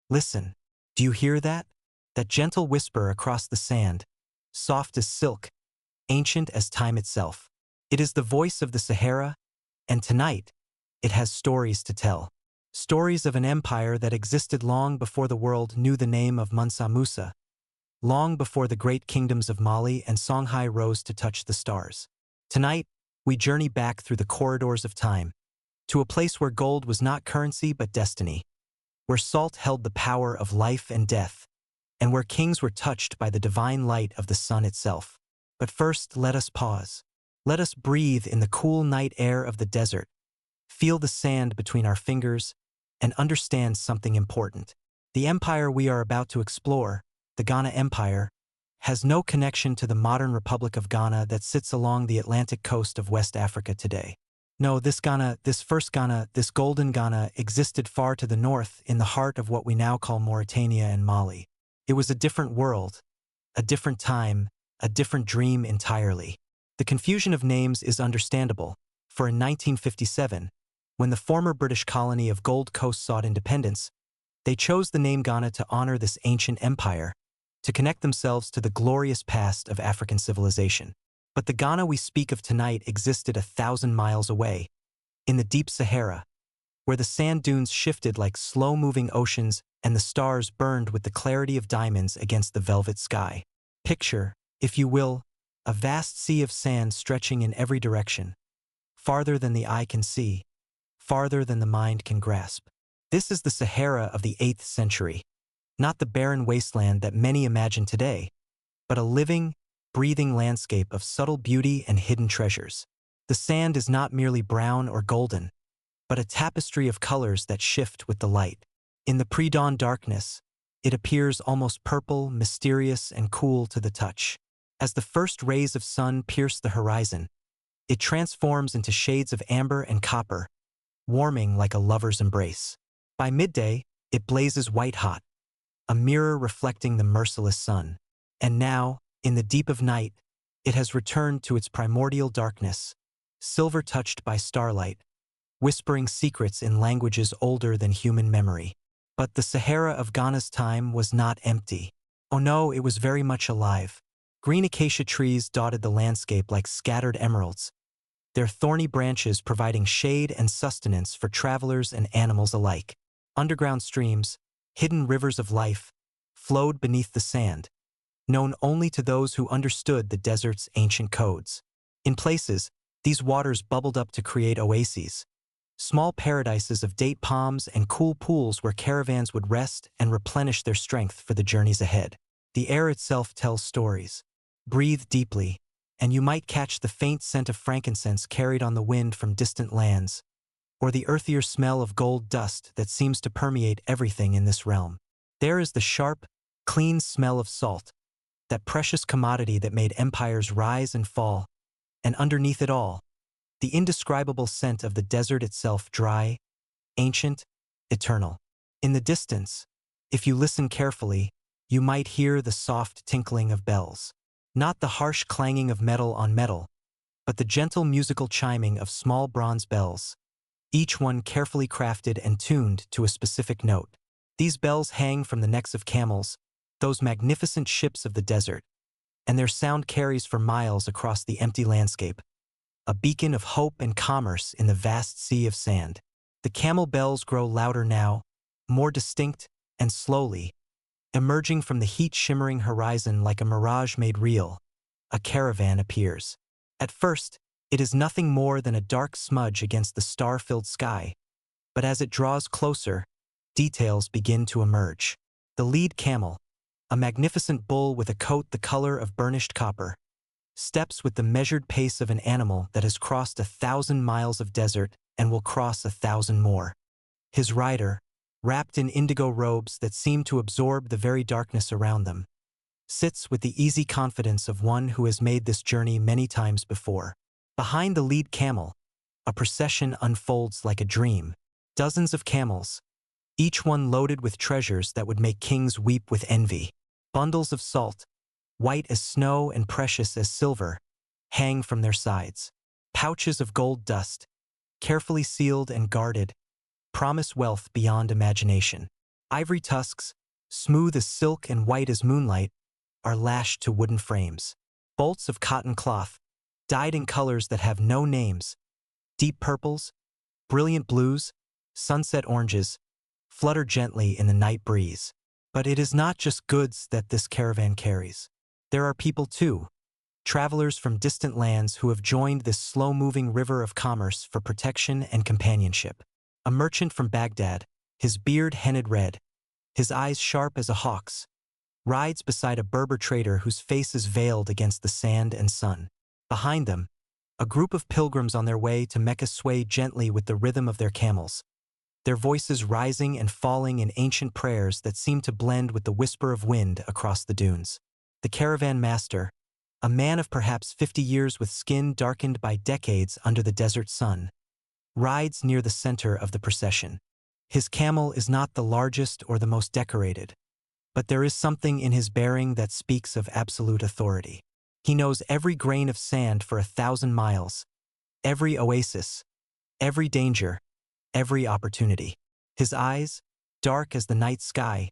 Listen, do you hear that? That gentle whisper across the sand, soft as silk, ancient as time itself. It is the voice of the Sahara, and tonight, it has stories to tell. Stories of an empire that existed long before the world knew the name of Mansa Musa, long before the great kingdoms of Mali and Songhai rose to touch the stars. Tonight, we journey back through the corridors of time, to a place where gold was not currency but destiny, where salt held the power of life and death, and where kings were touched by the divine light of the sun itself. But first, let us pause. Let us breathe in the cool night air of the desert, feel the sand between our fingers, and understand something important. The empire we are about to explore, the Ghana Empire, has no connection to the modern Republic of Ghana that sits along the Atlantic coast of West Africa today. No, this Ghana, this first Ghana, this golden Ghana existed far to the north in the heart of what we now call Mauritania and Mali. It was a different world, a different time, a different dream entirely. The confusion of names is understandable, for in 1957, when the former British colony of Gold Coast sought independence, they chose the name Ghana to honor this ancient empire, to connect themselves to the glorious past of African civilization. But the Ghana we speak of tonight existed 1,000 miles away, in the deep Sahara, where the sand dunes shifted like slow-moving oceans and the stars burned with the clarity of diamonds against the velvet sky. Picture, if you will, a vast sea of sand stretching in every direction, farther than the eye can see, farther than the mind can grasp. This is the Sahara of the 8th century, not the barren wasteland that many imagine today, but a living, breathing landscape of subtle beauty and hidden treasures. The sand is not merely brown or golden, but a tapestry of colors that shift with the light. In the pre-dawn darkness, it appears almost purple, mysterious, and cool to the touch. As the first rays of sun pierce the horizon, it transforms into shades of amber and copper, warming like a lover's embrace. By midday, it blazes white-hot, a mirror reflecting the merciless sun. And now, in the deep of night, it has returned to its primordial darkness, silver-touched by starlight, whispering secrets in languages older than human memory. But the Sahara of Ghana's time was not empty. Oh no, it was very much alive. Green acacia trees dotted the landscape like scattered emeralds, their thorny branches providing shade and sustenance for travelers and animals alike. Underground streams, hidden rivers of life, flowed beneath the sand, known only to those who understood the desert's ancient codes. In places, these waters bubbled up to create oases, small paradises of date palms and cool pools where caravans would rest and replenish their strength for the journeys ahead. The air itself tells stories. Breathe deeply, and you might catch the faint scent of frankincense carried on the wind from distant lands, or the earthier smell of gold dust that seems to permeate everything in this realm. There is the sharp, clean smell of salt, that precious commodity that made empires rise and fall, and underneath it all, the indescribable scent of the desert itself, dry, ancient, eternal. In the distance, if you listen carefully, you might hear the soft tinkling of bells. Not the harsh clanging of metal on metal, but the gentle musical chiming of small bronze bells, each one carefully crafted and tuned to a specific note. These bells hang from the necks of camels, those magnificent ships of the desert, and their sound carries for miles across the empty landscape, a beacon of hope and commerce in the vast sea of sand. The camel bells grow louder now, more distinct, and slowly, emerging from the heat-shimmering horizon like a mirage made real, a caravan appears. At first, it is nothing more than a dark smudge against the star-filled sky, but as it draws closer, details begin to emerge. The lead camel, a magnificent bull with a coat the color of burnished copper, steps with the measured pace of an animal that has crossed 1,000 miles of desert and will cross 1,000 more. His rider, wrapped in indigo robes that seem to absorb the very darkness around them, sits with the easy confidence of one who has made this journey many times before. Behind the lead camel, a procession unfolds like a dream. Dozens of camels, each one loaded with treasures that would make kings weep with envy. Bundles of salt, white as snow and precious as silver, hang from their sides. Pouches of gold dust, carefully sealed and guarded, promise wealth beyond imagination. Ivory tusks, smooth as silk and white as moonlight, are lashed to wooden frames. Bolts of cotton cloth, dyed in colors that have no names, deep purples, brilliant blues, sunset oranges, flutter gently in the night breeze. But it is not just goods that this caravan carries. There are people too, travelers from distant lands who have joined this slow-moving river of commerce for protection and companionship. A merchant from Baghdad, his beard henned red, his eyes sharp as a hawk's, rides beside a Berber trader whose face is veiled against the sand and sun. Behind them, a group of pilgrims on their way to Mecca sway gently with the rhythm of their camels, their voices rising and falling in ancient prayers that seem to blend with the whisper of wind across the dunes. The caravan master, a man of perhaps 50 years with skin darkened by decades under the desert sun, rides near the center of the procession. His camel is not the largest or the most decorated, but there is something in his bearing that speaks of absolute authority. He knows every grain of sand for 1,000 miles, every oasis, every danger, every opportunity. His eyes, dark as the night sky,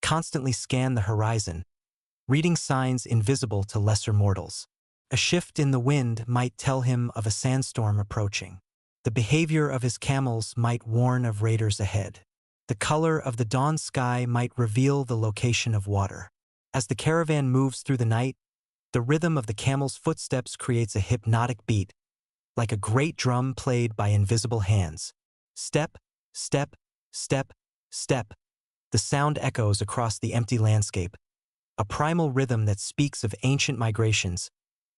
constantly scan the horizon, reading signs invisible to lesser mortals. A shift in the wind might tell him of a sandstorm approaching. The behavior of his camels might warn of raiders ahead. The color of the dawn sky might reveal the location of water. As the caravan moves through the night, the rhythm of the camel's footsteps creates a hypnotic beat, like a great drum played by invisible hands. Step, step, step, step. The sound echoes across the empty landscape, a primal rhythm that speaks of ancient migrations,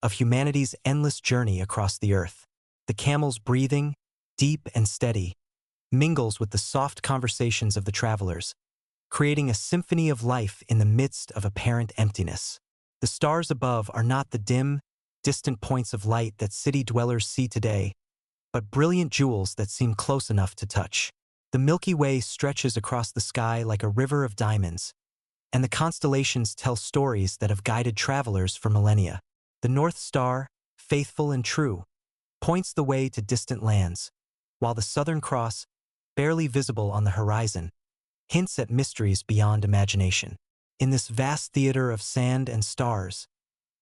of humanity's endless journey across the earth. The camel's breathing, deep and steady, mingles with the soft conversations of the travelers, creating a symphony of life in the midst of apparent emptiness. The stars above are not the dim, distant points of light that city dwellers see today, but brilliant jewels that seem close enough to touch. The Milky Way stretches across the sky like a river of diamonds, and the constellations tell stories that have guided travelers for millennia. The North Star, faithful and true, points the way to distant lands, while the Southern Cross, barely visible on the horizon, hints at mysteries beyond imagination. In this vast theater of sand and stars,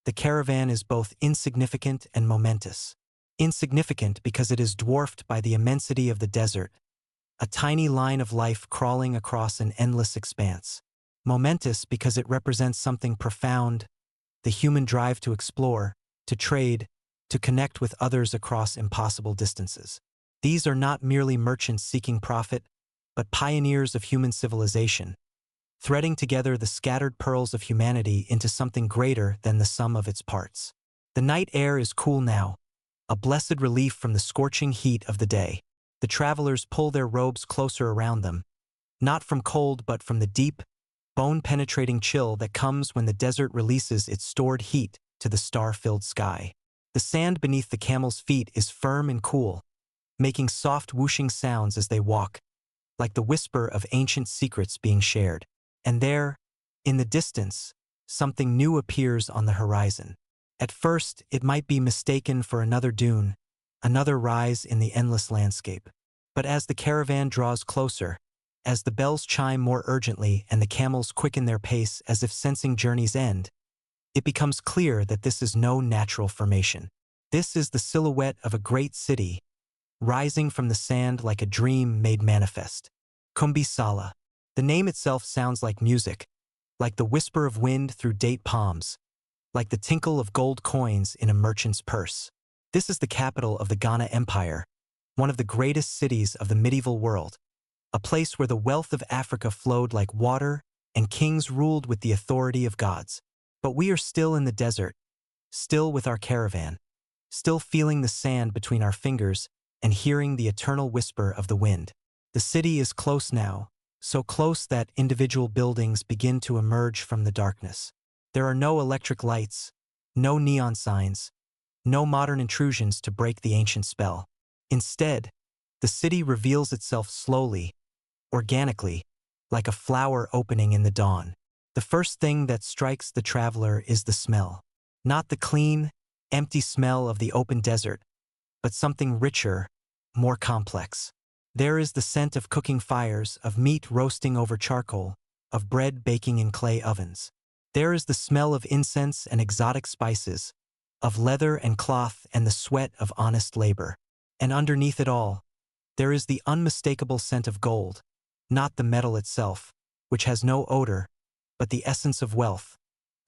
the caravan is both insignificant and momentous. Insignificant because it is dwarfed by the immensity of the desert, a tiny line of life crawling across an endless expanse. Momentous because it represents something profound, the human drive to explore, to trade, to connect with others across impossible distances. These are not merely merchants seeking profit, but pioneers of human civilization, threading together the scattered pearls of humanity into something greater than the sum of its parts. The night air is cool now, a blessed relief from the scorching heat of the day. The travelers pull their robes closer around them, not from cold but from the deep, bone-penetrating chill that comes when the desert releases its stored heat to the star-filled sky. The sand beneath the camels' feet is firm and cool, making soft whooshing sounds as they walk, like the whisper of ancient secrets being shared. And there, in the distance, something new appears on the horizon. At first, it might be mistaken for another dune, another rise in the endless landscape. But as the caravan draws closer, as the bells chime more urgently and the camels quicken their pace as if sensing journey's end, it becomes clear that this is no natural formation. This is the silhouette of a great city, rising from the sand like a dream made manifest. Kumbi Sala. The name itself sounds like music, like the whisper of wind through date palms, like the tinkle of gold coins in a merchant's purse. This is the capital of the Ghana Empire, one of the greatest cities of the medieval world, a place where the wealth of Africa flowed like water and kings ruled with the authority of gods. But we are still in the desert, still with our caravan, still feeling the sand between our fingers and hearing the eternal whisper of the wind. The city is close now, so close that individual buildings begin to emerge from the darkness. There are no electric lights, no neon signs, no modern intrusions to break the ancient spell. Instead, the city reveals itself slowly, organically, like a flower opening in the dawn. The first thing that strikes the traveler is the smell. Not the clean, empty smell of the open desert, but something richer, more complex. There is the scent of cooking fires, of meat roasting over charcoal, of bread baking in clay ovens. There is the smell of incense and exotic spices, of leather and cloth and the sweat of honest labor. And underneath it all, there is the unmistakable scent of gold, not the metal itself, which has no odor, but the essence of wealth,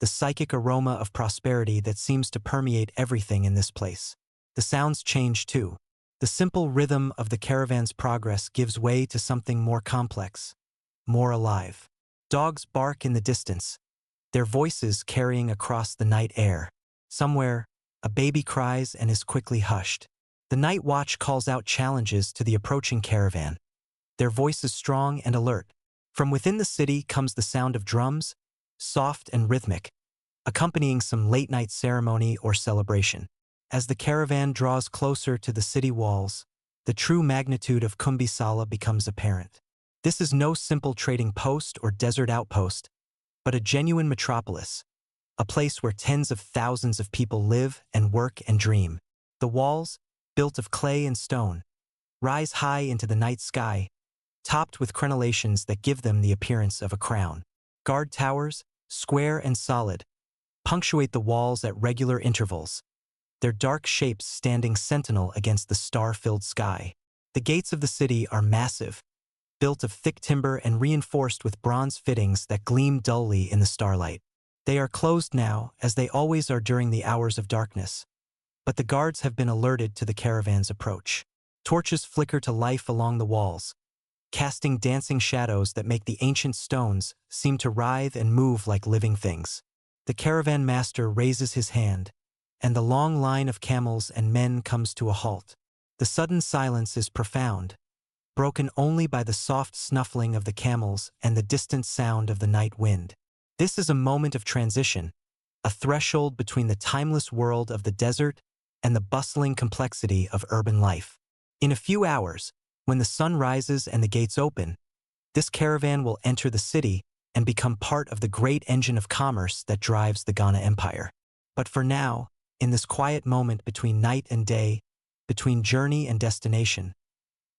the psychic aroma of prosperity that seems to permeate everything in this place. The sounds change too. The simple rhythm of the caravan's progress gives way to something more complex, more alive. Dogs bark in the distance, their voices carrying across the night air. Somewhere, a baby cries and is quickly hushed. The night watch calls out challenges to the approaching caravan, their voices strong and alert. From within the city comes the sound of drums, soft and rhythmic, accompanying some late-night ceremony or celebration. As the caravan draws closer to the city walls, the true magnitude of Kumbi Sala becomes apparent. This is no simple trading post or desert outpost, but a genuine metropolis, a place where tens of thousands of people live and work and dream. The walls, built of clay and stone, rise high into the night sky, topped with crenellations that give them the appearance of a crown. Guard towers, square and solid, punctuate the walls at regular intervals, their dark shapes standing sentinel against the star-filled sky. The gates of the city are massive, built of thick timber and reinforced with bronze fittings that gleam dully in the starlight. They are closed now, as they always are during the hours of darkness, but the guards have been alerted to the caravan's approach. Torches flicker to life along the walls, casting dancing shadows that make the ancient stones seem to writhe and move like living things. The caravan master raises his hand, and the long line of camels and men comes to a halt. The sudden silence is profound, broken only by the soft snuffling of the camels and the distant sound of the night wind. This is a moment of transition, a threshold between the timeless world of the desert and the bustling complexity of urban life. In a few hours, when the sun rises and the gates open, this caravan will enter the city and become part of the great engine of commerce that drives the Ghana Empire. But for now, in this quiet moment between night and day, between journey and destination,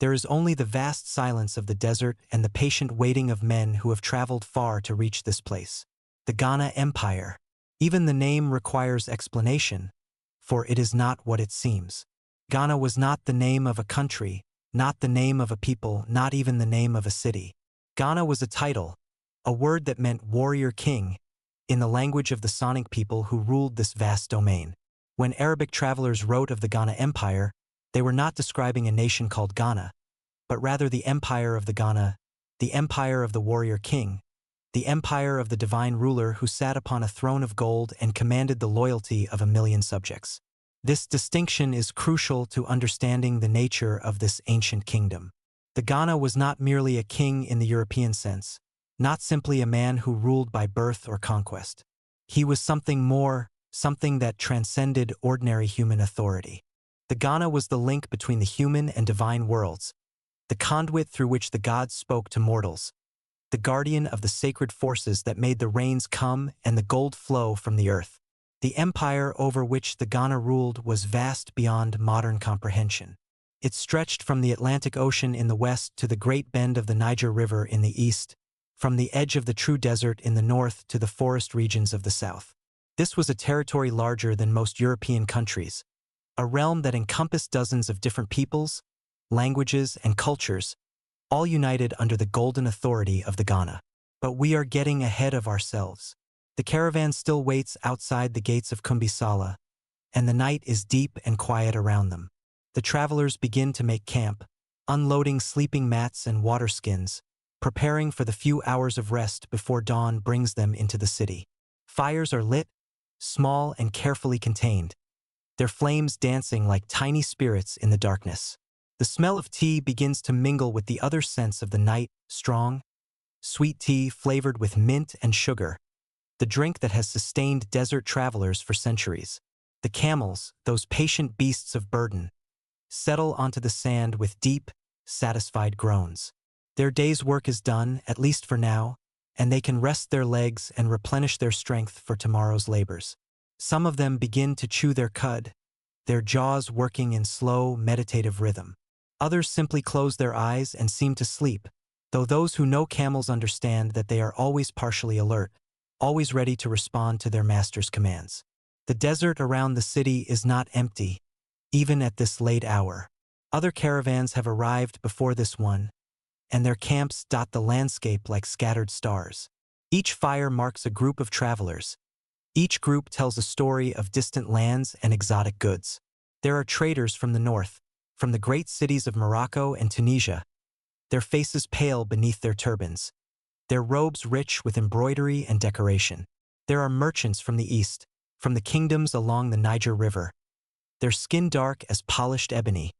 there is only the vast silence of the desert and the patient waiting of men who have traveled far to reach this place. The Ghana Empire. Even the name requires explanation, for it is not what it seems. Ghana was not the name of a country, not the name of a people, not even the name of a city. Ghana was a title, a word that meant warrior king, in the language of the Sonic people who ruled this vast domain. When Arabic travelers wrote of the Ghana Empire, they were not describing a nation called Ghana, but rather the empire of the Ghana, the empire of the warrior king, the empire of the divine ruler who sat upon a throne of gold and commanded the loyalty of 1,000,000 subjects. This distinction is crucial to understanding the nature of this ancient kingdom. The Ghana was not merely a king in the European sense, not simply a man who ruled by birth or conquest. He was something more, something that transcended ordinary human authority. The Ghana was the link between the human and divine worlds, the conduit through which the gods spoke to mortals, the guardian of the sacred forces that made the rains come and the gold flow from the earth. The empire over which the Ghana ruled was vast beyond modern comprehension. It stretched from the Atlantic Ocean in the west to the great bend of the Niger River in the east, from the edge of the true desert in the north to the forest regions of the south. This was a territory larger than most European countries, a realm that encompassed dozens of different peoples, languages, and cultures, all united under the golden authority of the Ghana. But we are getting ahead of ourselves. The caravan still waits outside the gates of Kumbi Sala, and the night is deep and quiet around them. The travelers begin to make camp, unloading sleeping mats and water skins, preparing for the few hours of rest before dawn brings them into the city. Fires are lit, small and carefully contained, their flames dancing like tiny spirits in the darkness. The smell of tea begins to mingle with the other scents of the night, strong, sweet tea flavored with mint and sugar, the drink that has sustained desert travelers for centuries. The camels, those patient beasts of burden, settle onto the sand with deep, satisfied groans. Their day's work is done, at least for now, and they can rest their legs and replenish their strength for tomorrow's labors. Some of them begin to chew their cud, their jaws working in slow, meditative rhythm. Others simply close their eyes and seem to sleep, though those who know camels understand that they are always partially alert, always ready to respond to their master's commands. The desert around the city is not empty, even at this late hour. Other caravans have arrived before this one, and their camps dot the landscape like scattered stars. Each fire marks a group of travelers. Each group tells a story of distant lands and exotic goods. There are traders from the north, from the great cities of Morocco and Tunisia, their faces pale beneath their turbans, their robes rich with embroidery and decoration. There are merchants from the east, from the kingdoms along the Niger River, their skin dark as polished ebony,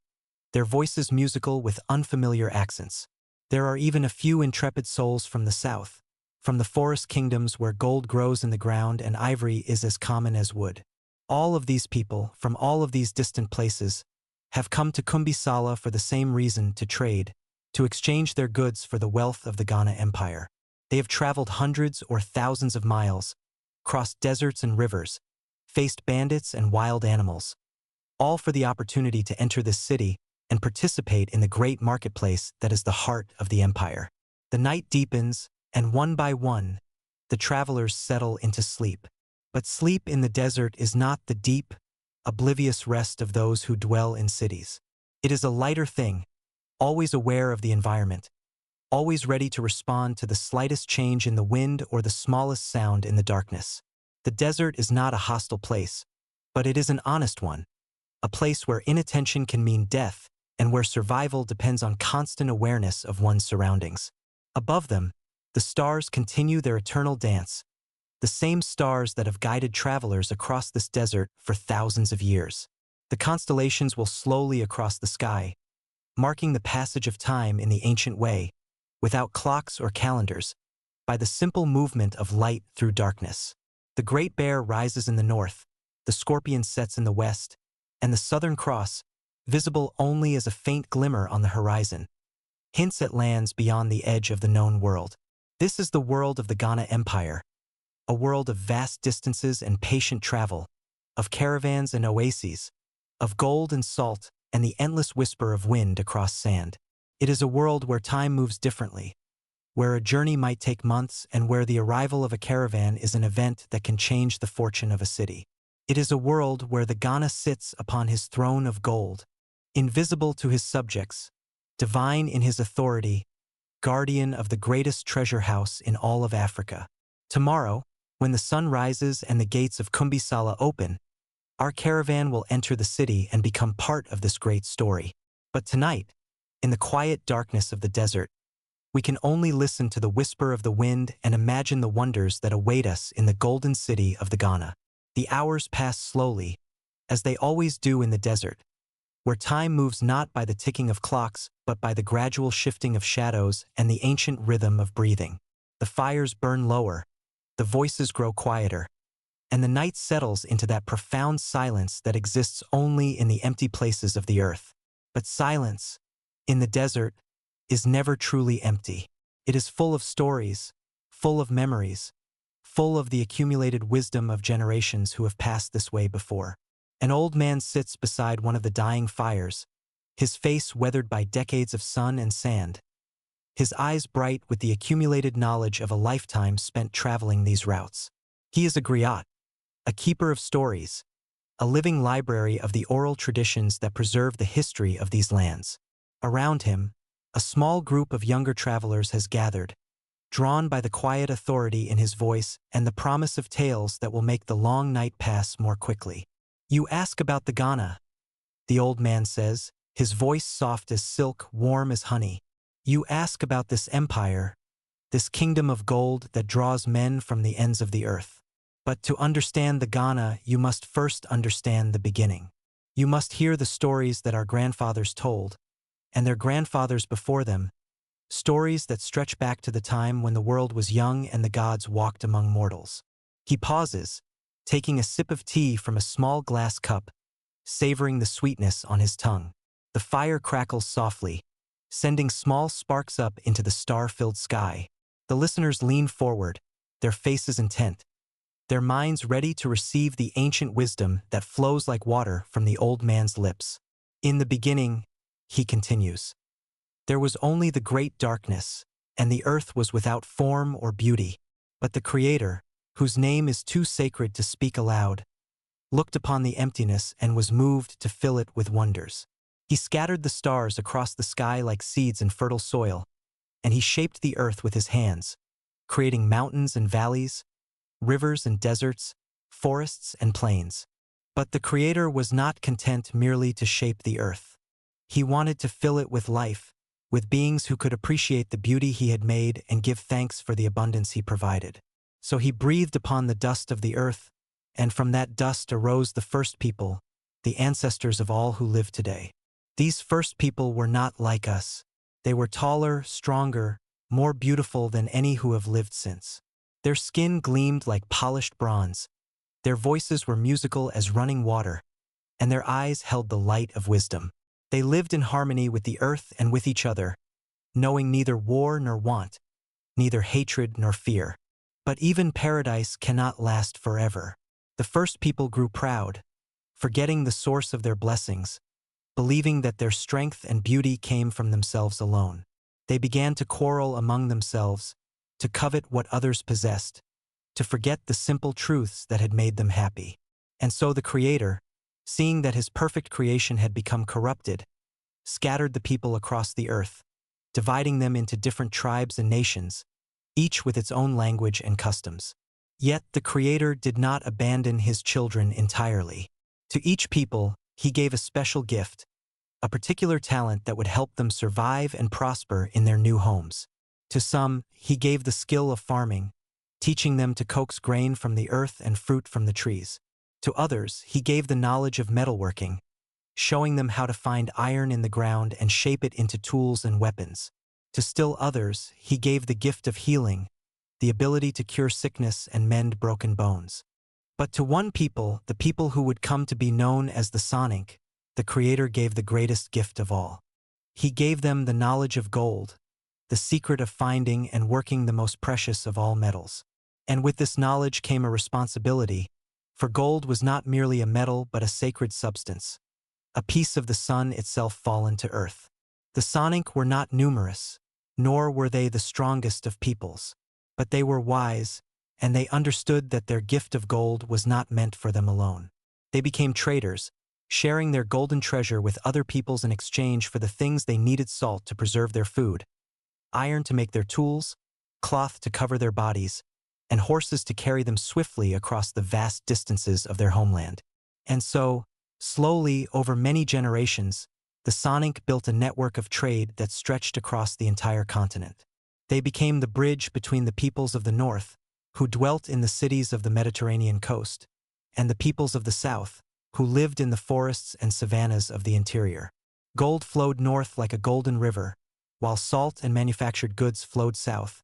their voices musical with unfamiliar accents. There are even a few intrepid souls from the south, from the forest kingdoms where gold grows in the ground and ivory is as common as wood. All of these people, from all of these distant places, have come to Kumbi-Sala for the same reason: to trade, to exchange their goods for the wealth of the Ghana Empire. They have traveled hundreds or thousands of miles, crossed deserts and rivers, faced bandits and wild animals, all for the opportunity to enter this city and participate in the great marketplace that is the heart of the empire. The night deepens, and one by one, the travelers settle into sleep. But sleep in the desert is not the deep, oblivious rest of those who dwell in cities. It is a lighter thing, always aware of the environment, always ready to respond to the slightest change in the wind or the smallest sound in the darkness. The desert is not a hostile place, but it is an honest one, a place where inattention can mean death and where survival depends on constant awareness of one's surroundings. Above them, the stars continue their eternal dance, the same stars that have guided travelers across this desert for thousands of years. The constellations will slowly across the sky, marking the passage of time in the ancient way, without clocks or calendars, by the simple movement of light through darkness. The Great Bear rises in the north, the Scorpion sets in the west, and the Southern Cross, visible only as a faint glimmer on the horizon, hints at lands beyond the edge of the known world. This is the world of the Ghana Empire, a world of vast distances and patient travel, of caravans and oases, of gold and salt and the endless whisper of wind across sand. It is a world where time moves differently, where a journey might take months and where the arrival of a caravan is an event that can change the fortune of a city. It is a world where the Ghana sits upon his throne of gold, invisible to his subjects, divine in his authority, guardian of the greatest treasure house in all of Africa. Tomorrow, when the sun rises and the gates of Kumbi-Sala open, our caravan will enter the city and become part of this great story. But tonight, in the quiet darkness of the desert, we can only listen to the whisper of the wind and imagine the wonders that await us in the golden city of the Ghana. The hours pass slowly, as they always do in the desert, where time moves not by the ticking of clocks but by the gradual shifting of shadows and the ancient rhythm of breathing. The fires burn lower, the voices grow quieter, and the night settles into that profound silence that exists only in the empty places of the earth. But silence, in the desert, is never truly empty. It is full of stories, full of memories, full of the accumulated wisdom of generations who have passed this way before. An old man sits beside one of the dying fires, his face weathered by decades of sun and sand, his eyes bright with the accumulated knowledge of a lifetime spent traveling these routes. He is a griot, a keeper of stories, a living library of the oral traditions that preserve the history of these lands. Around him, a small group of younger travelers has gathered, drawn by the quiet authority in his voice and the promise of tales that will make the long night pass more quickly. "You ask about the Ghana," the old man says, his voice soft as silk, warm as honey. "You ask about this empire, this kingdom of gold that draws men from the ends of the earth. But to understand the Ghana, you must first understand the beginning. You must hear the stories that our grandfathers told, and their grandfathers before them, stories that stretch back to the time when the world was young and the gods walked among mortals." He pauses, taking a sip of tea from a small glass cup, savoring the sweetness on his tongue. The fire crackles softly, sending small sparks up into the star-filled sky. The listeners lean forward, their faces intent, their minds ready to receive the ancient wisdom that flows like water from the old man's lips. "In the beginning, he continues. There was only the great darkness, and the earth was without form or beauty. But the Creator, whose name is too sacred to speak aloud, looked upon the emptiness and was moved to fill it with wonders. He scattered the stars across the sky like seeds in fertile soil, and he shaped the earth with his hands, creating mountains and valleys, rivers and deserts, forests and plains. But the Creator was not content merely to shape the earth. He wanted to fill it with life, with beings who could appreciate the beauty he had made and give thanks for the abundance he provided. So he breathed upon the dust of the earth, and from that dust arose the first people, the ancestors of all who live today. These first people were not like us. They were taller, stronger, more beautiful than any who have lived since. Their skin gleamed like polished bronze. Their voices were musical as running water, and their eyes held the light of wisdom. They lived in harmony with the earth and with each other, knowing neither war nor want, neither hatred nor fear. But even paradise cannot last forever. The first people grew proud, forgetting the source of their blessings, believing that their strength and beauty came from themselves alone. They began to quarrel among themselves, to covet what others possessed, to forget the simple truths that had made them happy. And so the Creator, seeing that his perfect creation had become corrupted, scattered the people across the earth, dividing them into different tribes and nations, each with its own language and customs. Yet the Creator did not abandon his children entirely. To each people, he gave a special gift, a particular talent that would help them survive and prosper in their new homes. To some, he gave the skill of farming, teaching them to coax grain from the earth and fruit from the trees. To others, he gave the knowledge of metalworking, showing them how to find iron in the ground and shape it into tools and weapons. To still others, he gave the gift of healing, the ability to cure sickness and mend broken bones. But to one people, the people who would come to be known as the Sonic, the Creator gave the greatest gift of all. He gave them the knowledge of gold, the secret of finding and working the most precious of all metals. And with this knowledge came a responsibility, for gold was not merely a metal but a sacred substance, a piece of the sun itself fallen to earth. The Sonic were not numerous, nor were they the strongest of peoples, but they were wise, and they understood that their gift of gold was not meant for them alone. They became traders, sharing their golden treasure with other peoples in exchange for the things they needed: salt to preserve their food, iron to make their tools, cloth to cover their bodies, and horses to carry them swiftly across the vast distances of their homeland. And so, slowly, over many generations, the Sonic built a network of trade that stretched across the entire continent. They became the bridge between the peoples of the north, who dwelt in the cities of the Mediterranean coast, and the peoples of the south, who lived in the forests and savannas of the interior. Gold flowed north like a golden river, while salt and manufactured goods flowed south,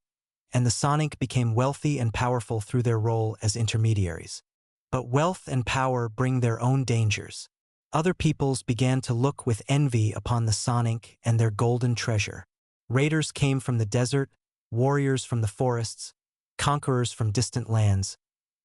and the Sonic became wealthy and powerful through their role as intermediaries. But wealth and power bring their own dangers. Other peoples began to look with envy upon the Sonic and their golden treasure. Raiders came from the desert, warriors from the forests, conquerors from distant lands,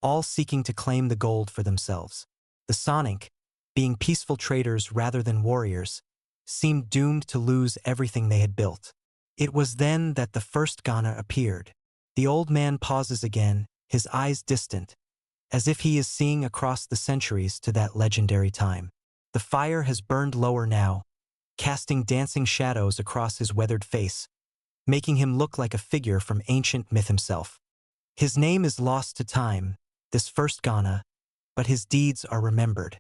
all seeking to claim the gold for themselves. The Sonic, being peaceful traders rather than warriors, seemed doomed to lose everything they had built. It was then that the first Ghana appeared. The old man pauses again, his eyes distant, as if he is seeing across the centuries to that legendary time. The fire has burned lower now, casting dancing shadows across his weathered face, making him look like a figure from ancient myth himself. His name is lost to time, this first Ghana, but his deeds are remembered.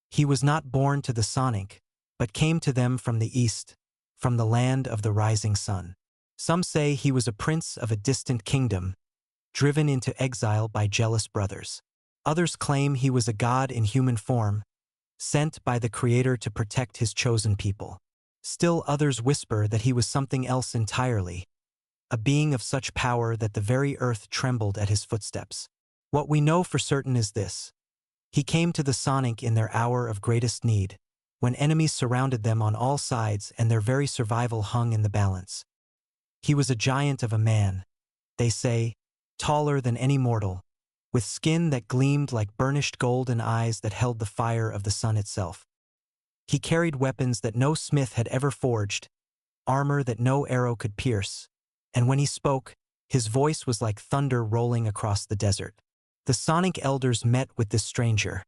He was not born to the Sonic, but came to them from the east, from the land of the rising sun. Some say he was a prince of a distant kingdom, driven into exile by jealous brothers. Others claim he was a god in human form, sent by the Creator to protect his chosen people. Still others whisper that he was something else entirely, a being of such power that the very earth trembled at his footsteps. What we know for certain is this: he came to the Sonic in their hour of greatest need, when enemies surrounded them on all sides and their very survival hung in the balance. He was a giant of a man, they say, taller than any mortal, with skin that gleamed like burnished gold and eyes that held the fire of the sun itself. He carried weapons that no smith had ever forged, armor that no arrow could pierce, and when he spoke, his voice was like thunder rolling across the desert. The Sonic elders met with this stranger,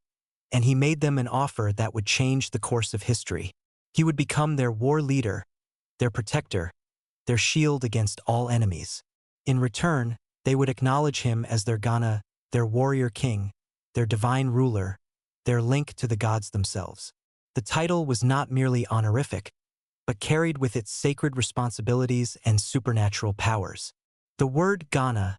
and he made them an offer that would change the course of history. He would become their war leader, their protector, their shield against all enemies. In return, they would acknowledge him as their Ghana, their warrior king, their divine ruler, their link to the gods themselves. The title was not merely honorific, but carried with it sacred responsibilities and supernatural powers. The word Ghana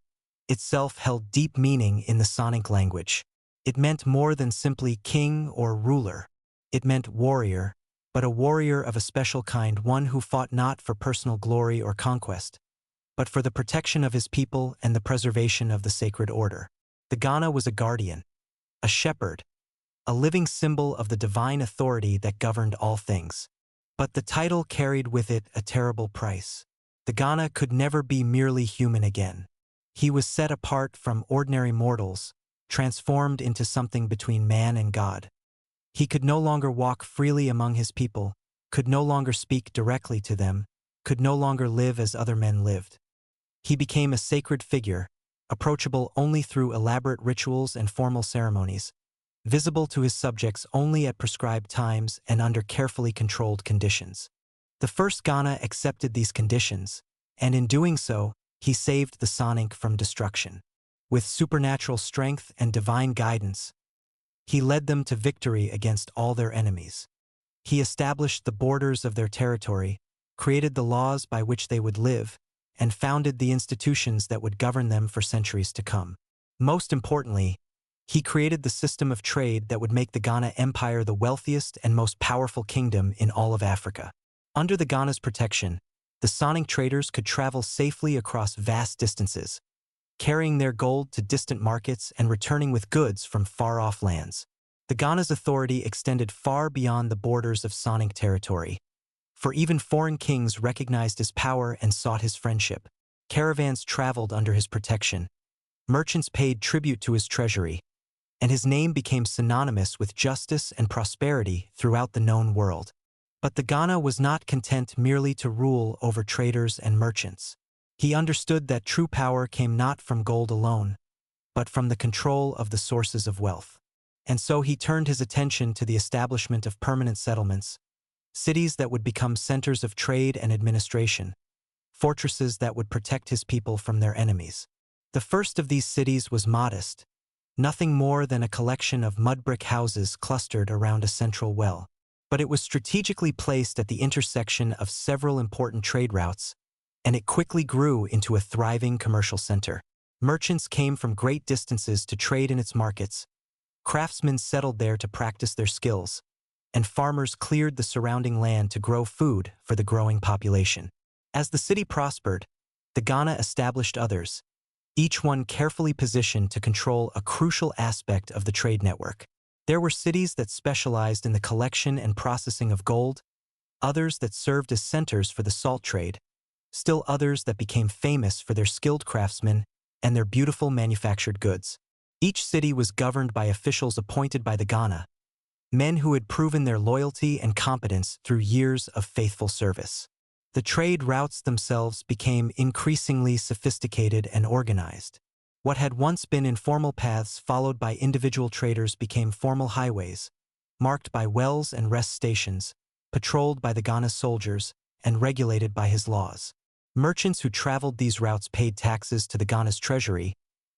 itself held deep meaning in the Sonic language. It meant more than simply king or ruler. It meant warrior, but a warrior of a special kind, one who fought not for personal glory or conquest, but for the protection of his people and the preservation of the sacred order. The Ghana was a guardian, a shepherd, a living symbol of the divine authority that governed all things. But the title carried with it a terrible price. The Ghana could never be merely human again. He was set apart from ordinary mortals, transformed into something between man and God. He could no longer walk freely among his people, could no longer speak directly to them, could no longer live as other men lived. He became a sacred figure, approachable only through elaborate rituals and formal ceremonies, visible to his subjects only at prescribed times and under carefully controlled conditions. The first Ghana accepted these conditions, and in doing so, he saved the Sonic from destruction. With supernatural strength and divine guidance, he led them to victory against all their enemies. He established the borders of their territory, created the laws by which they would live, and founded the institutions that would govern them for centuries to come. Most importantly, he created the system of trade that would make the Ghana Empire the wealthiest and most powerful kingdom in all of Africa. Under the Ghana's protection, the Sonic traders could travel safely across vast distances, carrying their gold to distant markets and returning with goods from far-off lands. The Ghana's authority extended far beyond the borders of Sonic territory, for even foreign kings recognized his power and sought his friendship. Caravans traveled under his protection, merchants paid tribute to his treasury, and his name became synonymous with justice and prosperity throughout the known world. But the Ghana was not content merely to rule over traders and merchants. He understood that true power came not from gold alone, but from the control of the sources of wealth. And so he turned his attention to the establishment of permanent settlements, cities that would become centers of trade and administration, fortresses that would protect his people from their enemies. The first of these cities was modest, nothing more than a collection of mud brick houses clustered around a central well. But it was strategically placed at the intersection of several important trade routes, and it quickly grew into a thriving commercial center. Merchants came from great distances to trade in its markets, craftsmen settled there to practice their skills, and farmers cleared the surrounding land to grow food for the growing population. As the city prospered, the Ghana established others, each one carefully positioned to control a crucial aspect of the trade network. There were cities that specialized in the collection and processing of gold, others that served as centers for the salt trade, still others that became famous for their skilled craftsmen and their beautiful manufactured goods. Each city was governed by officials appointed by the Ghana, men who had proven their loyalty and competence through years of faithful service. The trade routes themselves became increasingly sophisticated and organized. What had once been informal paths followed by individual traders became formal highways, marked by wells and rest stations, patrolled by the Ghana soldiers, and regulated by his laws. Merchants who traveled these routes paid taxes to the Ghana's treasury,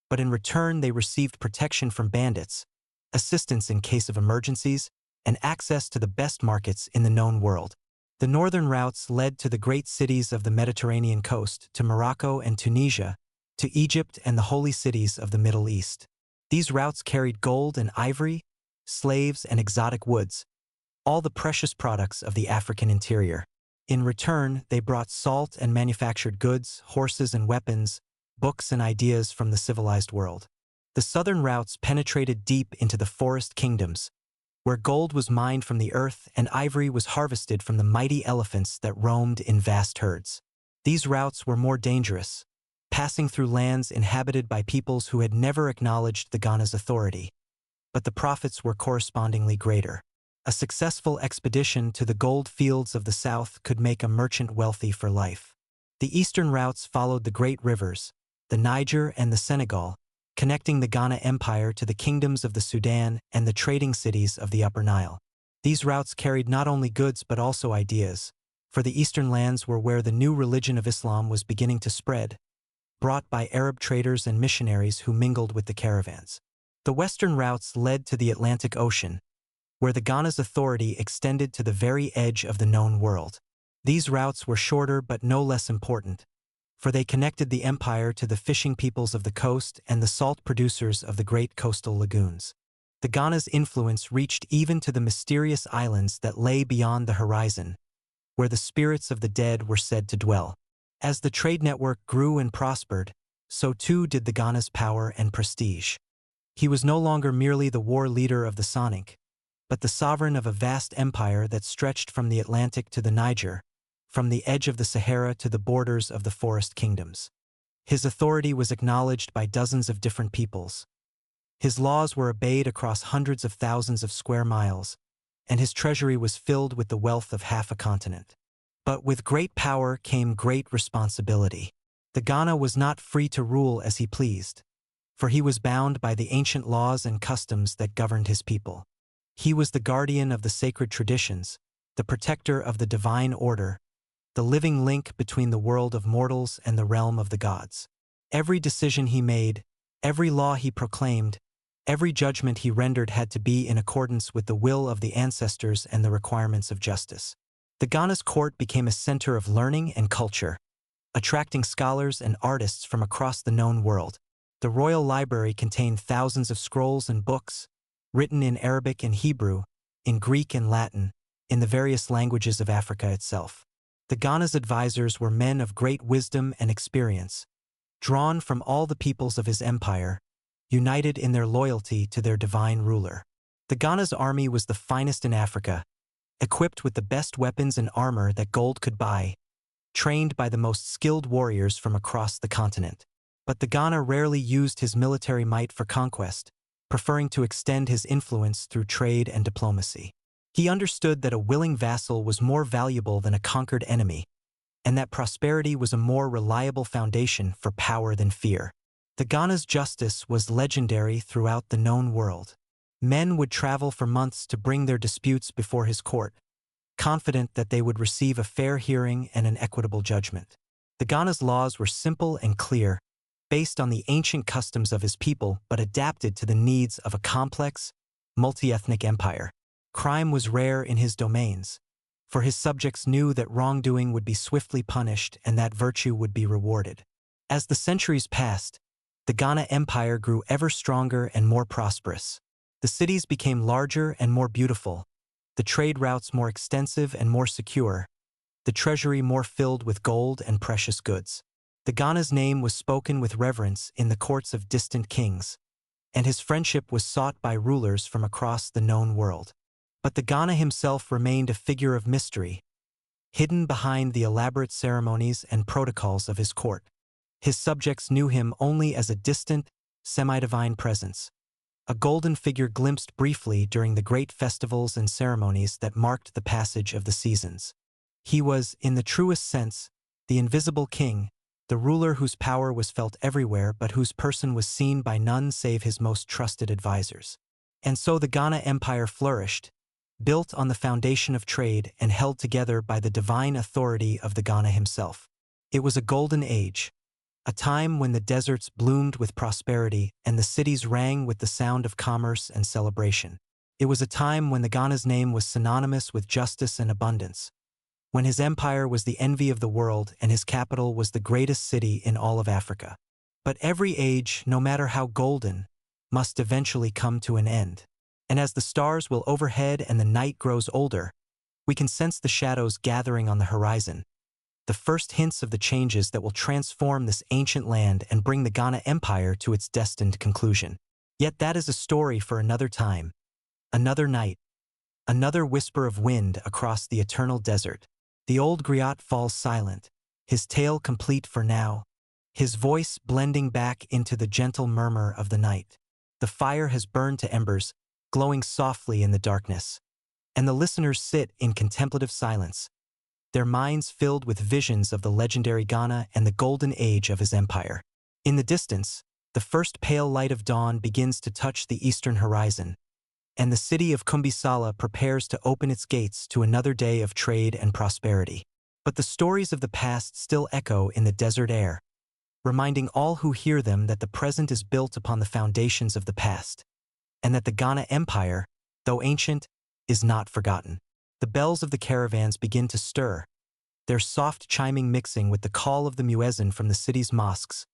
but in return they received protection from bandits, assistance in case of emergencies, and access to the best markets in the known world. The northern routes led to the great cities of the Mediterranean coast, to Morocco and Tunisia, to Egypt and the holy cities of the Middle East. These routes carried gold and ivory, slaves and exotic woods, all the precious products of the African interior. In return, they brought salt and manufactured goods, horses and weapons, books and ideas from the civilized world. The southern routes penetrated deep into the forest kingdoms, where gold was mined from the earth and ivory was harvested from the mighty elephants that roamed in vast herds. These routes were more dangerous, passing through lands inhabited by peoples who had never acknowledged the Ghana's authority. But the profits were correspondingly greater. A successful expedition to the gold fields of the south could make a merchant wealthy for life. The eastern routes followed the great rivers, the Niger and the Senegal, connecting the Ghana Empire to the kingdoms of the Sudan and the trading cities of the Upper Nile. These routes carried not only goods but also ideas, for the eastern lands were where the new religion of Islam was beginning to spread, brought by Arab traders and missionaries who mingled with the caravans. The western routes led to the Atlantic Ocean, where the Ghana's authority extended to the very edge of the known world. These routes were shorter but no less important, for they connected the empire to the fishing peoples of the coast and the salt producers of the great coastal lagoons. The Ghana's influence reached even to the mysterious islands that lay beyond the horizon, where the spirits of the dead were said to dwell. As the trade network grew and prospered, so too did the Ghana's power and prestige. He was no longer merely the war leader of the Sonic, but the sovereign of a vast empire that stretched from the Atlantic to the Niger, from the edge of the Sahara to the borders of the forest kingdoms. His authority was acknowledged by dozens of different peoples. His laws were obeyed across hundreds of thousands of square miles, and his treasury was filled with the wealth of half a continent. But with great power came great responsibility. The Ghana was not free to rule as he pleased, for he was bound by the ancient laws and customs that governed his people. He was the guardian of the sacred traditions, the protector of the divine order, the living link between the world of mortals and the realm of the gods. Every decision he made, every law he proclaimed, every judgment he rendered had to be in accordance with the will of the ancestors and the requirements of justice. The Ghana's court became a center of learning and culture, attracting scholars and artists from across the known world. The royal library contained thousands of scrolls and books, written in Arabic and Hebrew, in Greek and Latin, in the various languages of Africa itself. The Ghana's advisors were men of great wisdom and experience, drawn from all the peoples of his empire, united in their loyalty to their divine ruler. The Ghana's army was the finest in Africa, equipped with the best weapons and armor that gold could buy, trained by the most skilled warriors from across the continent. But the Ghana rarely used his military might for conquest, preferring to extend his influence through trade and diplomacy. He understood that a willing vassal was more valuable than a conquered enemy, and that prosperity was a more reliable foundation for power than fear. The Ghana's justice was legendary throughout the known world. Men would travel for months to bring their disputes before his court, confident that they would receive a fair hearing and an equitable judgment. The Ghana's laws were simple and clear, based on the ancient customs of his people but adapted to the needs of a complex, multi-ethnic empire. Crime was rare in his domains, for his subjects knew that wrongdoing would be swiftly punished and that virtue would be rewarded. As the centuries passed, the Ghana Empire grew ever stronger and more prosperous. The cities became larger and more beautiful, the trade routes more extensive and more secure, the treasury more filled with gold and precious goods. The Ghana's name was spoken with reverence in the courts of distant kings, and his friendship was sought by rulers from across the known world. But the Ghana himself remained a figure of mystery, hidden behind the elaborate ceremonies and protocols of his court. His subjects knew him only as a distant, semi-divine presence, a golden figure glimpsed briefly during the great festivals and ceremonies that marked the passage of the seasons. He was, in the truest sense, the invisible king, the ruler whose power was felt everywhere but whose person was seen by none save his most trusted advisors. And so the Ghana Empire flourished, built on the foundation of trade and held together by the divine authority of the Ghana himself. It was a golden age, a time when the deserts bloomed with prosperity and the cities rang with the sound of commerce and celebration. It was a time when the Ghana's name was synonymous with justice and abundance, when his empire was the envy of the world and his capital was the greatest city in all of Africa. But every age, no matter how golden, must eventually come to an end. And as the stars will overhead and the night grows older, we can sense the shadows gathering on the horizon, the first hints of the changes that will transform this ancient land and bring the Ghana Empire to its destined conclusion. Yet that is a story for another time, another night, another whisper of wind across the eternal desert. The old griot falls silent, his tale complete for now, his voice blending back into the gentle murmur of the night. The fire has burned to embers, glowing softly in the darkness, and the listeners sit in contemplative silence, their minds filled with visions of the legendary Ghana and the golden age of his empire. In the distance, the first pale light of dawn begins to touch the eastern horizon, and the city of Kumbisala prepares to open its gates to another day of trade and prosperity. But the stories of the past still echo in the desert air, reminding all who hear them that the present is built upon the foundations of the past, and that the Ghana Empire, though ancient, is not forgotten. The bells of the caravans begin to stir, their soft chiming mixing with the call of the muezzin from the city's mosques,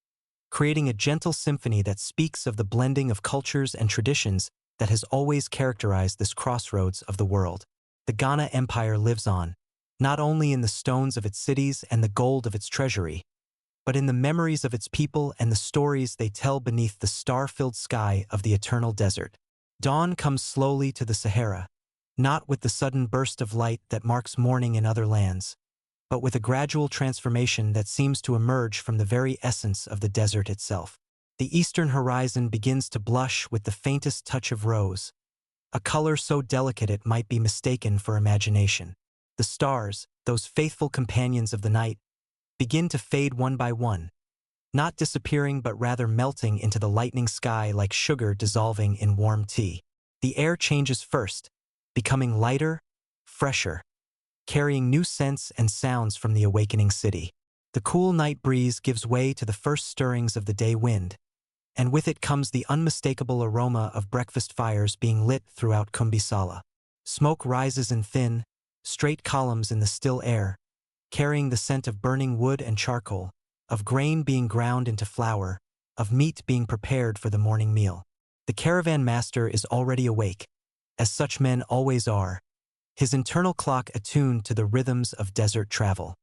creating a gentle symphony that speaks of the blending of cultures and traditions that has always characterized this crossroads of the world. The Ghana Empire lives on, not only in the stones of its cities and the gold of its treasury, but in the memories of its people and the stories they tell beneath the star-filled sky of the eternal desert. Dawn comes slowly to the Sahara, not with the sudden burst of light that marks morning in other lands, but with a gradual transformation that seems to emerge from the very essence of the desert itself. The eastern horizon begins to blush with the faintest touch of rose, a color so delicate it might be mistaken for imagination. The stars, those faithful companions of the night, begin to fade one by one, not disappearing but rather melting into the lightening sky like sugar dissolving in warm tea. The air changes first, becoming lighter, fresher, carrying new scents and sounds from the awakening city. The cool night breeze gives way to the first stirrings of the day wind, and with it comes the unmistakable aroma of breakfast fires being lit throughout Kumbisala. Smoke rises in thin, straight columns in the still air, carrying the scent of burning wood and charcoal, of grain being ground into flour, of meat being prepared for the morning meal. The caravan master is already awake, as such men always are, his internal clock attuned to the rhythms of desert travel.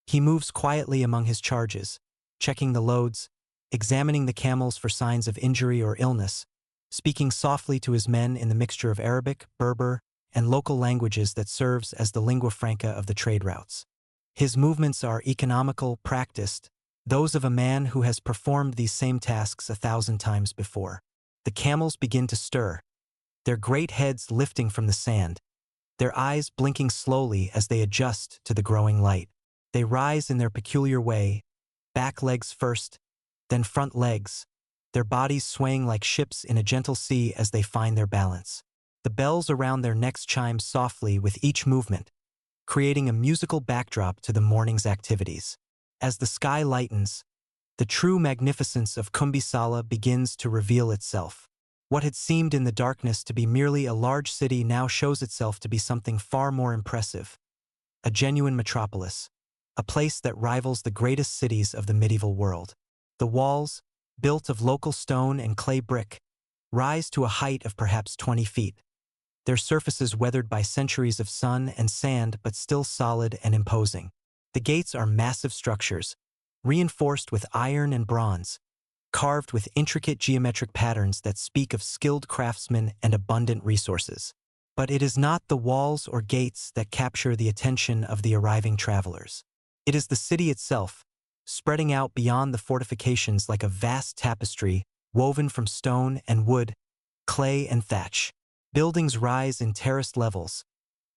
He moves quietly among his charges, checking the loads, examining the camels for signs of injury or illness, speaking softly to his men in the mixture of Arabic, Berber, and local languages that serves as the lingua franca of the trade routes. His movements are economical, practiced, those of a man who has performed these same tasks 1,000 times before. The camels begin to stir, their great heads lifting from the sand, their eyes blinking slowly as they adjust to the growing light. They rise in their peculiar way, back legs first, then front legs, their bodies swaying like ships in a gentle sea as they find their balance. The bells around their necks chime softly with each movement, creating a musical backdrop to the morning's activities. As the sky lightens, the true magnificence of Kumbisala begins to reveal itself. What had seemed in the darkness to be merely a large city now shows itself to be something far more impressive. A genuine metropolis, a place that rivals the greatest cities of the medieval world. The walls, built of local stone and clay brick, rise to a height of perhaps 20 feet. Their surfaces weathered by centuries of sun and sand but still solid and imposing. The gates are massive structures, reinforced with iron and bronze, carved with intricate geometric patterns that speak of skilled craftsmen and abundant resources. But it is not the walls or gates that capture the attention of the arriving travelers. It is the city itself, spreading out beyond the fortifications like a vast tapestry woven from stone and wood, clay and thatch. Buildings rise in terraced levels,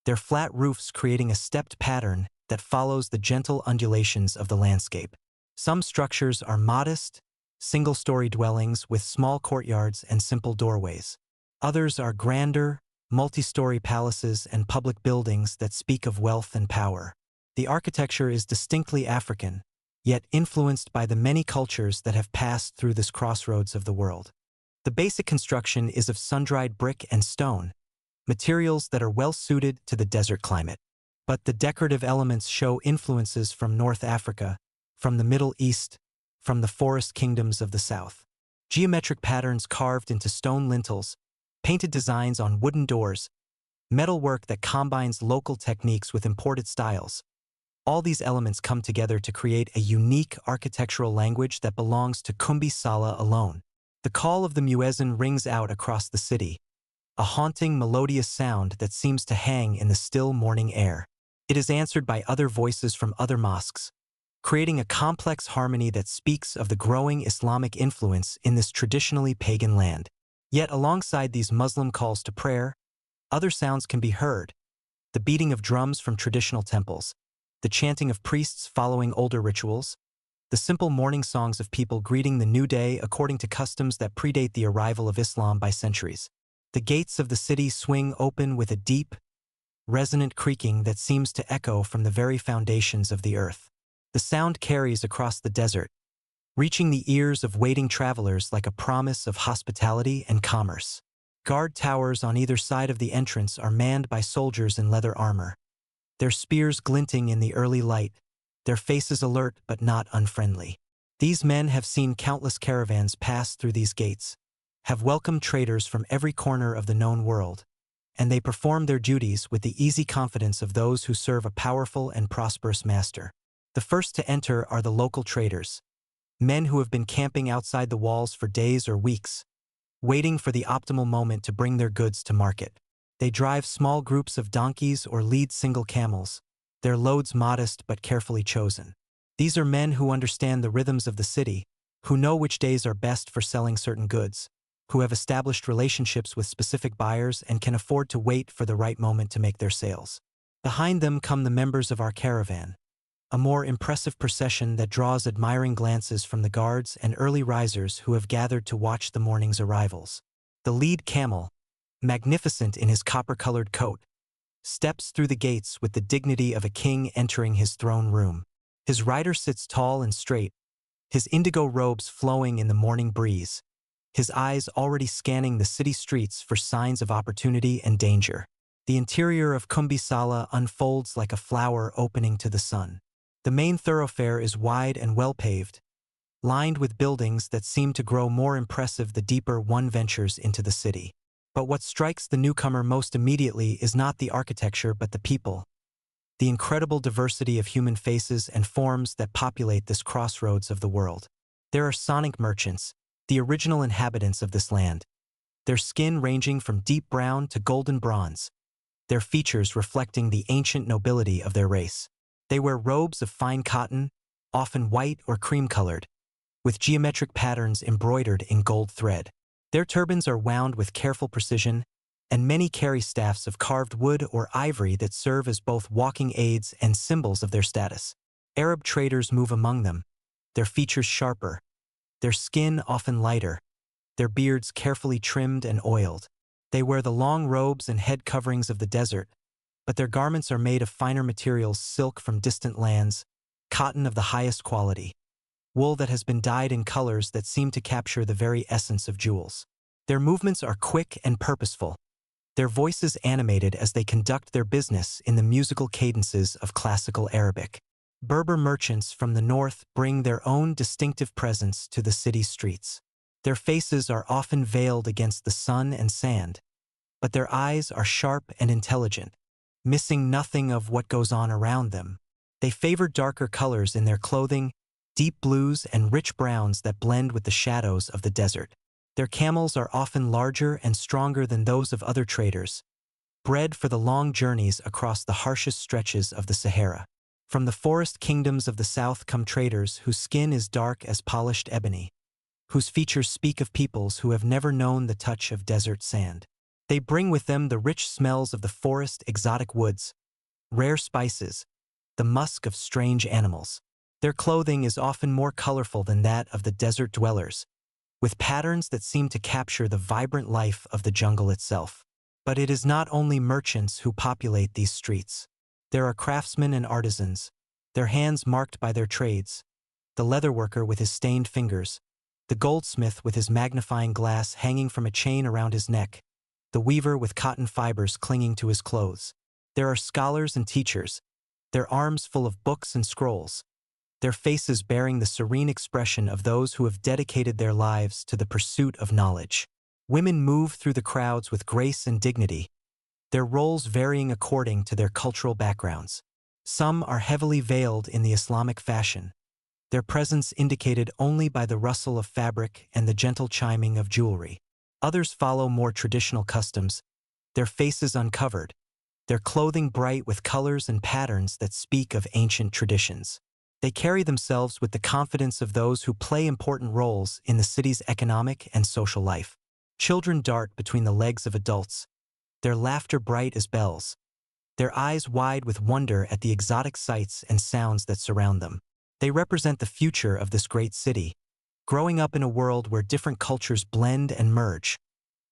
their flat roofs creating a stepped pattern that follows the gentle undulations of the landscape. Some structures are modest, single-story dwellings with small courtyards and simple doorways. Others are grander, multi-story palaces and public buildings that speak of wealth and power. The architecture is distinctly African, yet influenced by the many cultures that have passed through this crossroads of the world. The basic construction is of sun-dried brick and stone, materials that are well suited to the desert climate. But the decorative elements show influences from North Africa, from the Middle East, from the forest kingdoms of the south. Geometric patterns carved into stone lintels, painted designs on wooden doors, metalwork that combines local techniques with imported styles. All these elements come together to create a unique architectural language that belongs to Kumbisala alone. The call of the muezzin rings out across the city, a haunting, melodious sound that seems to hang in the still morning air. It is answered by other voices from other mosques, creating a complex harmony that speaks of the growing Islamic influence in this traditionally pagan land. Yet alongside these Muslim calls to prayer, other sounds can be heard, the beating of drums from traditional temples, the chanting of priests following older rituals, the simple morning songs of people greeting the new day according to customs that predate the arrival of Islam by centuries. The gates of the city swing open with a deep, resonant creaking that seems to echo from the very foundations of the earth. The sound carries across the desert, reaching the ears of waiting travelers like a promise of hospitality and commerce. Guard towers on either side of the entrance are manned by soldiers in leather armor, their spears glinting in the early light, their faces alert but not unfriendly. These men have seen countless caravans pass through these gates, have welcomed traders from every corner of the known world, and they perform their duties with the easy confidence of those who serve a powerful and prosperous master. The first to enter are the local traders, men who have been camping outside the walls for days or weeks, waiting for the optimal moment to bring their goods to market. They drive small groups of donkeys or lead single camels, their loads modest but carefully chosen. These are men who understand the rhythms of the city, who know which days are best for selling certain goods, who have established relationships with specific buyers and can afford to wait for the right moment to make their sales. Behind them come the members of our caravan, a more impressive procession that draws admiring glances from the guards and early risers who have gathered to watch the morning's arrivals. The lead camel, magnificent in his copper-colored coat, steps through the gates with the dignity of a king entering his throne room. His rider sits tall and straight, his indigo robes flowing in the morning breeze, his eyes already scanning the city streets for signs of opportunity and danger. The interior of Kumbi Sala unfolds like a flower opening to the sun. The main thoroughfare is wide and well-paved, lined with buildings that seem to grow more impressive the deeper one ventures into the city. But what strikes the newcomer most immediately is not the architecture but the people, the incredible diversity of human faces and forms that populate this crossroads of the world. There are sonic merchants, the original inhabitants of this land, their skin ranging from deep brown to golden bronze, their features reflecting the ancient nobility of their race. They wear robes of fine cotton, often white or cream-colored, with geometric patterns embroidered in gold thread. Their turbans are wound with careful precision, and many carry staffs of carved wood or ivory that serve as both walking aids and symbols of their status. Arab traders move among them, their features sharper, their skin often lighter, their beards carefully trimmed and oiled. They wear the long robes and head coverings of the desert, but their garments are made of finer materials: silk from distant lands, cotton of the highest quality, wool that has been dyed in colors that seem to capture the very essence of jewels. Their movements are quick and purposeful, their voices animated as they conduct their business in the musical cadences of classical Arabic. Berber merchants from the north bring their own distinctive presence to the city's streets. Their faces are often veiled against the sun and sand, but their eyes are sharp and intelligent, missing nothing of what goes on around them. They favor darker colors in their clothing, deep blues and rich browns that blend with the shadows of the desert. Their camels are often larger and stronger than those of other traders, bred for the long journeys across the harshest stretches of the Sahara. From the forest kingdoms of the south come traders whose skin is dark as polished ebony, whose features speak of peoples who have never known the touch of desert sand. They bring with them the rich smells of the forest, exotic woods, rare spices, the musk of strange animals. Their clothing is often more colorful than that of the desert dwellers, with patterns that seem to capture the vibrant life of the jungle itself. But it is not only merchants who populate these streets. There are craftsmen and artisans, their hands marked by their trades, the leatherworker with his stained fingers, the goldsmith with his magnifying glass hanging from a chain around his neck, the weaver with cotton fibers clinging to his clothes. There are scholars and teachers, their arms full of books and scrolls, their faces bearing the serene expression of those who have dedicated their lives to the pursuit of knowledge. Women move through the crowds with grace and dignity, their roles varying according to their cultural backgrounds. Some are heavily veiled in the Islamic fashion, their presence indicated only by the rustle of fabric and the gentle chiming of jewelry. Others follow more traditional customs, their faces uncovered, their clothing bright with colors and patterns that speak of ancient traditions. They carry themselves with the confidence of those who play important roles in the city's economic and social life. Children dart between the legs of adults, their laughter bright as bells, their eyes wide with wonder at the exotic sights and sounds that surround them. They represent the future of this great city, growing up in a world where different cultures blend and merge,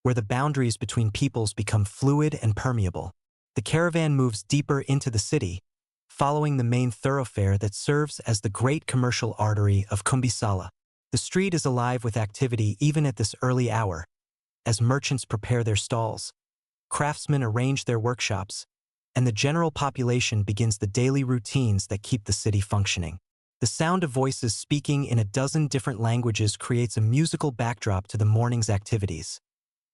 where the boundaries between peoples become fluid and permeable. The caravan moves deeper into the city, following the main thoroughfare that serves as the great commercial artery of Kumbisala. The street is alive with activity even at this early hour, as merchants prepare their stalls, craftsmen arrange their workshops, and the general population begins the daily routines that keep the city functioning. The sound of voices speaking in a dozen different languages creates a musical backdrop to the morning's activities,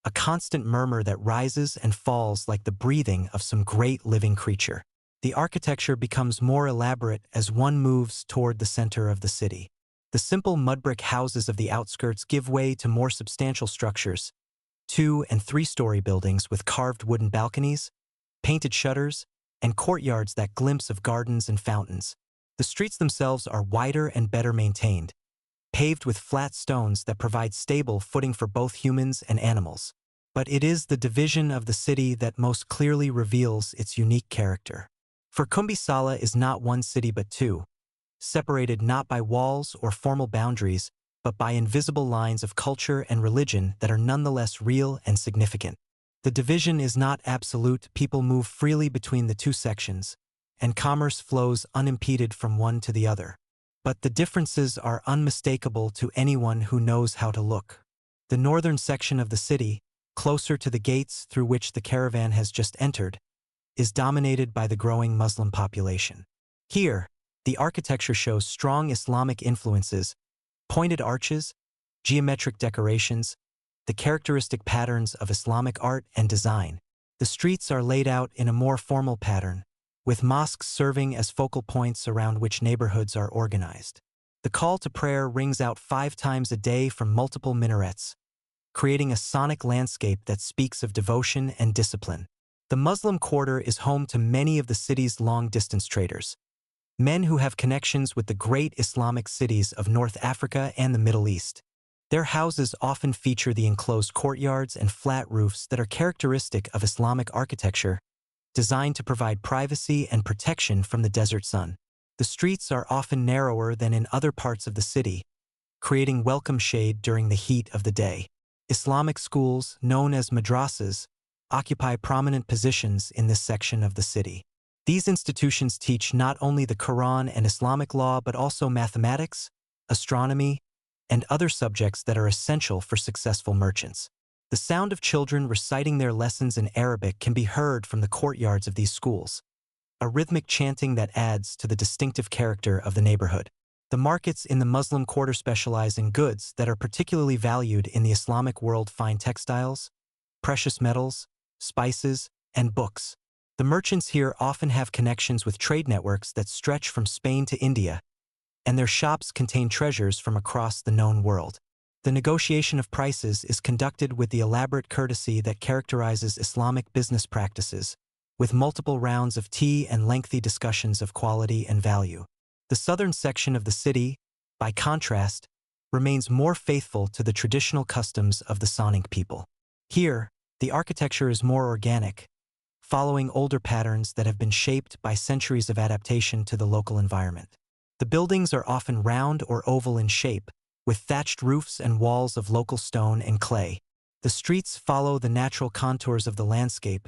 a constant murmur that rises and falls like the breathing of some great living creature. The architecture becomes more elaborate as one moves toward the center of the city. The simple mud-brick houses of the outskirts give way to more substantial structures, 2- and 3-story buildings with carved wooden balconies, painted shutters, and courtyards that glimpse of gardens and fountains. The streets themselves are wider and better maintained, paved with flat stones that provide stable footing for both humans and animals. But it is the division of the city that most clearly reveals its unique character. For Kumbisala is not one city but two, separated not by walls or formal boundaries, but by invisible lines of culture and religion that are nonetheless real and significant. The division is not absolute, people move freely between the two sections, and commerce flows unimpeded from one to the other. But the differences are unmistakable to anyone who knows how to look. The northern section of the city, closer to the gates through which the caravan has just entered, is dominated by the growing Muslim population. Here, the architecture shows strong Islamic influences, pointed arches, geometric decorations, the characteristic patterns of Islamic art and design. The streets are laid out in a more formal pattern, with mosques serving as focal points around which neighborhoods are organized. The call to prayer rings out 5 times a day from multiple minarets, creating a sonic landscape that speaks of devotion and discipline. The Muslim quarter is home to many of the city's long-distance traders, men who have connections with the great Islamic cities of North Africa and the Middle East. Their houses often feature the enclosed courtyards and flat roofs that are characteristic of Islamic architecture, designed to provide privacy and protection from the desert sun. The streets are often narrower than in other parts of the city, creating welcome shade during the heat of the day. Islamic schools, known as madrasas, occupy prominent positions in this section of the city. These institutions teach not only the Quran and Islamic law but also mathematics, astronomy, and other subjects that are essential for successful merchants. The sound of children reciting their lessons in Arabic can be heard from the courtyards of these schools, a rhythmic chanting that adds to the distinctive character of the neighborhood. The markets in the Muslim quarter specialize in goods that are particularly valued in the Islamic world: fine textiles, precious metals, spices, and books. The merchants here often have connections with trade networks that stretch from Spain to India, and their shops contain treasures from across the known world. The negotiation of prices is conducted with the elaborate courtesy that characterizes Islamic business practices, with multiple rounds of tea and lengthy discussions of quality and value. The southern section of the city, by contrast, remains more faithful to the traditional customs of the Sonic people. Here, the architecture is more organic, following older patterns that have been shaped by centuries of adaptation to the local environment. The buildings are often round or oval in shape, with thatched roofs and walls of local stone and clay. The streets follow the natural contours of the landscape,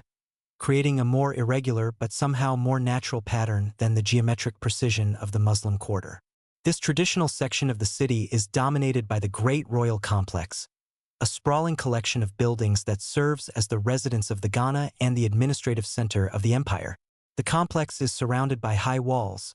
creating a more irregular but somehow more natural pattern than the geometric precision of the Muslim quarter. This traditional section of the city is dominated by the Great Royal Complex, a sprawling collection of buildings that serves as the residence of the Ghana and the administrative center of the empire. The complex is surrounded by high walls,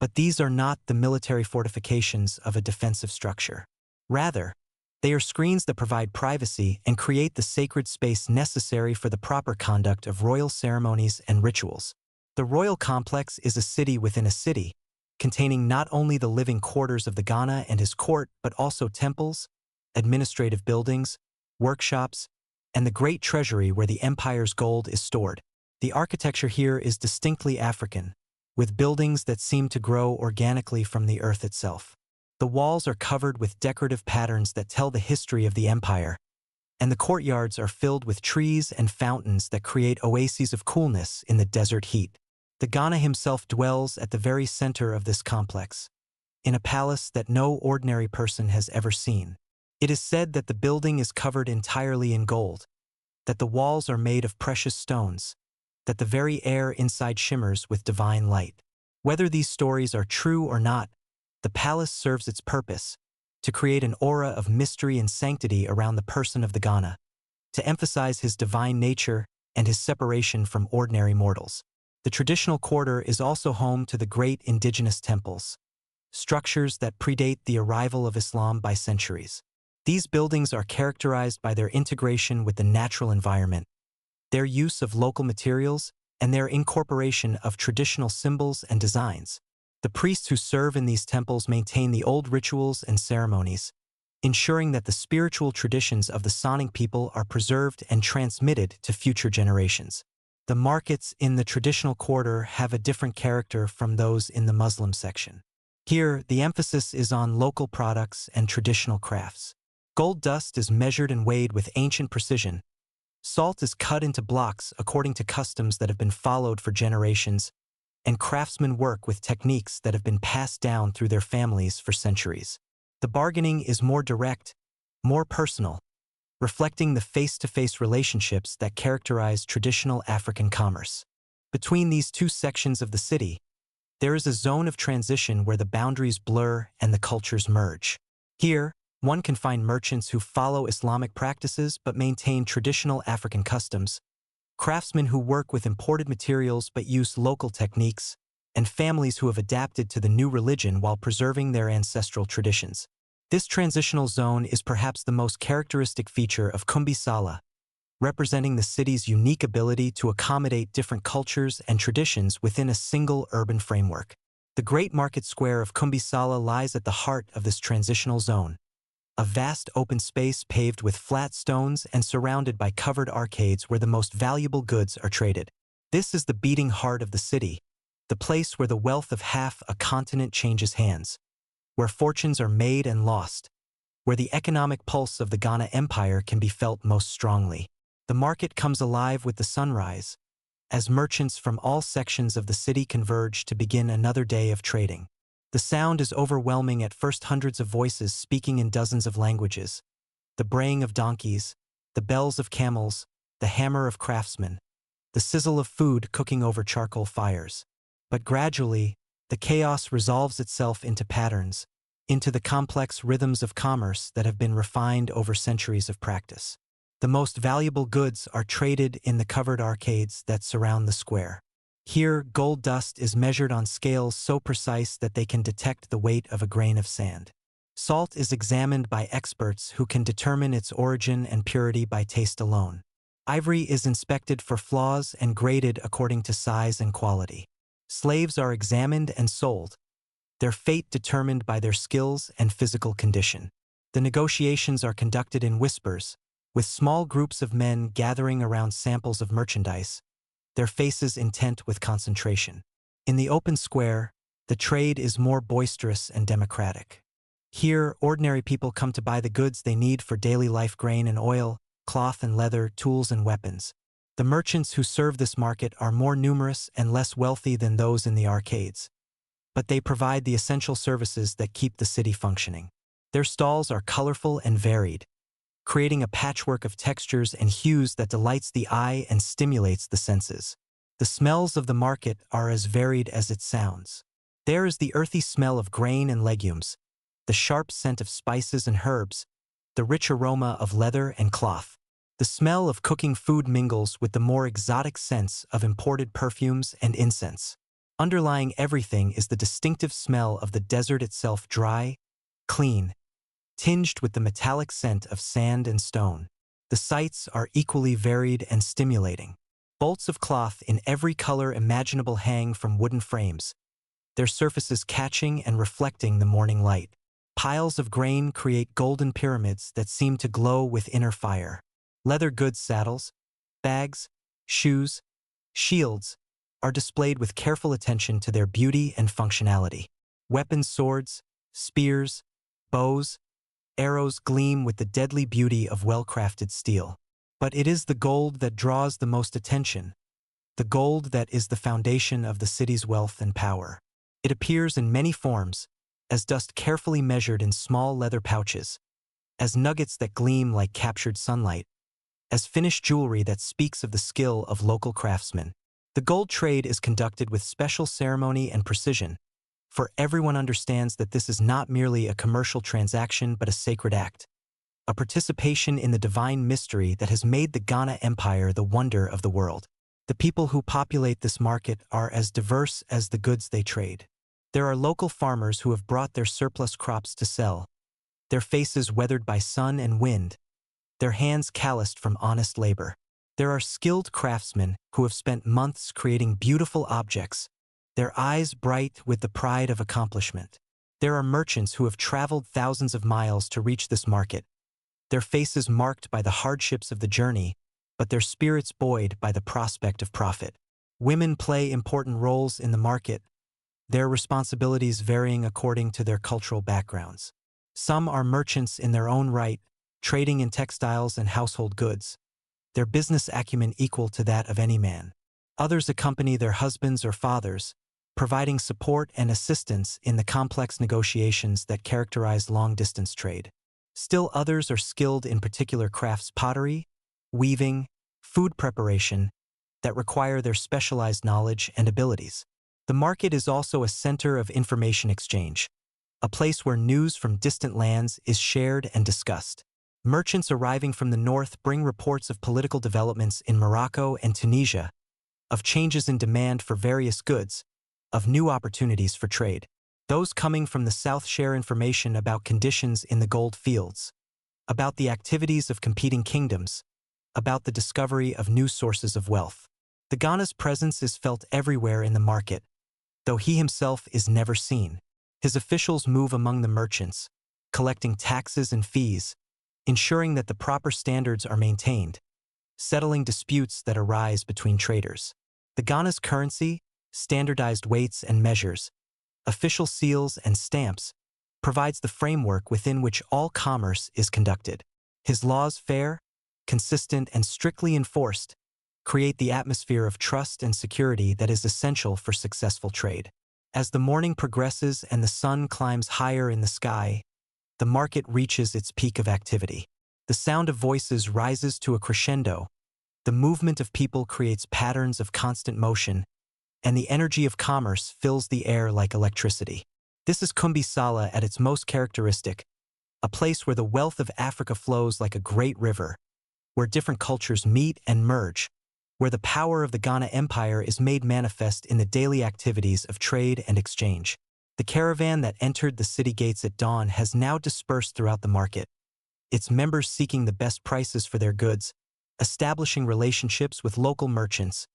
but these are not the military fortifications of a defensive structure. Rather, they are screens that provide privacy and create the sacred space necessary for the proper conduct of royal ceremonies and rituals. The royal complex is a city within a city, containing not only the living quarters of the Ghana and his court but also temples, administrative buildings, workshops, and the great treasury where the empire's gold is stored. The architecture here is distinctly African, with buildings that seem to grow organically from the earth itself. The walls are covered with decorative patterns that tell the history of the empire, and the courtyards are filled with trees and fountains that create oases of coolness in the desert heat. The Ghana himself dwells at the very center of this complex, in a palace that no ordinary person has ever seen. It is said that the building is covered entirely in gold, that the walls are made of precious stones, that the very air inside shimmers with divine light. Whether these stories are true or not, the palace serves its purpose, to create an aura of mystery and sanctity around the person of the Ghana, to emphasize his divine nature and his separation from ordinary mortals. The traditional quarter is also home to the great indigenous temples, structures that predate the arrival of Islam by centuries. These buildings are characterized by their integration with the natural environment, their use of local materials, and their incorporation of traditional symbols and designs. The priests who serve in these temples maintain the old rituals and ceremonies, ensuring that the spiritual traditions of the Sonic people are preserved and transmitted to future generations. The markets in the traditional quarter have a different character from those in the Muslim section. Here, the emphasis is on local products and traditional crafts. Gold dust is measured and weighed with ancient precision. Salt is cut into blocks according to customs that have been followed for generations, and craftsmen work with techniques that have been passed down through their families for centuries. The bargaining is more direct, more personal, reflecting the face-to-face relationships that characterize traditional African commerce. Between these two sections of the city, there is a zone of transition where the boundaries blur and the cultures merge. Here, one can find merchants who follow Islamic practices but maintain traditional African customs, craftsmen who work with imported materials but use local techniques, and families who have adapted to the new religion while preserving their ancestral traditions. This transitional zone is perhaps the most characteristic feature of Kumbi Sala, representing the city's unique ability to accommodate different cultures and traditions within a single urban framework. The Great Market Square of Kumbi Sala lies at the heart of this transitional zone, a vast open space paved with flat stones and surrounded by covered arcades where the most valuable goods are traded. This is the beating heart of the city, the place where the wealth of half a continent changes hands, where fortunes are made and lost, where the economic pulse of the Ghana Empire can be felt most strongly. The market comes alive with the sunrise, as merchants from all sections of the city converge to begin another day of trading. The sound is overwhelming at first, hundreds of voices speaking in dozens of languages, the braying of donkeys, the bells of camels, the hammer of craftsmen, the sizzle of food cooking over charcoal fires. But gradually, the chaos resolves itself into patterns, into the complex rhythms of commerce that have been refined over centuries of practice. The most valuable goods are traded in the covered arcades that surround the square. Here, gold dust is measured on scales so precise that they can detect the weight of a grain of sand. Salt is examined by experts who can determine its origin and purity by taste alone. Ivory is inspected for flaws and graded according to size and quality. Slaves are examined and sold, their fate determined by their skills and physical condition. The negotiations are conducted in whispers, with small groups of men gathering around samples of merchandise, their faces intent with concentration. In the open square, the trade is more boisterous and democratic. Here, ordinary people come to buy the goods they need for daily life: grain and oil, cloth and leather, tools and weapons. The merchants who serve this market are more numerous and less wealthy than those in the arcades, but they provide the essential services that keep the city functioning. Their stalls are colorful and varied, creating a patchwork of textures and hues that delights the eye and stimulates the senses. The smells of the market are as varied as it sounds. There is the earthy smell of grain and legumes, the sharp scent of spices and herbs, the rich aroma of leather and cloth. The smell of cooking food mingles with the more exotic scents of imported perfumes and incense. Underlying everything is the distinctive smell of the desert itself: dry, clean, tinged with the metallic scent of sand and stone. The sights are equally varied and stimulating. Bolts of cloth in every color imaginable hang from wooden frames, their surfaces catching and reflecting the morning light. Piles of grain create golden pyramids that seem to glow with inner fire. Leather goods, saddles, bags, shoes, shields, are displayed with careful attention to their beauty and functionality. Weapons, swords, spears, bows, Arrows gleam with the deadly beauty of well-crafted steel. But it is the gold that draws the most attention, the gold that is the foundation of the city's wealth and power. It appears in many forms, as dust carefully measured in small leather pouches, as nuggets that gleam like captured sunlight, as finished jewelry that speaks of the skill of local craftsmen. The gold trade is conducted with special ceremony and precision, for everyone understands that this is not merely a commercial transaction but a sacred act, a participation in the divine mystery that has made the Ghana Empire the wonder of the world. The people who populate this market are as diverse as the goods they trade. There are local farmers who have brought their surplus crops to sell, their faces weathered by sun and wind, their hands calloused from honest labor. There are skilled craftsmen who have spent months creating beautiful objects, their eyes bright with the pride of accomplishment. There are merchants who have traveled thousands of miles to reach this market, their faces marked by the hardships of the journey, but their spirits buoyed by the prospect of profit. Women play important roles in the market, their responsibilities varying according to their cultural backgrounds. Some are merchants in their own right, trading in textiles and household goods, their business acumen equal to that of any man. Others accompany their husbands or fathers, providing support and assistance in the complex negotiations that characterize long-distance trade. Still others are skilled in particular crafts: pottery, weaving, food preparation, that require their specialized knowledge and abilities. The market is also a center of information exchange, a place where news from distant lands is shared and discussed. Merchants arriving from the north bring reports of political developments in Morocco and Tunisia, of changes in demand for various goods, of new opportunities for trade. Those coming from the south share information about conditions in the gold fields, about the activities of competing kingdoms, about the discovery of new sources of wealth. The Ghana's presence is felt everywhere in the market, though he himself is never seen. His officials move among the merchants, collecting taxes and fees, ensuring that the proper standards are maintained, settling disputes that arise between traders. The Ghana's currency, standardized weights and measures, official seals and stamps, provides the framework within which all commerce is conducted. His laws, fair, consistent, and strictly enforced, create the atmosphere of trust and security that is essential for successful trade. As the morning progresses and the sun climbs higher in the sky, the market reaches its peak of activity. The sound of voices rises to a crescendo, the movement of people creates patterns of constant motion, and the energy of commerce fills the air like electricity. This is Kumbi Sala at its most characteristic, a place where the wealth of Africa flows like a great river, where different cultures meet and merge, where the power of the Ghana Empire is made manifest in the daily activities of trade and exchange. The caravan that entered the city gates at dawn has now dispersed throughout the market, its members seeking the best prices for their goods, establishing relationships with local merchants,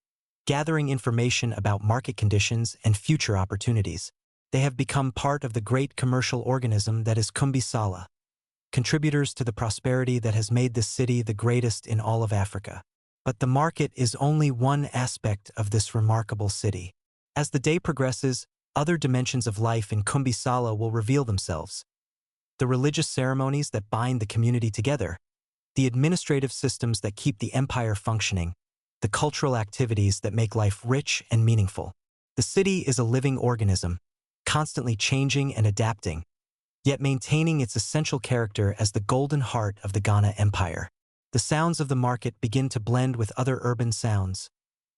gathering information about market conditions and future opportunities. They have become part of the great commercial organism that is Kumbi Sala, contributors to the prosperity that has made this city the greatest in all of Africa. But the market is only one aspect of this remarkable city. As the day progresses, other dimensions of life in Kumbi Sala will reveal themselves. The religious ceremonies that bind the community together, the administrative systems that keep the empire functioning, the cultural activities that make life rich and meaningful. The city is a living organism, constantly changing and adapting, yet maintaining its essential character as the golden heart of the Ghana Empire. The sounds of the market begin to blend with other urban sounds,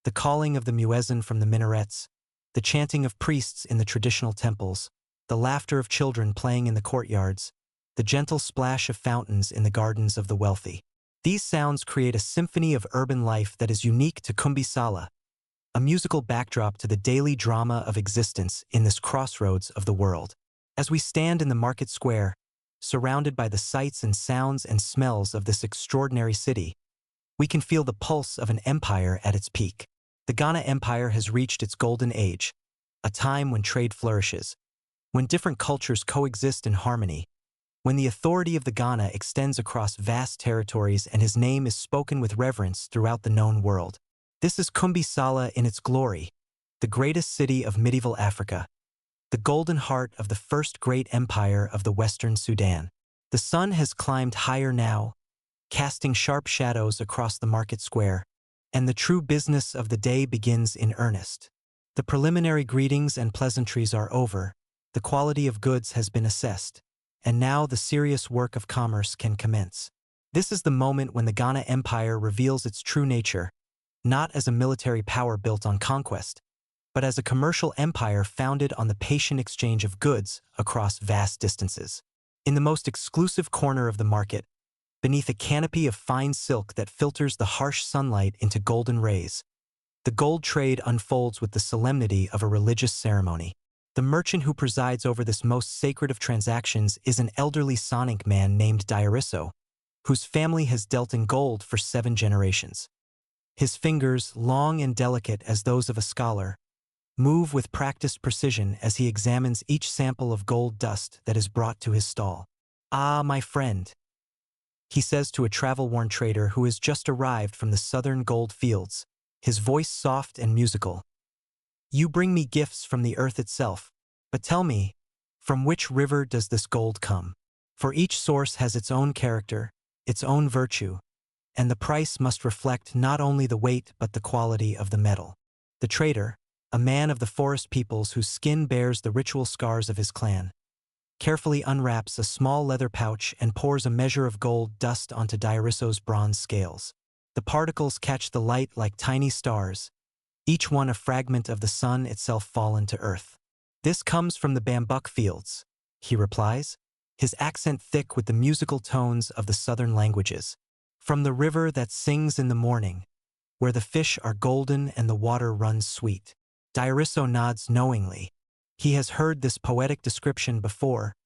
the calling of the muezzin from the minarets, the chanting of priests in the traditional temples, the laughter of children playing in the courtyards, the gentle splash of fountains in the gardens of the wealthy. These sounds create a symphony of urban life that is unique to Kumbi Sala, a musical backdrop to the daily drama of existence in this crossroads of the world. As we stand in the market square, surrounded by the sights and sounds and smells of this extraordinary city, we can feel the pulse of an empire at its peak. The Ghana Empire has reached its golden age, a time when trade flourishes, when different cultures coexist in harmony, when the authority of the Ghana extends across vast territories and his name is spoken with reverence throughout the known world. This is Kumbi Sala in its glory, the greatest city of medieval Africa, the golden heart of the first great empire of the Western Sudan. The sun has climbed higher now, casting sharp shadows across the market square, and the true business of the day begins in earnest. The preliminary greetings and pleasantries are over, the quality of goods has been assessed, and now the serious work of commerce can commence. This is the moment when the Ghana Empire reveals its true nature, not as a military power built on conquest, but as a commercial empire founded on the patient exchange of goods across vast distances. In the most exclusive corner of the market, beneath a canopy of fine silk that filters the harsh sunlight into golden rays, the gold trade unfolds with the solemnity of a religious ceremony. The merchant who presides over this most sacred of transactions is an elderly Sonic man named Diarisso, whose family has dealt in gold for 7 generations. His fingers, long and delicate as those of a scholar, move with practiced precision as he examines each sample of gold dust that is brought to his stall. "Ah, my friend," he says to a travel-worn trader who has just arrived from the southern gold fields, his voice soft and musical. "You bring me gifts from the earth itself, but tell me, from which river does this gold come? For each source has its own character, its own virtue, and the price must reflect not only the weight but the quality of the metal." The trader, a man of the forest peoples whose skin bears the ritual scars of his clan, carefully unwraps a small leather pouch and pours a measure of gold dust onto Diarisso's bronze scales. The particles catch the light like tiny stars, each one a fragment of the sun itself fallen to earth. "This comes from the bambuk fields," he replies, his accent thick with the musical tones of the southern languages. "From the river that sings in the morning, where the fish are golden and the water runs sweet." Diarisso nods knowingly. He has heard this poetic description before,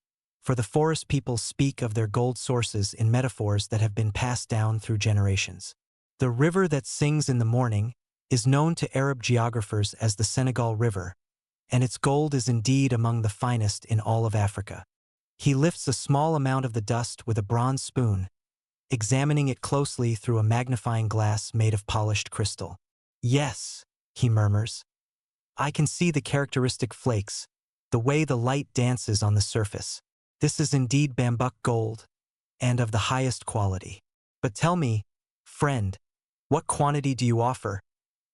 for the forest people speak of their gold sources in metaphors that have been passed down through generations. The river that sings in the morning is known to Arab geographers as the Senegal River, and its gold is indeed among the finest in all of Africa. He lifts a small amount of the dust with a bronze spoon, examining it closely through a magnifying glass made of polished crystal. "Yes," he murmurs, "I can see the characteristic flakes, the way the light dances on the surface. This is indeed bambuk gold, and of the highest quality. But tell me, friend, what quantity do you offer,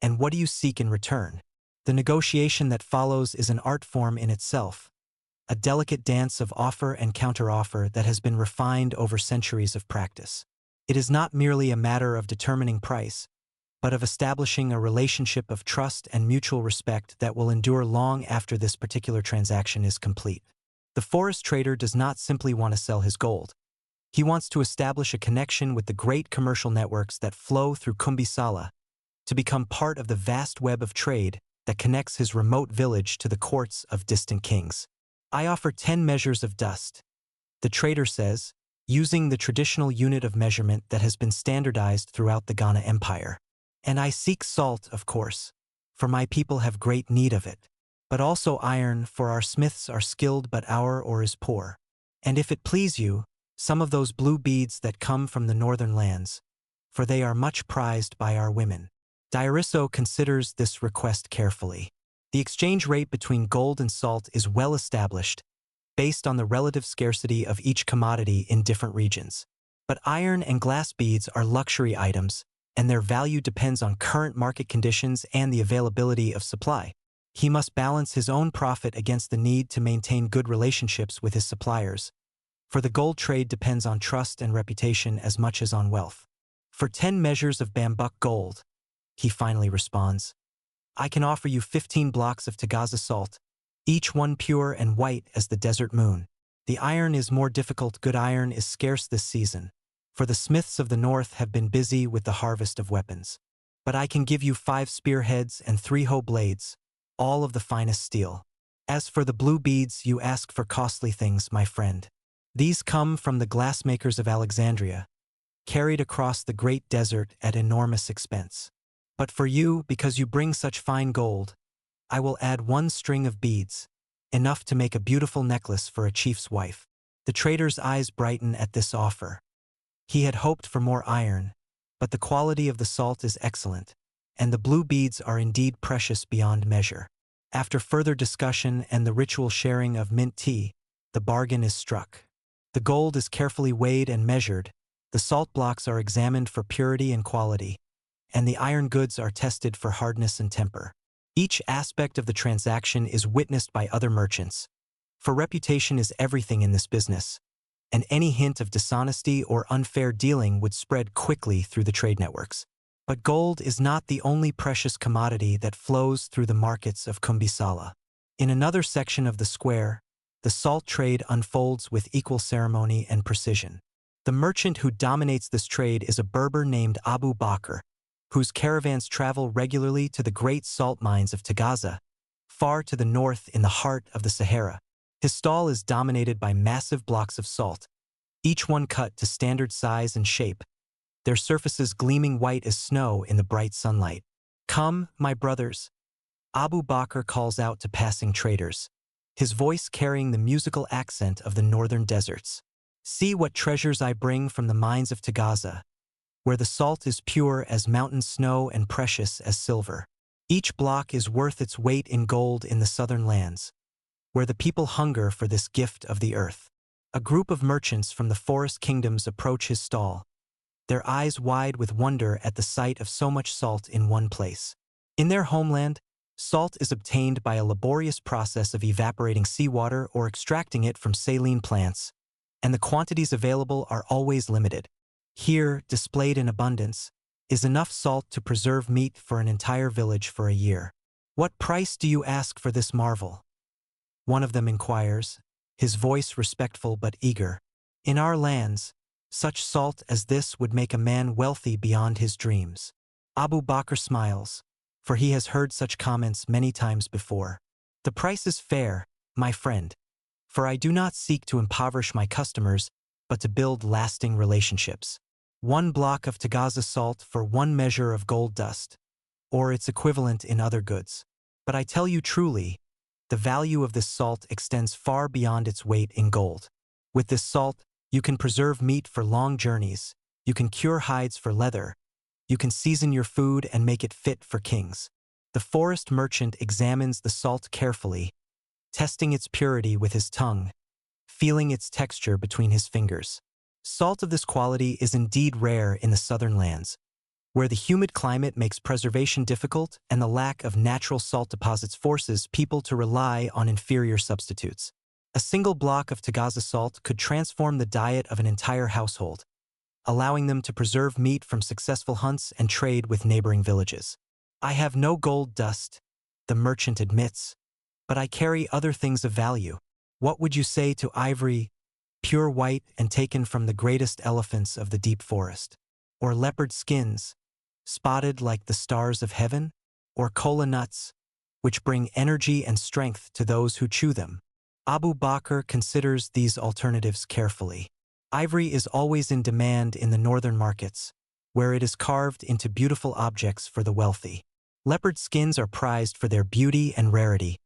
and what do you seek in return?" The negotiation that follows is an art form in itself, a delicate dance of offer and counteroffer that has been refined over centuries of practice. It is not merely a matter of determining price, but of establishing a relationship of trust and mutual respect that will endure long after this particular transaction is complete. The forest trader does not simply want to sell his gold. He wants to establish a connection with the great commercial networks that flow through Kumbisala, to become part of the vast web of trade that connects his remote village to the courts of distant kings. "I offer 10 measures of dust," the trader says, using the traditional unit of measurement that has been standardized throughout the Ghana Empire. "And I seek salt, of course, for my people have great need of it, but also iron, for our smiths are skilled but our ore is poor. And if it please you, some of those blue beads that come from the northern lands, for they are much prized by our women." Diarisso considers this request carefully. The exchange rate between gold and salt is well established, based on the relative scarcity of each commodity in different regions. But iron and glass beads are luxury items, and their value depends on current market conditions and the availability of supply. He must balance his own profit against the need to maintain good relationships with his suppliers, for the gold trade depends on trust and reputation as much as on wealth. "For 10 measures of bambuk gold," he finally responds, "I can offer you 15 blocks of Tagaza salt, each one pure and white as the desert moon. The iron is more difficult. Good iron is scarce this season, for the smiths of the north have been busy with the harvest of weapons. But I can give you 5 spearheads and 3 hoe blades, all of the finest steel. As for the blue beads, you ask for costly things, my friend. These come from the glassmakers of Alexandria, carried across the great desert at enormous expense. But for you, because you bring such fine gold, I will add 1 string of beads, enough to make a beautiful necklace for a chief's wife." The trader's eyes brighten at this offer. He had hoped for more iron, but the quality of the salt is excellent, and the blue beads are indeed precious beyond measure. After further discussion and the ritual sharing of mint tea, the bargain is struck. The gold is carefully weighed and measured, the salt blocks are examined for purity and quality, and the iron goods are tested for hardness and temper. Each aspect of the transaction is witnessed by other merchants, for reputation is everything in this business, and any hint of dishonesty or unfair dealing would spread quickly through the trade networks. But gold is not the only precious commodity that flows through the markets of Kumbisala. In another section of the square, the salt trade unfolds with equal ceremony and precision. The merchant who dominates this trade is a Berber named Abu Bakr, whose caravans travel regularly to the great salt mines of Tagaza, far to the north in the heart of the Sahara. His stall is dominated by massive blocks of salt, each one cut to standard size and shape, their surfaces gleaming white as snow in the bright sunlight. "Come, my brothers," Abu Bakr calls out to passing traders, his voice carrying the musical accent of the northern deserts. "See what treasures I bring from the mines of Tagaza, where the salt is pure as mountain snow and precious as silver. Each block is worth its weight in gold in the southern lands, where the people hunger for this gift of the earth." A group of merchants from the forest kingdoms approach his stall, their eyes wide with wonder at the sight of so much salt in one place. In their homeland, salt is obtained by a laborious process of evaporating seawater or extracting it from saline plants, and the quantities available are always limited. Here, displayed in abundance, is enough salt to preserve meat for an entire village for a year. "What price do you ask for this marvel?" one of them inquires, his voice respectful but eager. "In our lands, such salt as this would make a man wealthy beyond his dreams." Abu Bakr smiles, for he has heard such comments many times before. "The price is fair, my friend, for I do not seek to impoverish my customers, but to build lasting relationships. 1 block of Tagaza salt for 1 measure of gold dust, or its equivalent in other goods. But I tell you truly, the value of this salt extends far beyond its weight in gold. With this salt, you can preserve meat for long journeys, you can cure hides for leather, you can season your food and make it fit for kings." The forest merchant examines the salt carefully, testing its purity with his tongue, feeling its texture between his fingers. Salt of this quality is indeed rare in the southern lands, where the humid climate makes preservation difficult and the lack of natural salt deposits forces people to rely on inferior substitutes. A single block of Tagaza salt could transform the diet of an entire household, allowing them to preserve meat from successful hunts and trade with neighboring villages. "I have no gold dust," the merchant admits, "but I carry other things of value. What would you say to ivory, pure white and taken from the greatest elephants of the deep forest? Or leopard skins, spotted like the stars of heaven? Or kola nuts, which bring energy and strength to those who chew them?" Abu Bakr considers these alternatives carefully. Ivory is always in demand in the northern markets, where it is carved into beautiful objects for the wealthy. Leopard skins are prized for their beauty and rarity,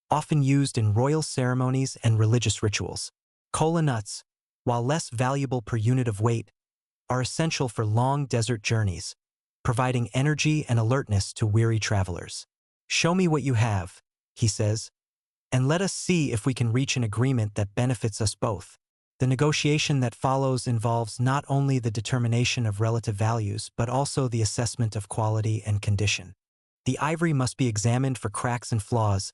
often used in royal ceremonies and religious rituals. Kola nuts, while less valuable per unit of weight, are essential for long desert journeys, providing energy and alertness to weary travelers. "Show me what you have," he says, "and let us see if we can reach an agreement that benefits us both." The negotiation that follows involves not only the determination of relative values, but also the assessment of quality and condition. The ivory must be examined for cracks and flaws,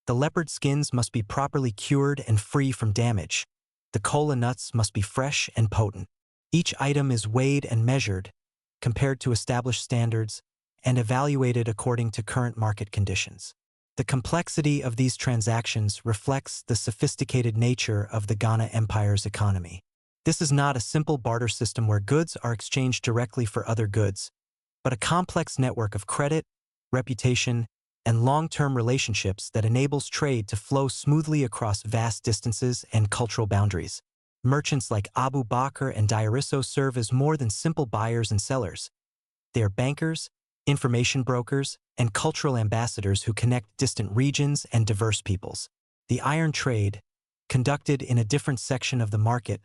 the leopard skins must be properly cured and free from damage, the kola nuts must be fresh and potent. Each item is weighed and measured, compared to established standards, and evaluated according to current market conditions. The complexity of these transactions reflects the sophisticated nature of the Ghana Empire's economy. This is not a simple barter system where goods are exchanged directly for other goods, but a complex network of credit, reputation, and long-term relationships that enables trade to flow smoothly across vast distances and cultural boundaries. Merchants like Abu Bakr and Diarisso serve as more than simple buyers and sellers. They are bankers, information brokers, and cultural ambassadors who connect distant regions and diverse peoples. The iron trade, conducted in a different section of the market,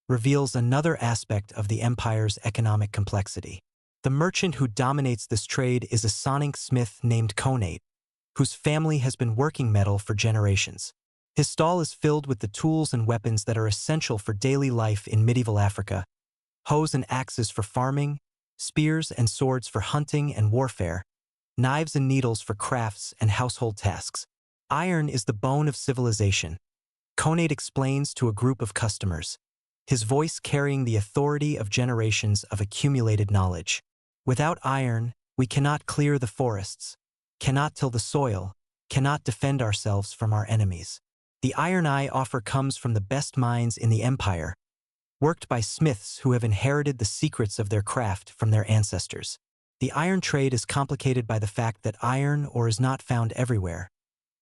reveals another aspect of the empire's economic complexity. The merchant who dominates this trade is a sonic smith named Conate, whose family has been working metal for generations. His stall is filled with the tools and weapons that are essential for daily life in medieval Africa: hoes and axes for farming, spears and swords for hunting and warfare, knives and needles for crafts and household tasks. Iron is the bone of civilization, Conade explains to a group of customers, his voice carrying the authority of generations of accumulated knowledge. Without iron, we cannot clear the forests, cannot till the soil, cannot defend ourselves from our enemies. The iron I offer comes from the best mines in the empire, worked by smiths who have inherited the secrets of their craft from their ancestors. The iron trade is complicated by the fact that iron ore is not found everywhere,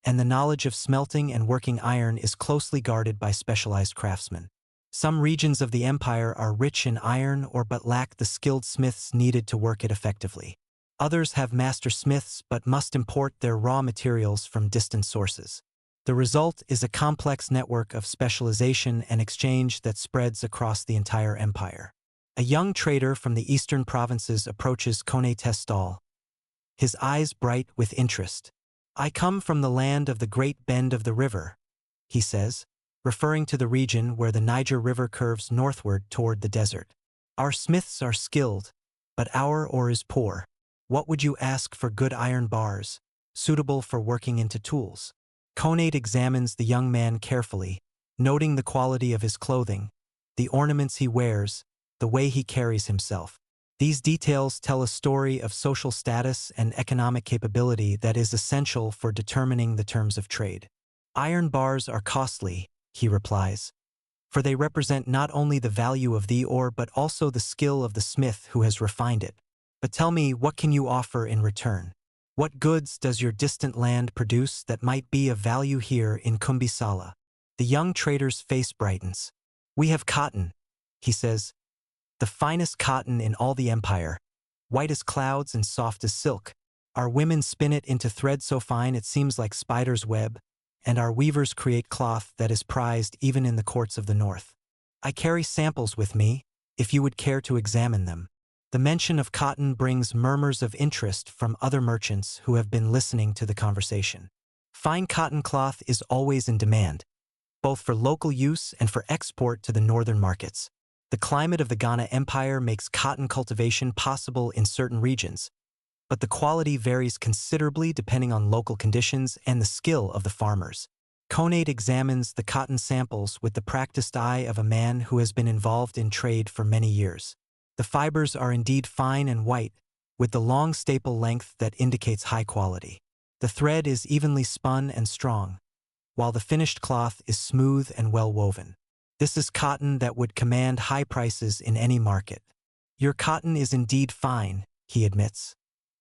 and the knowledge of smelting and working iron is closely guarded by specialized craftsmen. Some regions of the empire are rich in iron ore but lack the skilled smiths needed to work it effectively. Others have master smiths but must import their raw materials from distant sources. The result is a complex network of specialization and exchange that spreads across the entire empire. A young trader from the eastern provinces approaches Konate's stall, his eyes bright with interest. "I come from the land of the great bend of the river," he says, referring to the region where the Niger River curves northward toward the desert. "Our smiths are skilled, but our ore is poor. What would you ask for good iron bars, suitable for working into tools?" Conade examines the young man carefully, noting the quality of his clothing, the ornaments he wears, the way he carries himself. These details tell a story of social status and economic capability that is essential for determining the terms of trade. "Iron bars are costly," he replies, "for they represent not only the value of the ore but also the skill of the smith who has refined it. But tell me, what can you offer in return? What goods does your distant land produce that might be of value here in Kumbisala?" The young trader's face brightens. "We have cotton," he says, "the finest cotton in all the empire, white as clouds and soft as silk. Our women spin it into thread so fine it seems like spider's web, and our weavers create cloth that is prized even in the courts of the north. I carry samples with me, if you would care to examine them." The mention of cotton brings murmurs of interest from other merchants who have been listening to the conversation. Fine cotton cloth is always in demand, both for local use and for export to the northern markets. The climate of the Ghana Empire makes cotton cultivation possible in certain regions, but the quality varies considerably depending on local conditions and the skill of the farmers. Conade examines the cotton samples with the practiced eye of a man who has been involved in trade for many years. The fibers are indeed fine and white, with the long staple length that indicates high quality. The thread is evenly spun and strong, while the finished cloth is smooth and well woven. This is cotton that would command high prices in any market. "Your cotton is indeed fine," he admits,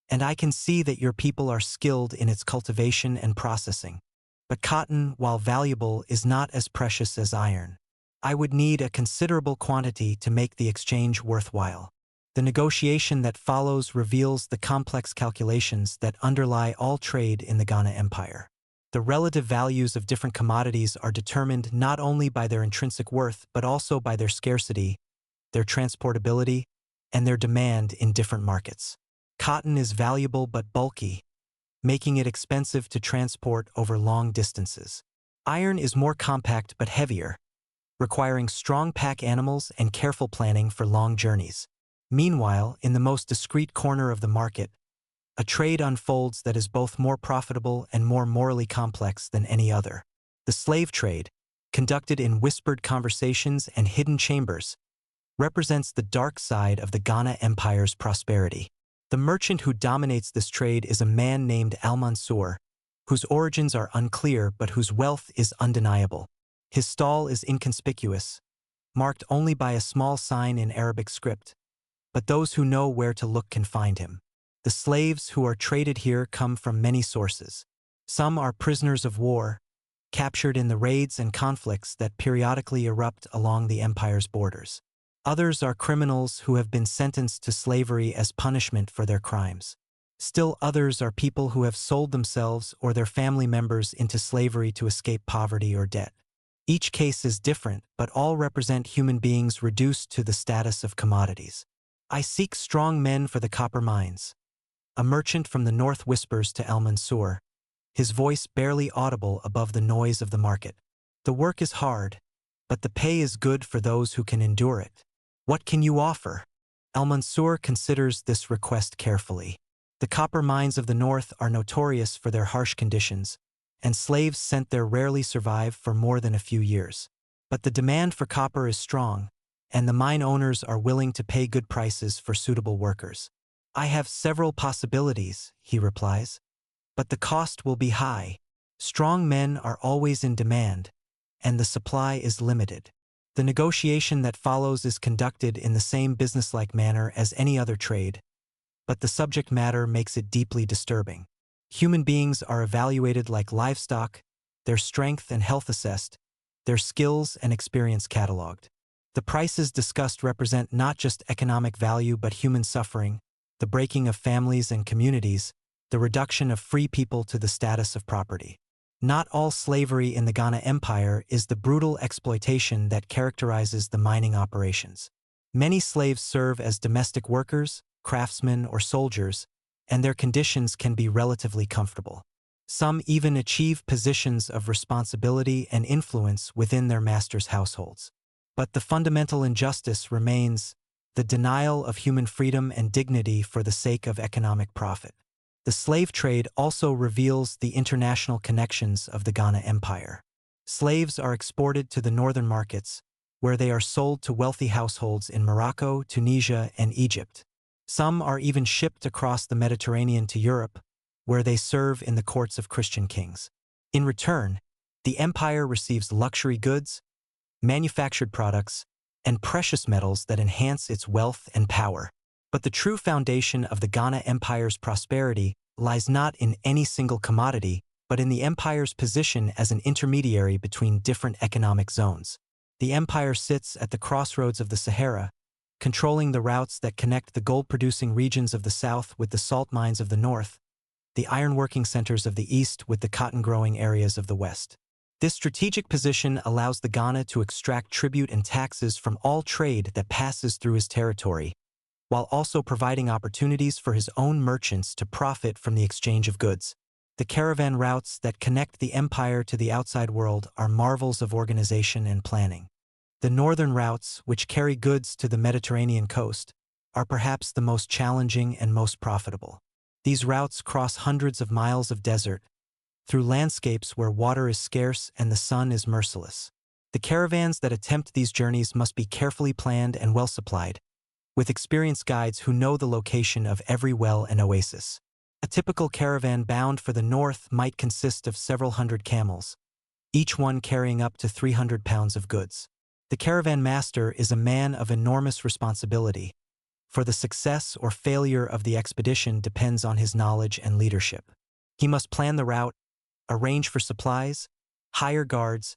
"and I can see that your people are skilled in its cultivation and processing. But cotton, while valuable, is not as precious as iron. I would need a considerable quantity to make the exchange worthwhile." The negotiation that follows reveals the complex calculations that underlie all trade in the Ghana Empire. The relative values of different commodities are determined not only by their intrinsic worth but also by their scarcity, their transportability, and their demand in different markets. Cotton is valuable but bulky, making it expensive to transport over long distances. Iron is more compact but heavier, requiring strong pack animals and careful planning for long journeys. Meanwhile, in the most discreet corner of the market, a trade unfolds that is both more profitable and more morally complex than any other. The slave trade, conducted in whispered conversations and hidden chambers, represents the dark side of the Ghana Empire's prosperity. The merchant who dominates this trade is a man named Al-Mansur, whose origins are unclear but whose wealth is undeniable. His stall is inconspicuous, marked only by a small sign in Arabic script, but those who know where to look can find him. The slaves who are traded here come from many sources. Some are prisoners of war, captured in the raids and conflicts that periodically erupt along the empire's borders. Others are criminals who have been sentenced to slavery as punishment for their crimes. Still others are people who have sold themselves or their family members into slavery to escape poverty or debt. Each case is different, but all represent human beings reduced to the status of commodities. "I seek strong men for the copper mines," a merchant from the north whispers to Al-Mansur, his voice barely audible above the noise of the market. The work is hard, but the pay is good for those who can endure it. What can you offer? Al-Mansur considers this request carefully. The copper mines of the north are notorious for their harsh conditions, and slaves sent there rarely survive for more than a few years. But the demand for copper is strong, and the mine owners are willing to pay good prices for suitable workers. I have several possibilities, he replies, but the cost will be high. Strong men are always in demand, and the supply is limited. The negotiation that follows is conducted in the same businesslike manner as any other trade, but the subject matter makes it deeply disturbing. Human beings are evaluated like livestock, their strength and health assessed, their skills and experience catalogued. The prices discussed represent not just economic value but human suffering, the breaking of families and communities, the reduction of free people to the status of property. Not all slavery in the Ghana Empire is the brutal exploitation that characterizes the mining operations. Many slaves serve as domestic workers, craftsmen, or soldiers, and their conditions can be relatively comfortable. Some even achieve positions of responsibility and influence within their masters' households. But the fundamental injustice remains the denial of human freedom and dignity for the sake of economic profit. The slave trade also reveals the international connections of the Ghana Empire. Slaves are exported to the northern markets, where they are sold to wealthy households in Morocco, Tunisia, and Egypt. Some are even shipped across the Mediterranean to Europe, where they serve in the courts of Christian kings. In return, the empire receives luxury goods, manufactured products, and precious metals that enhance its wealth and power. But the true foundation of the Ghana Empire's prosperity lies not in any single commodity, but in the empire's position as an intermediary between different economic zones. The empire sits at the crossroads of the Sahara, controlling the routes that connect the gold-producing regions of the south with the salt mines of the north, the ironworking centers of the east with the cotton-growing areas of the west. This strategic position allows the Ghana to extract tribute and taxes from all trade that passes through his territory, while also providing opportunities for his own merchants to profit from the exchange of goods. The caravan routes that connect the empire to the outside world are marvels of organization and planning. The northern routes, which carry goods to the Mediterranean coast, are perhaps the most challenging and most profitable. These routes cross hundreds of miles of desert, through landscapes where water is scarce and the sun is merciless. The caravans that attempt these journeys must be carefully planned and well supplied, with experienced guides who know the location of every well and oasis. A typical caravan bound for the north might consist of several hundred camels, each one carrying up to 300 pounds of goods. The caravan master is a man of enormous responsibility, for the success or failure of the expedition depends on his knowledge and leadership. He must plan the route, arrange for supplies, hire guards,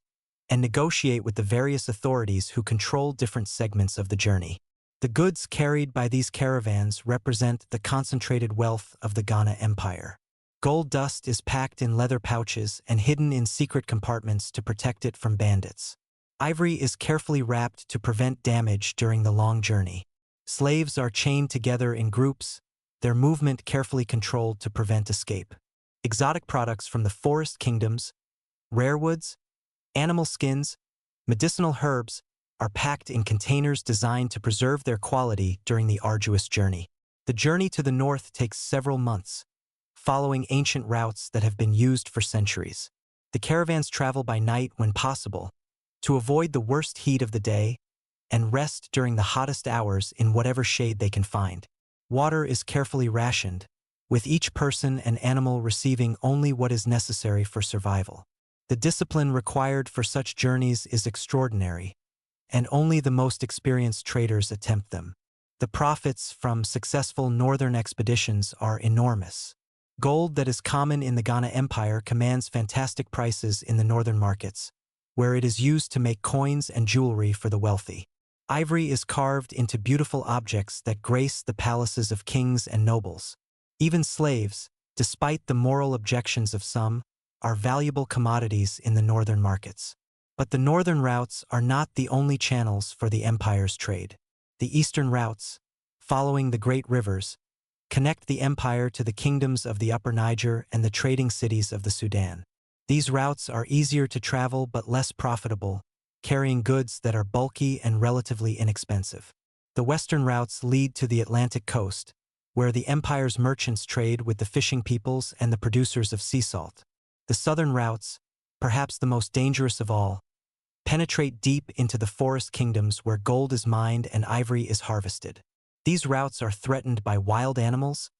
and negotiate with the various authorities who control different segments of the journey. The goods carried by these caravans represent the concentrated wealth of the Ghana Empire. Gold dust is packed in leather pouches and hidden in secret compartments to protect it from bandits. Ivory is carefully wrapped to prevent damage during the long journey. Slaves are chained together in groups, their movement carefully controlled to prevent escape. Exotic products from the forest kingdoms, rare woods, animal skins, medicinal herbs, are packed in containers designed to preserve their quality during the arduous journey. The journey to the north takes several months, following ancient routes that have been used for centuries. The caravans travel by night when possible, to avoid the worst heat of the day, and rest during the hottest hours in whatever shade they can find. Water is carefully rationed, with each person and animal receiving only what is necessary for survival. The discipline required for such journeys is extraordinary, and only the most experienced traders attempt them. The profits from successful northern expeditions are enormous. Gold that is common in the Ghana Empire commands fantastic prices in the northern markets, where it is used to make coins and jewelry for the wealthy. Ivory is carved into beautiful objects that grace the palaces of kings and nobles. Even slaves, despite the moral objections of some, are valuable commodities in the northern markets. But the northern routes are not the only channels for the empire's trade. The eastern routes, following the great rivers, connect the empire to the kingdoms of the Upper Niger and the trading cities of the Sudan. These routes are easier to travel but less profitable, carrying goods that are bulky and relatively inexpensive. The western routes lead to the Atlantic coast, where the empire's merchants trade with the fishing peoples and the producers of sea salt. The southern routes, perhaps the most dangerous of all, penetrate deep into the forest kingdoms where gold is mined and ivory is harvested. These routes are threatened by wild animals,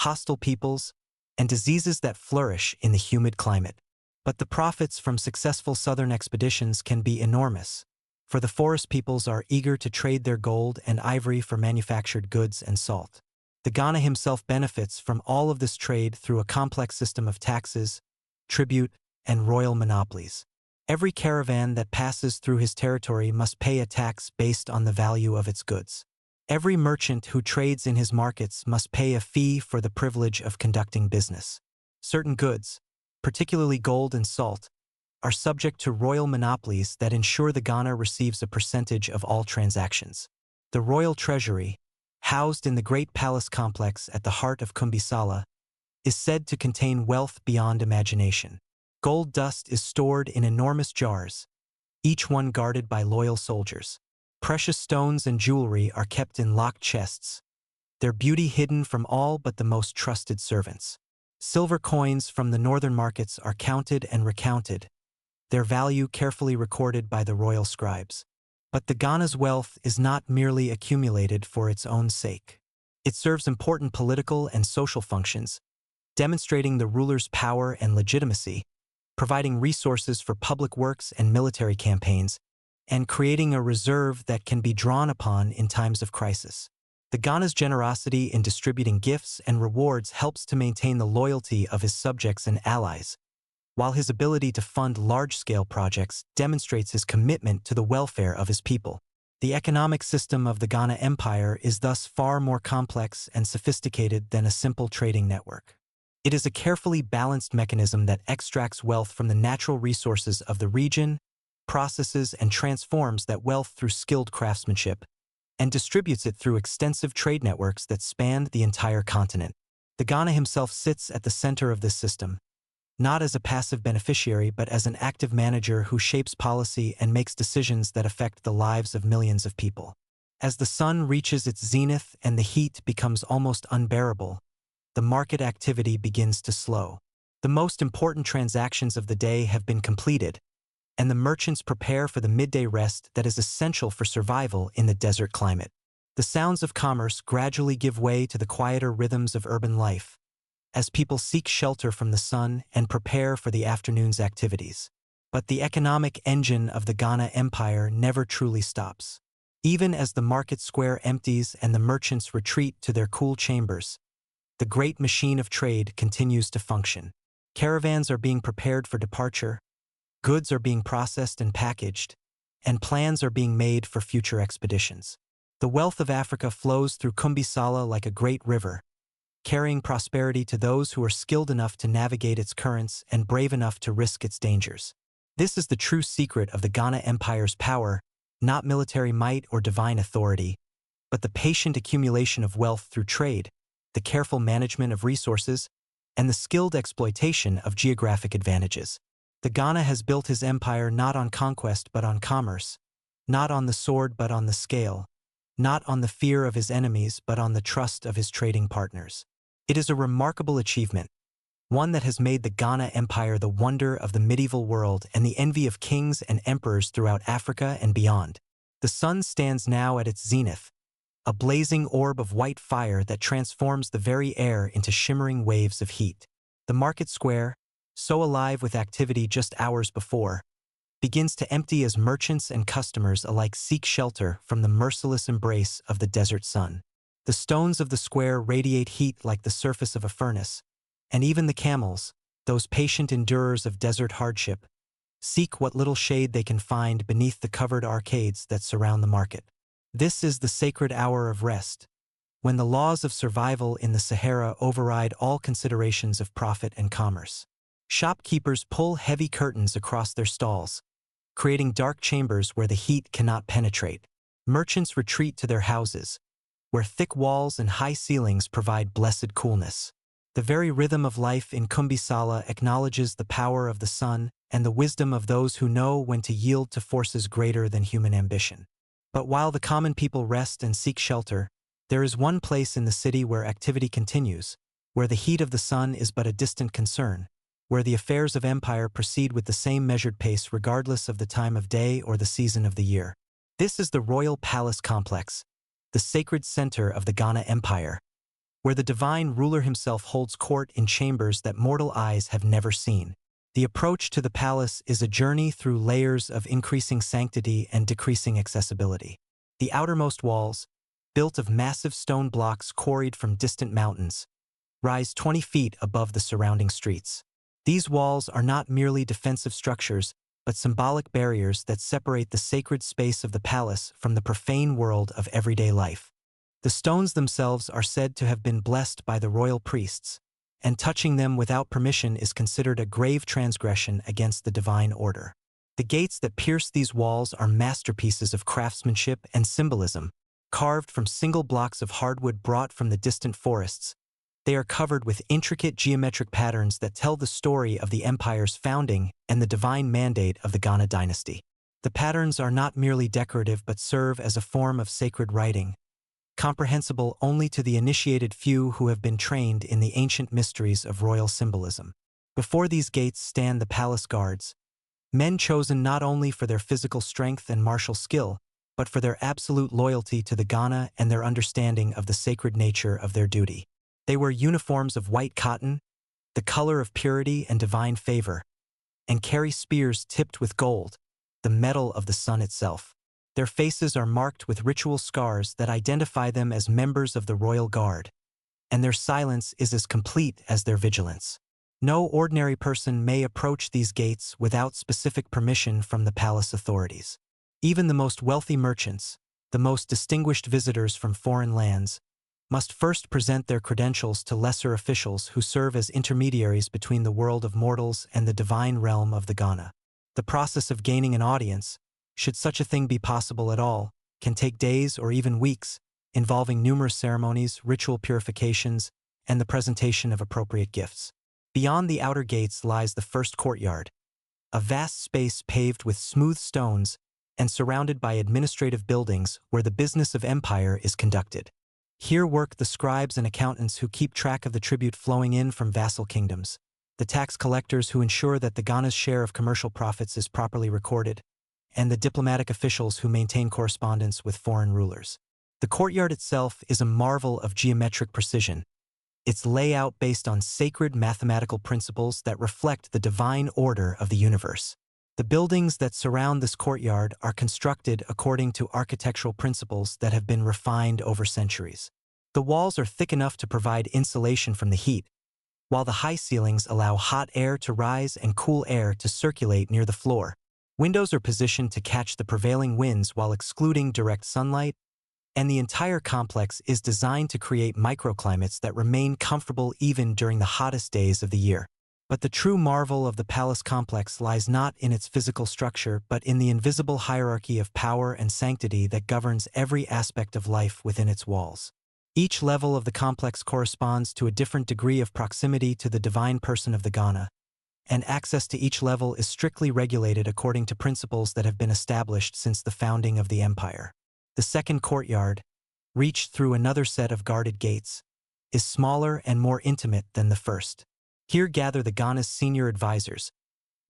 hostile peoples, and diseases that flourish in the humid climate. But the profits from successful southern expeditions can be enormous, for the forest peoples are eager to trade their gold and ivory for manufactured goods and salt. The Ghana himself benefits from all of this trade through a complex system of taxes, tribute, and royal monopolies. Every caravan that passes through his territory must pay a tax based on the value of its goods. Every merchant who trades in his markets must pay a fee for the privilege of conducting business. Certain goods, particularly gold and salt, are subject to royal monopolies that ensure the Ghana receives a percentage of all transactions. The royal treasury, housed in the Great Palace complex at the heart of Kumbisala, is said to contain wealth beyond imagination. Gold dust is stored in enormous jars, each one guarded by loyal soldiers. Precious stones and jewelry are kept in locked chests, their beauty hidden from all but the most trusted servants. Silver coins from the northern markets are counted and recounted, their value carefully recorded by the royal scribes. But the Ghana's wealth is not merely accumulated for its own sake. It serves important political and social functions, demonstrating the ruler's power and legitimacy, providing resources for public works and military campaigns, and creating a reserve that can be drawn upon in times of crisis. The Ghana's generosity in distributing gifts and rewards helps to maintain the loyalty of his subjects and allies, while his ability to fund large-scale projects demonstrates his commitment to the welfare of his people. The economic system of the Ghana Empire is thus far more complex and sophisticated than a simple trading network. It is a carefully balanced mechanism that extracts wealth from the natural resources of the region, processes and transforms that wealth through skilled craftsmanship, and distributes it through extensive trade networks that span the entire continent. The Ghana himself sits at the center of this system, not as a passive beneficiary but as an active manager who shapes policy and makes decisions that affect the lives of millions of people. As the sun reaches its zenith and the heat becomes almost unbearable, the market activity begins to slow. The most important transactions of the day have been completed, and the merchants prepare for the midday rest that is essential for survival in the desert climate. The sounds of commerce gradually give way to the quieter rhythms of urban life, as people seek shelter from the sun and prepare for the afternoon's activities. But the economic engine of the Ghana Empire never truly stops. Even as the market square empties and the merchants retreat to their cool chambers, the great machine of trade continues to function. Caravans are being prepared for departure, goods are being processed and packaged, and plans are being made for future expeditions. The wealth of Africa flows through Kumbisala like a great river, carrying prosperity to those who are skilled enough to navigate its currents and brave enough to risk its dangers. This is the true secret of the Ghana Empire's power, not military might or divine authority, but the patient accumulation of wealth through trade, the careful management of resources, and the skilled exploitation of geographic advantages. The Ghana has built his empire not on conquest but on commerce, not on the sword but on the scale, not on the fear of his enemies but on the trust of his trading partners. It is a remarkable achievement, one that has made the Ghana Empire the wonder of the medieval world and the envy of kings and emperors throughout Africa and beyond. The sun stands now at its zenith, a blazing orb of white fire that transforms the very air into shimmering waves of heat. The market square, so alive with activity just hours before, begins to empty as merchants and customers alike seek shelter from the merciless embrace of the desert sun. The stones of the square radiate heat like the surface of a furnace, and even the camels, those patient endurers of desert hardship, seek what little shade they can find beneath the covered arcades that surround the market. This is the sacred hour of rest, when the laws of survival in the Sahara override all considerations of profit and commerce. Shopkeepers pull heavy curtains across their stalls, creating dark chambers where the heat cannot penetrate. Merchants retreat to their houses, where thick walls and high ceilings provide blessed coolness. The very rhythm of life in Kumbisala acknowledges the power of the sun and the wisdom of those who know when to yield to forces greater than human ambition. But while the common people rest and seek shelter, there is one place in the city where activity continues, where the heat of the sun is but a distant concern, where the affairs of empire proceed with the same measured pace regardless of the time of day or the season of the year. This is the Royal Palace Complex, the sacred center of the Ghana Empire, where the divine ruler himself holds court in chambers that mortal eyes have never seen. The approach to the palace is a journey through layers of increasing sanctity and decreasing accessibility. The outermost walls, built of massive stone blocks quarried from distant mountains, rise 20 feet above the surrounding streets. These walls are not merely defensive structures, but symbolic barriers that separate the sacred space of the palace from the profane world of everyday life. The stones themselves are said to have been blessed by the royal priests, and touching them without permission is considered a grave transgression against the divine order. The gates that pierce these walls are masterpieces of craftsmanship and symbolism, carved from single blocks of hardwood brought from the distant forests. They are covered with intricate geometric patterns that tell the story of the empire's founding and the divine mandate of the Ghana dynasty. The patterns are not merely decorative but serve as a form of sacred writing, comprehensible only to the initiated few who have been trained in the ancient mysteries of royal symbolism. Before these gates stand the palace guards, men chosen not only for their physical strength and martial skill, but for their absolute loyalty to the Ghana and their understanding of the sacred nature of their duty. They wear uniforms of white cotton, the color of purity and divine favor, and carry spears tipped with gold, the metal of the sun itself. Their faces are marked with ritual scars that identify them as members of the royal guard, and their silence is as complete as their vigilance. No ordinary person may approach these gates without specific permission from the palace authorities. Even the most wealthy merchants, the most distinguished visitors from foreign lands, must first present their credentials to lesser officials who serve as intermediaries between the world of mortals and the divine realm of the Ghana. The process of gaining an audience, should such a thing be possible at all, can take days or even weeks, involving numerous ceremonies, ritual purifications, and the presentation of appropriate gifts. Beyond the outer gates lies the first courtyard, a vast space paved with smooth stones and surrounded by administrative buildings where the business of empire is conducted. Here work the scribes and accountants who keep track of the tribute flowing in from vassal kingdoms, the tax collectors who ensure that the Ghana's share of commercial profits is properly recorded, and the diplomatic officials who maintain correspondence with foreign rulers. The courtyard itself is a marvel of geometric precision, its layout based on sacred mathematical principles that reflect the divine order of the universe. The buildings that surround this courtyard are constructed according to architectural principles that have been refined over centuries. The walls are thick enough to provide insulation from the heat, while the high ceilings allow hot air to rise and cool air to circulate near the floor. Windows are positioned to catch the prevailing winds while excluding direct sunlight, and the entire complex is designed to create microclimates that remain comfortable even during the hottest days of the year. But the true marvel of the palace complex lies not in its physical structure but in the invisible hierarchy of power and sanctity that governs every aspect of life within its walls. Each level of the complex corresponds to a different degree of proximity to the divine person of the Ghana, and access to each level is strictly regulated according to principles that have been established since the founding of the empire. The second courtyard, reached through another set of guarded gates, is smaller and more intimate than the first. Here gather the Ghana's senior advisors,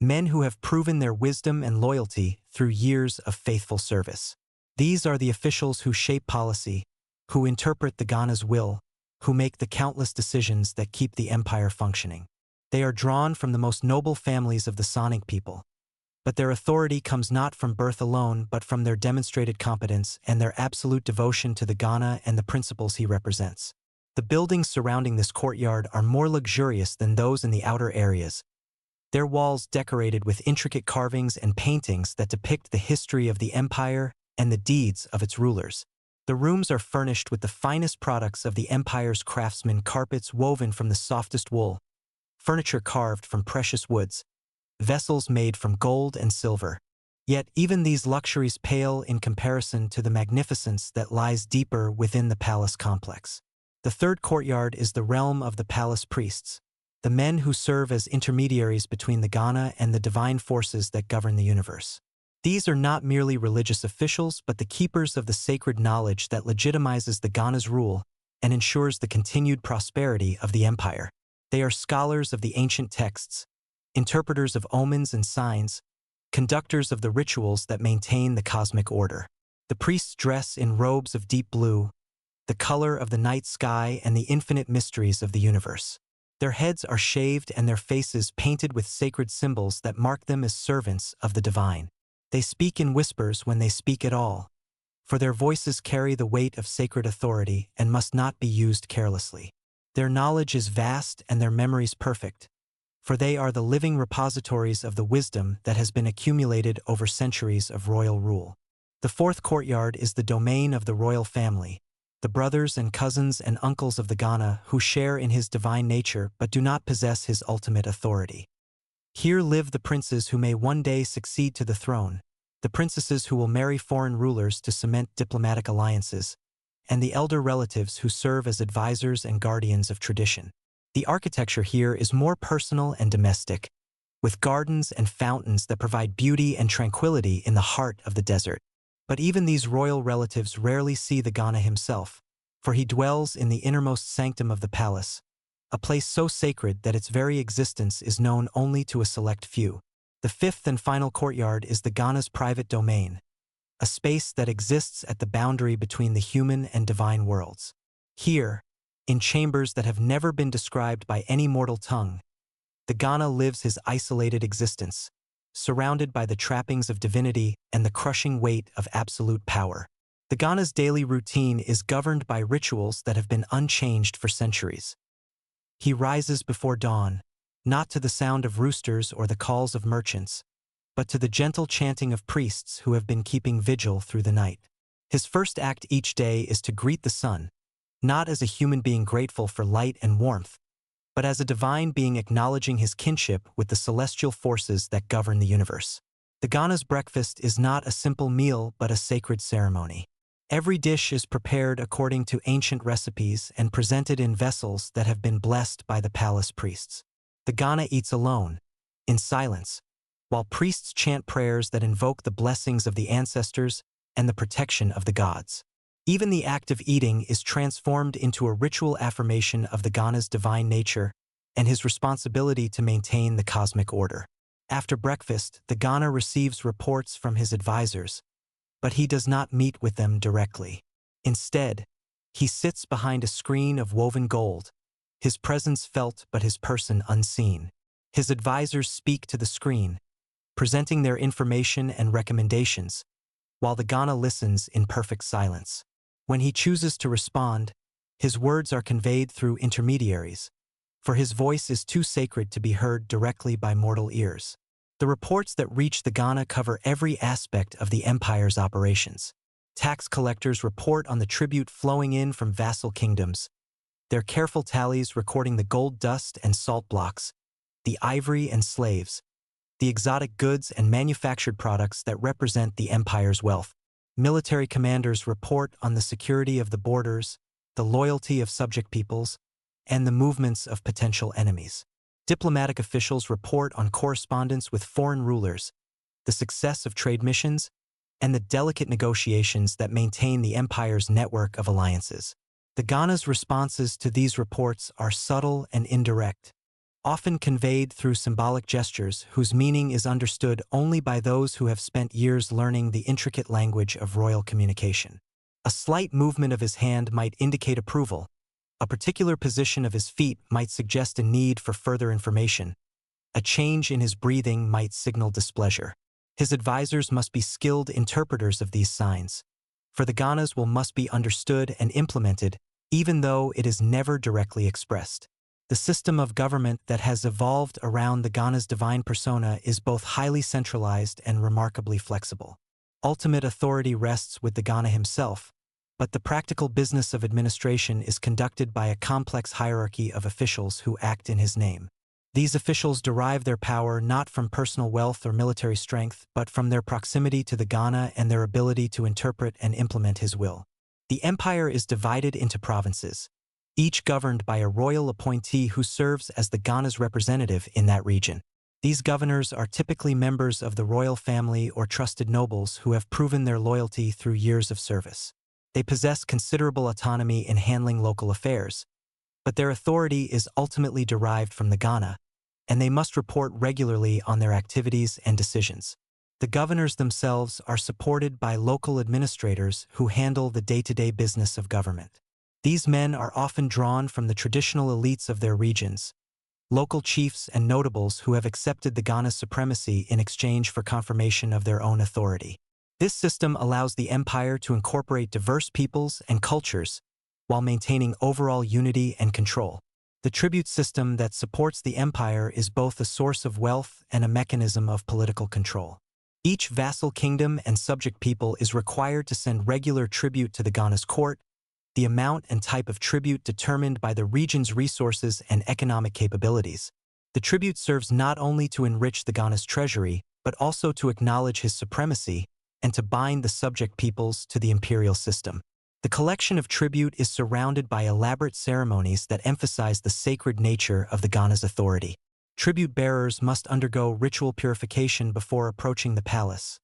men who have proven their wisdom and loyalty through years of faithful service. These are the officials who shape policy, who interpret the Ghana's will, who make the countless decisions that keep the empire functioning. They are drawn from the most noble families of the Sonic people, but their authority comes not from birth alone but from their demonstrated competence and their absolute devotion to the Ghana and the principles he represents. The buildings surrounding this courtyard are more luxurious than those in the outer areas, their walls decorated with intricate carvings and paintings that depict the history of the empire and the deeds of its rulers. The rooms are furnished with the finest products of the empire's craftsmen, carpets woven from the softest wool, furniture carved from precious woods, vessels made from gold and silver, Yet even these luxuries pale in comparison to the magnificence that lies deeper within the palace complex. The third courtyard is the realm of the palace priests, the men who serve as intermediaries between the Ghana and the divine forces that govern the universe. These are not merely religious officials but the keepers of the sacred knowledge that legitimizes the Ghana's rule and ensures the continued prosperity of the empire. They are scholars of the ancient texts, interpreters of omens and signs, conductors of the rituals that maintain the cosmic order. The priests dress in robes of deep blue, the color of the night sky and the infinite mysteries of the universe. Their heads are shaved and their faces painted with sacred symbols that mark them as servants of the divine. They speak in whispers when they speak at all, for their voices carry the weight of sacred authority and must not be used carelessly. Their knowledge is vast and their memories perfect, for they are the living repositories of the wisdom that has been accumulated over centuries of royal rule. The fourth courtyard is the domain of the royal family, the brothers and cousins and uncles of the Ghana who share in his divine nature but do not possess his ultimate authority. Here live the princes who may one day succeed to the throne, the princesses who will marry foreign rulers to cement diplomatic alliances, and the elder relatives who serve as advisors and guardians of tradition. The architecture here is more personal and domestic, with gardens and fountains that provide beauty and tranquility in the heart of the desert. But even these royal relatives rarely see the Ghana himself, for he dwells in the innermost sanctum of the palace, a place so sacred that its very existence is known only to a select few. The fifth and final courtyard is the Ghana's private domain, a space that exists at the boundary between the human and divine worlds. Here, in chambers that have never been described by any mortal tongue, the Ghana lives his isolated existence, surrounded by the trappings of divinity and the crushing weight of absolute power. The Ghana's daily routine is governed by rituals that have been unchanged for centuries. He rises before dawn, not to the sound of roosters or the calls of merchants, but to the gentle chanting of priests who have been keeping vigil through the night. His first act each day is to greet the sun, not as a human being grateful for light and warmth, but as a divine being acknowledging his kinship with the celestial forces that govern the universe. The Ghana's breakfast is not a simple meal but a sacred ceremony. Every dish is prepared according to ancient recipes and presented in vessels that have been blessed by the palace priests. The Ghana eats alone, in silence, while priests chant prayers that invoke the blessings of the ancestors and the protection of the gods. Even the act of eating is transformed into a ritual affirmation of the Ghana's divine nature and his responsibility to maintain the cosmic order. After breakfast, the Ghana receives reports from his advisors, but he does not meet with them directly. Instead, he sits behind a screen of woven gold, his presence felt but his person unseen. His advisors speak to the screen, presenting their information and recommendations, while the Ghana listens in perfect silence. When he chooses to respond, his words are conveyed through intermediaries, for his voice is too sacred to be heard directly by mortal ears. The reports that reach the Ghana cover every aspect of the empire's operations. Tax collectors report on the tribute flowing in from vassal kingdoms, their careful tallies recording the gold dust and salt blocks, the ivory and slaves, the exotic goods and manufactured products that represent the empire's wealth. Military commanders report on the security of the borders, the loyalty of subject peoples, and the movements of potential enemies. Diplomatic officials report on correspondence with foreign rulers, the success of trade missions, and the delicate negotiations that maintain the empire's network of alliances. The Ghana's responses to these reports are subtle and indirect, often conveyed through symbolic gestures whose meaning is understood only by those who have spent years learning the intricate language of royal communication. A slight movement of his hand might indicate approval. A particular position of his feet might suggest a need for further information. A change in his breathing might signal displeasure. His advisors must be skilled interpreters of these signs, for the Ghanas must be understood and implemented, even though it is never directly expressed. The system of government that has evolved around the Ghana's divine persona is both highly centralized and remarkably flexible. Ultimate authority rests with the Ghana himself, but the practical business of administration is conducted by a complex hierarchy of officials who act in his name. These officials derive their power not from personal wealth or military strength, but from their proximity to the Ghana and their ability to interpret and implement his will. The empire is divided into provinces, each governed by a royal appointee who serves as the Ghana's representative in that region. These governors are typically members of the royal family or trusted nobles who have proven their loyalty through years of service. They possess considerable autonomy in handling local affairs, but their authority is ultimately derived from the Ghana, and they must report regularly on their activities and decisions. The governors themselves are supported by local administrators who handle the day-to-day business of government. These men are often drawn from the traditional elites of their regions, local chiefs and notables who have accepted the Ghana's supremacy in exchange for confirmation of their own authority. This system allows the empire to incorporate diverse peoples and cultures while maintaining overall unity and control. The tribute system that supports the empire is both a source of wealth and a mechanism of political control. Each vassal kingdom and subject people is required to send regular tribute to the Ghana's court, the amount and type of tribute determined by the region's resources and economic capabilities. The tribute serves not only to enrich the Ghana's treasury, but also to acknowledge his supremacy and to bind the subject peoples to the imperial system. The collection of tribute is surrounded by elaborate ceremonies that emphasize the sacred nature of the Ghana's authority. Tribute bearers must undergo ritual purification before approaching the palace,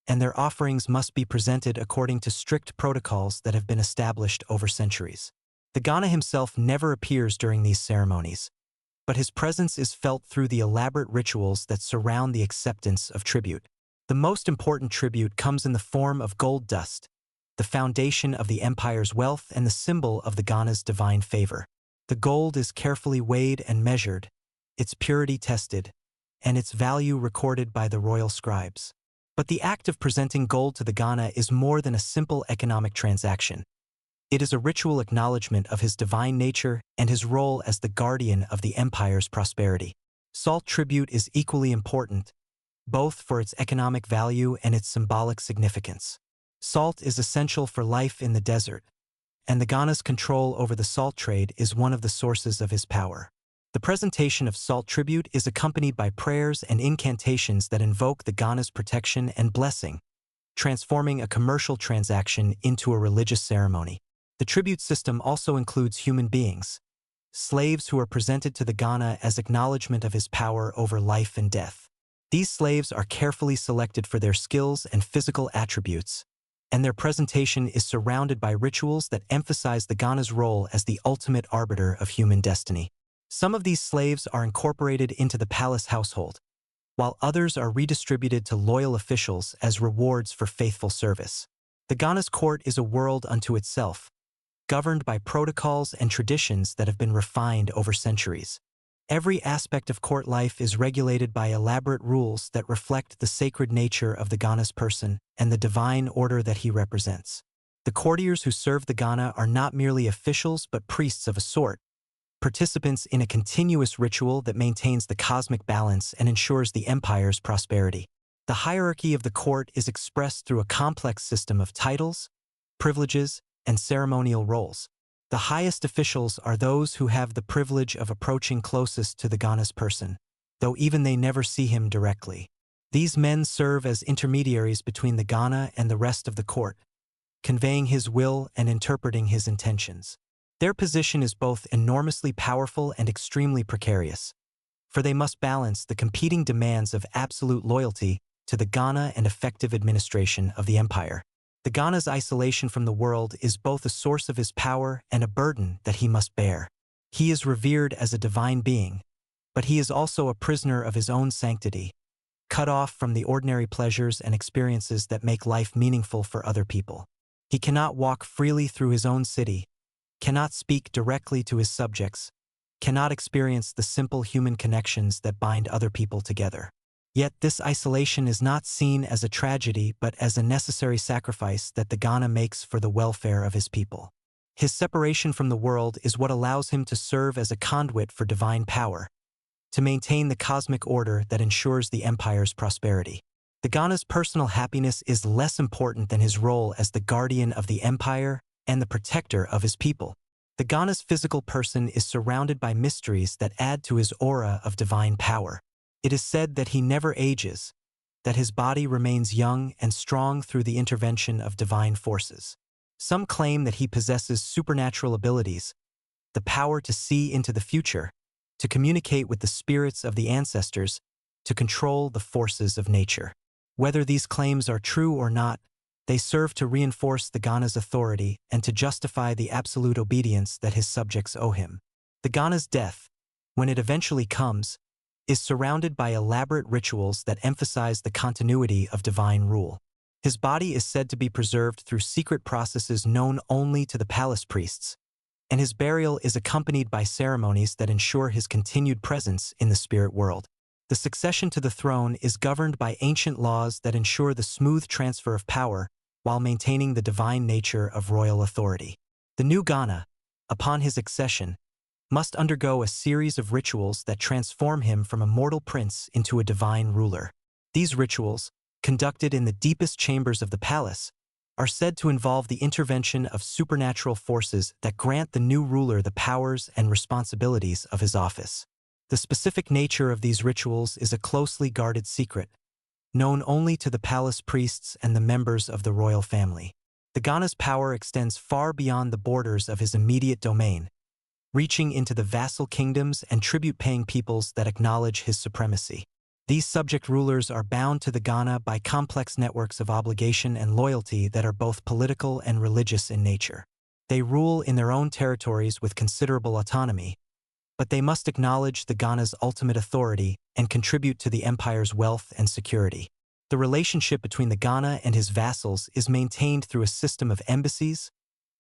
and their offerings must be presented according to strict protocols that have been established over centuries. The Ghana himself never appears during these ceremonies, but his presence is felt through the elaborate rituals that surround the acceptance of tribute. The most important tribute comes in the form of gold dust, the foundation of the empire's wealth and the symbol of the Ghana's divine favor. The gold is carefully weighed and measured, its purity tested, and its value recorded by the royal scribes. But the act of presenting gold to the Ghana is more than a simple economic transaction. It is a ritual acknowledgement of his divine nature and his role as the guardian of the empire's prosperity. Salt tribute is equally important, both for its economic value and its symbolic significance. Salt is essential for life in the desert, and the Ghana's control over the salt trade is one of the sources of his power. The presentation of salt tribute is accompanied by prayers and incantations that invoke the Ghana's protection and blessing, transforming a commercial transaction into a religious ceremony. The tribute system also includes human beings, slaves who are presented to the Ghana as acknowledgement of his power over life and death. These slaves are carefully selected for their skills and physical attributes, and their presentation is surrounded by rituals that emphasize the Ghana's role as the ultimate arbiter of human destiny. Some of these slaves are incorporated into the palace household, while others are redistributed to loyal officials as rewards for faithful service. The Ghana's court is a world unto itself, governed by protocols and traditions that have been refined over centuries. Every aspect of court life is regulated by elaborate rules that reflect the sacred nature of the Ghana's person and the divine order that he represents. The courtiers who serve the Ghana are not merely officials but priests of a sort, participants in a continuous ritual that maintains the cosmic balance and ensures the empire's prosperity. The hierarchy of the court is expressed through a complex system of titles, privileges, and ceremonial roles. The highest officials are those who have the privilege of approaching closest to the Ghana's person, though even they never see him directly. These men serve as intermediaries between the Ghana and the rest of the court, conveying his will and interpreting his intentions. Their position is both enormously powerful and extremely precarious, for they must balance the competing demands of absolute loyalty to the Ghana and effective administration of the empire. The Ghana's isolation from the world is both a source of his power and a burden that he must bear. He is revered as a divine being, but he is also a prisoner of his own sanctity, cut off from the ordinary pleasures and experiences that make life meaningful for other people. He cannot walk freely through his own city, cannot speak directly to his subjects, cannot experience the simple human connections that bind other people together. Yet this isolation is not seen as a tragedy but as a necessary sacrifice that the Ghana makes for the welfare of his people. His separation from the world is what allows him to serve as a conduit for divine power, to maintain the cosmic order that ensures the empire's prosperity. The Ghana's personal happiness is less important than his role as the guardian of the empire and the protector of his people. The Ghana's physical person is surrounded by mysteries that add to his aura of divine power. It is said that he never ages, that his body remains young and strong through the intervention of divine forces. Some claim that he possesses supernatural abilities, the power to see into the future, to communicate with the spirits of the ancestors, to control the forces of nature. Whether these claims are true or not, they serve to reinforce the Ghana's authority and to justify the absolute obedience that his subjects owe him. The Ghana's death, when it eventually comes, is surrounded by elaborate rituals that emphasize the continuity of divine rule. His body is said to be preserved through secret processes known only to the palace priests, and his burial is accompanied by ceremonies that ensure his continued presence in the spirit world. The succession to the throne is governed by ancient laws that ensure the smooth transfer of power while maintaining the divine nature of royal authority. The new Ghana, upon his accession, must undergo a series of rituals that transform him from a mortal prince into a divine ruler. These rituals, conducted in the deepest chambers of the palace, are said to involve the intervention of supernatural forces that grant the new ruler the powers and responsibilities of his office. The specific nature of these rituals is a closely guarded secret, known only to the palace priests and the members of the royal family. The Ghana's power extends far beyond the borders of his immediate domain, reaching into the vassal kingdoms and tribute-paying peoples that acknowledge his supremacy. These subject rulers are bound to the Ghana by complex networks of obligation and loyalty that are both political and religious in nature. They rule in their own territories with considerable autonomy, but they must acknowledge the Ghana's ultimate authority and contribute to the empire's wealth and security. The relationship between the Ghana and his vassals is maintained through a system of embassies,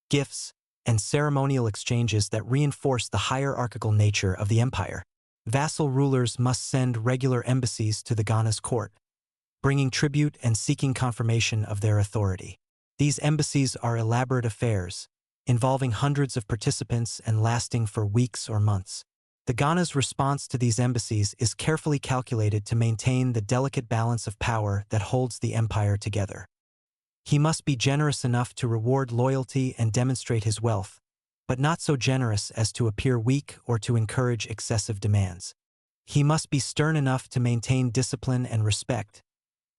gifts, and ceremonial exchanges that reinforce the hierarchical nature of the empire. Vassal rulers must send regular embassies to the Ghana's court, bringing tribute and seeking confirmation of their authority. These embassies are elaborate affairs, involving hundreds of participants and lasting for weeks or months. The Ghana's response to these embassies is carefully calculated to maintain the delicate balance of power that holds the empire together. He must be generous enough to reward loyalty and demonstrate his wealth, but not so generous as to appear weak or to encourage excessive demands. He must be stern enough to maintain discipline and respect,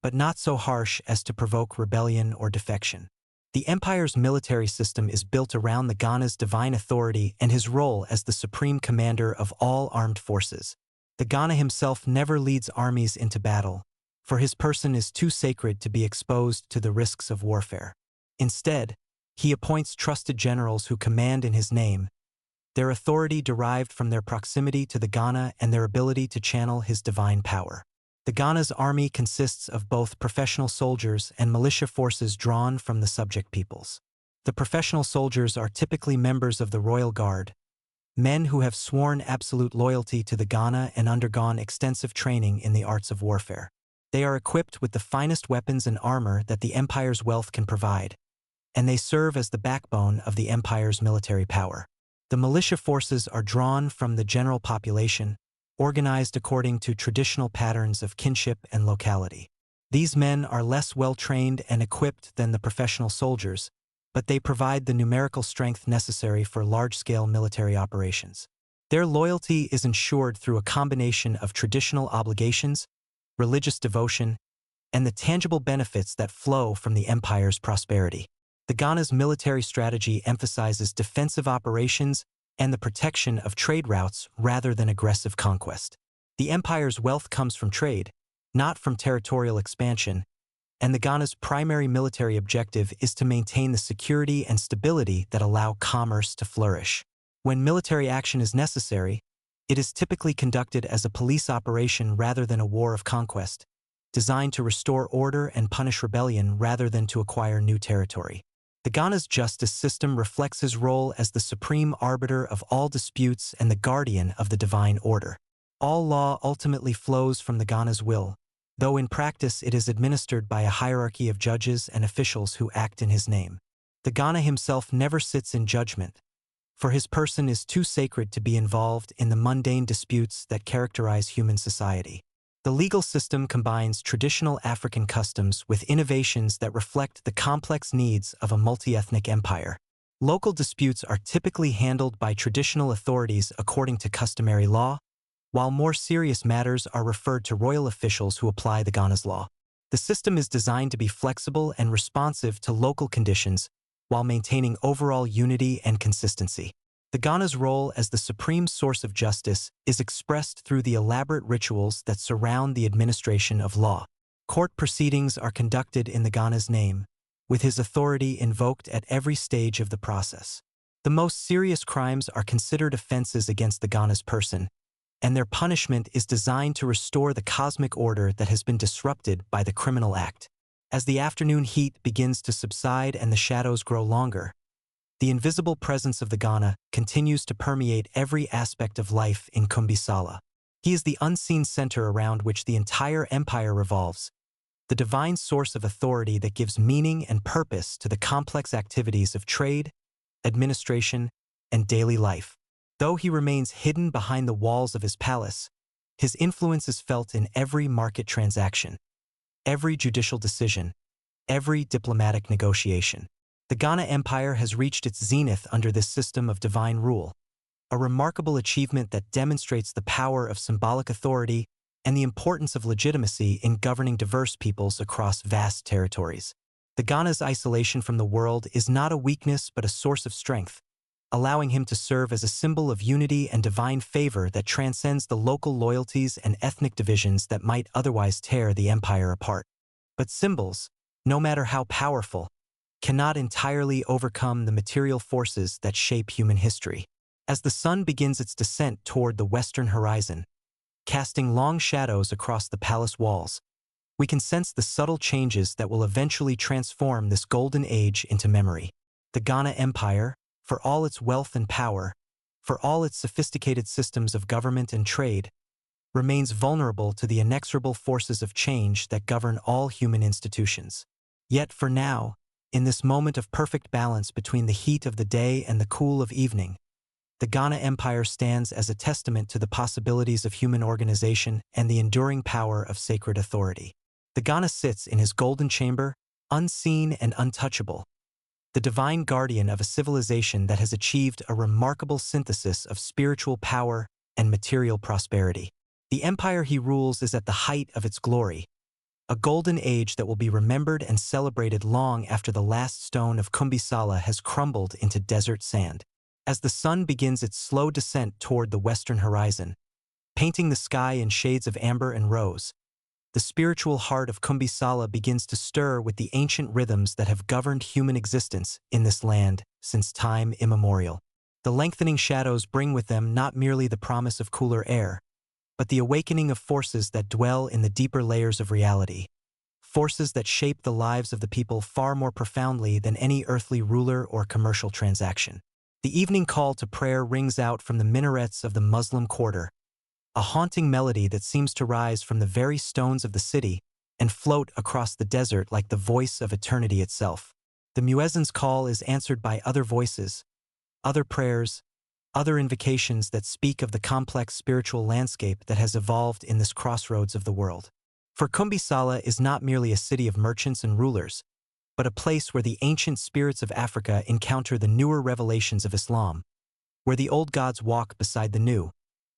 but not so harsh as to provoke rebellion or defection. The empire's military system is built around the Ghana's divine authority and his role as the supreme commander of all armed forces. The Ghana himself never leads armies into battle, for his person is too sacred to be exposed to the risks of warfare. Instead, he appoints trusted generals who command in his name, their authority derived from their proximity to the Ghana and their ability to channel his divine power. The Ghana's army consists of both professional soldiers and militia forces drawn from the subject peoples. The professional soldiers are typically members of the Royal Guard, men who have sworn absolute loyalty to the Ghana and undergone extensive training in the arts of warfare. They are equipped with the finest weapons and armor that the empire's wealth can provide, and they serve as the backbone of the empire's military power. The militia forces are drawn from the general population, organized according to traditional patterns of kinship and locality. These men are less well-trained and equipped than the professional soldiers, but they provide the numerical strength necessary for large-scale military operations. Their loyalty is ensured through a combination of traditional obligations, religious devotion, and the tangible benefits that flow from the empire's prosperity. The Ghana's military strategy emphasizes defensive operations and the protection of trade routes rather than aggressive conquest. The empire's wealth comes from trade, not from territorial expansion, and the Ghana's primary military objective is to maintain the security and stability that allow commerce to flourish. When military action is necessary, it is typically conducted as a police operation rather than a war of conquest, designed to restore order and punish rebellion rather than to acquire new territory. The Ghana's justice system reflects his role as the supreme arbiter of all disputes and the guardian of the divine order. All law ultimately flows from the Ghana's will, though in practice it is administered by a hierarchy of judges and officials who act in his name. The Ghana himself never sits in judgment, for his person is too sacred to be involved in the mundane disputes that characterize human society. The legal system combines traditional African customs with innovations that reflect the complex needs of a multi-ethnic empire. Local disputes are typically handled by traditional authorities according to customary law, while more serious matters are referred to royal officials who apply the Ghana's law. The system is designed to be flexible and responsive to local conditions while maintaining overall unity and consistency. The Ghana's role as the supreme source of justice is expressed through the elaborate rituals that surround the administration of law. Court proceedings are conducted in the Ghana's name, with his authority invoked at every stage of the process. The most serious crimes are considered offenses against the Ghana's person, and their punishment is designed to restore the cosmic order that has been disrupted by the criminal act. As the afternoon heat begins to subside and the shadows grow longer, the invisible presence of the Ghana continues to permeate every aspect of life in Kumbhi-Sala. He is the unseen center around which the entire empire revolves, the divine source of authority that gives meaning and purpose to the complex activities of trade, administration, and daily life. Though he remains hidden behind the walls of his palace, his influence is felt in every market transaction, every judicial decision, every diplomatic negotiation. The Ghana Empire has reached its zenith under this system of divine rule, a remarkable achievement that demonstrates the power of symbolic authority and the importance of legitimacy in governing diverse peoples across vast territories. The Ghana's isolation from the world is not a weakness but a source of strength, allowing him to serve as a symbol of unity and divine favor that transcends the local loyalties and ethnic divisions that might otherwise tear the empire apart. But symbols, no matter how powerful, cannot entirely overcome the material forces that shape human history. As the sun begins its descent toward the western horizon, casting long shadows across the palace walls, we can sense the subtle changes that will eventually transform this golden age into memory. The Ghana Empire, for all its wealth and power, for all its sophisticated systems of government and trade, remains vulnerable to the inexorable forces of change that govern all human institutions. Yet for now, in this moment of perfect balance between the heat of the day and the cool of evening, the Ghana Empire stands as a testament to the possibilities of human organization and the enduring power of sacred authority. The Ghana sits in his golden chamber, unseen and untouchable, the divine guardian of a civilization that has achieved a remarkable synthesis of spiritual power and material prosperity. The empire he rules is at the height of its glory, a golden age that will be remembered and celebrated long after the last stone of Kumbhi-Sala has crumbled into desert sand. As the sun begins its slow descent toward the western horizon, painting the sky in shades of amber and rose, the spiritual heart of Kumbhi-Sala begins to stir with the ancient rhythms that have governed human existence in this land since time immemorial. The lengthening shadows bring with them not merely the promise of cooler air, but the awakening of forces that dwell in the deeper layers of reality, forces that shape the lives of the people far more profoundly than any earthly ruler or commercial transaction. The evening call to prayer rings out from the minarets of the Muslim quarter, a haunting melody that seems to rise from the very stones of the city and float across the desert like the voice of eternity itself. The muezzin's call is answered by other voices, other prayers, other invocations that speak of the complex spiritual landscape that has evolved in this crossroads of the world. For Kumbhi-Sala is not merely a city of merchants and rulers, but a place where the ancient spirits of Africa encounter the newer revelations of Islam, where the old gods walk beside the new,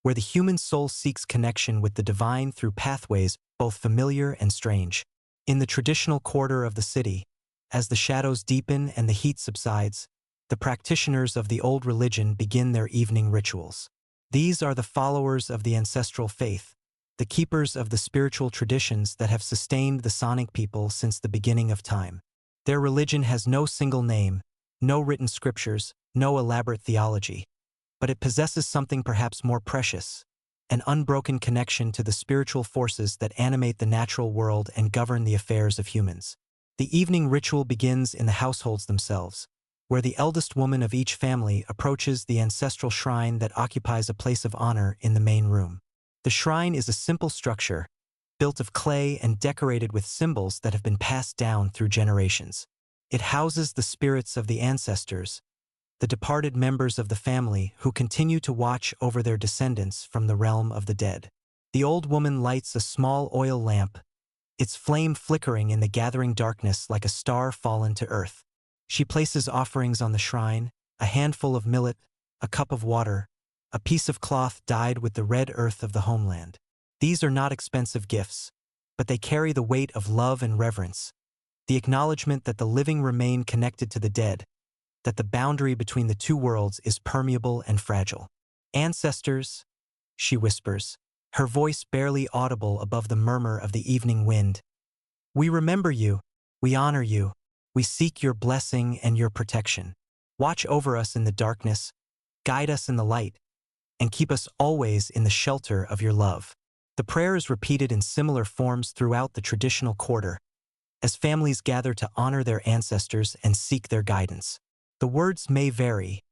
where the human soul seeks connection with the divine through pathways both familiar and strange. In the traditional quarter of the city, as the shadows deepen and the heat subsides, the practitioners of the old religion begin their evening rituals. These are the followers of the ancestral faith, the keepers of the spiritual traditions that have sustained the Sonic people since the beginning of time. Their religion has no single name, no written scriptures, no elaborate theology, but it possesses something perhaps more precious, an unbroken connection to the spiritual forces that animate the natural world and govern the affairs of humans. The evening ritual begins in the households themselves, where the eldest woman of each family approaches the ancestral shrine that occupies a place of honor in the main room. The shrine is a simple structure, built of clay and decorated with symbols that have been passed down through generations. It houses the spirits of the ancestors, the departed members of the family who continue to watch over their descendants from the realm of the dead. The old woman lights a small oil lamp, its flame flickering in the gathering darkness like a star fallen to earth. She places offerings on the shrine, a handful of millet, a cup of water, a piece of cloth dyed with the red earth of the homeland. These are not expensive gifts, but they carry the weight of love and reverence, the acknowledgement that the living remain connected to the dead, that the boundary between the two worlds is permeable and fragile. Ancestors, she whispers, her voice barely audible above the murmur of the evening wind. We remember you, we honor you, we seek your blessing and your protection. Watch over us in the darkness, guide us in the light, and keep us always in the shelter of your love. The prayer is repeated in similar forms throughout the traditional quarter, as families gather to honor their ancestors and seek their guidance. The words may vary,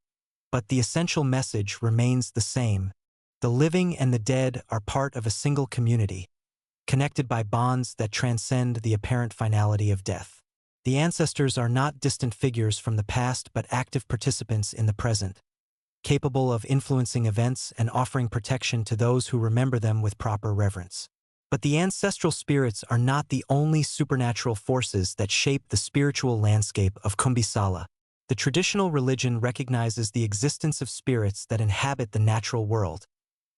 but the essential message remains the same. The living and the dead are part of a single community, connected by bonds that transcend the apparent finality of death. The ancestors are not distant figures from the past but active participants in the present, capable of influencing events and offering protection to those who remember them with proper reverence. But the ancestral spirits are not the only supernatural forces that shape the spiritual landscape of Kumbisala. The traditional religion recognizes the existence of spirits that inhabit the natural world,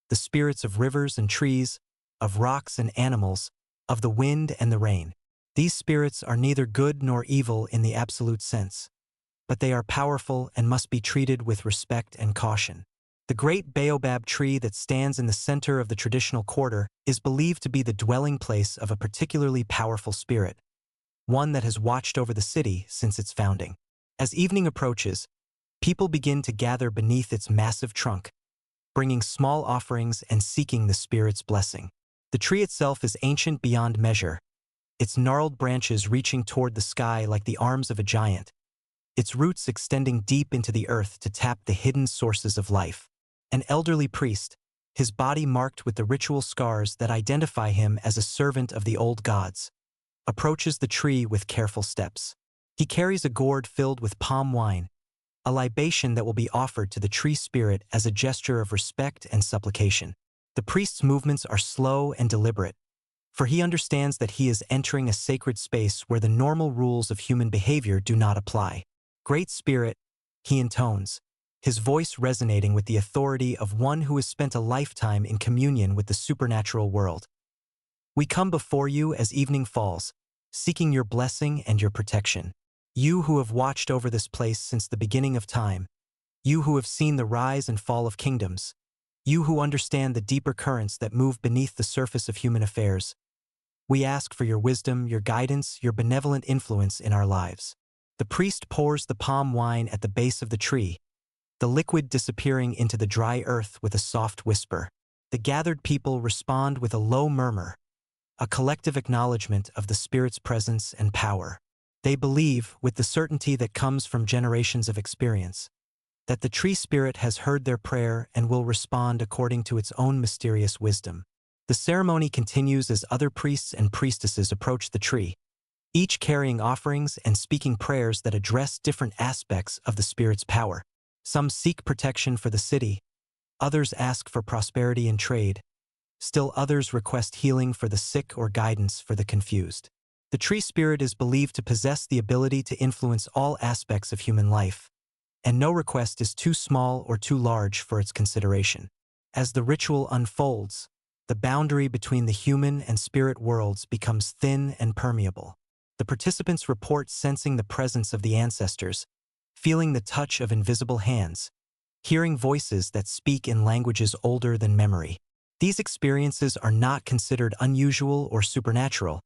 the spirits of rivers and trees, of rocks and animals, of the wind and the rain. These spirits are neither good nor evil in the absolute sense, but they are powerful and must be treated with respect and caution. The great baobab tree that stands in the center of the traditional quarter is believed to be the dwelling place of a particularly powerful spirit, one that has watched over the city since its founding. As evening approaches, people begin to gather beneath its massive trunk, bringing small offerings and seeking the spirit's blessing. The tree itself is ancient beyond measure, its gnarled branches reaching toward the sky like the arms of a giant, its roots extending deep into the earth to tap the hidden sources of life. An elderly priest, his body marked with the ritual scars that identify him as a servant of the old gods, approaches the tree with careful steps. He carries a gourd filled with palm wine, a libation that will be offered to the tree spirit as a gesture of respect and supplication. The priest's movements are slow and deliberate, for he understands that he is entering a sacred space where the normal rules of human behavior do not apply. Great Spirit, he intones, his voice resonating with the authority of one who has spent a lifetime in communion with the supernatural world. We come before you as evening falls, seeking your blessing and your protection. You who have watched over this place since the beginning of time, you who have seen the rise and fall of kingdoms, you who understand the deeper currents that move beneath the surface of human affairs, we ask for your wisdom, your guidance, your benevolent influence in our lives. The priest pours the palm wine at the base of the tree, the liquid disappearing into the dry earth with a soft whisper. The gathered people respond with a low murmur, a collective acknowledgement of the spirit's presence and power. They believe, with the certainty that comes from generations of experience, that the tree spirit has heard their prayer and will respond according to its own mysterious wisdom. The ceremony continues as other priests and priestesses approach the tree, each carrying offerings and speaking prayers that address different aspects of the spirit's power. Some seek protection for the city, others ask for prosperity in trade, still others request healing for the sick or guidance for the confused. The tree spirit is believed to possess the ability to influence all aspects of human life, and no request is too small or too large for its consideration. As the ritual unfolds, the boundary between the human and spirit worlds becomes thin and permeable. The participants report sensing the presence of the ancestors, feeling the touch of invisible hands, hearing voices that speak in languages older than memory. These experiences are not considered unusual or supernatural,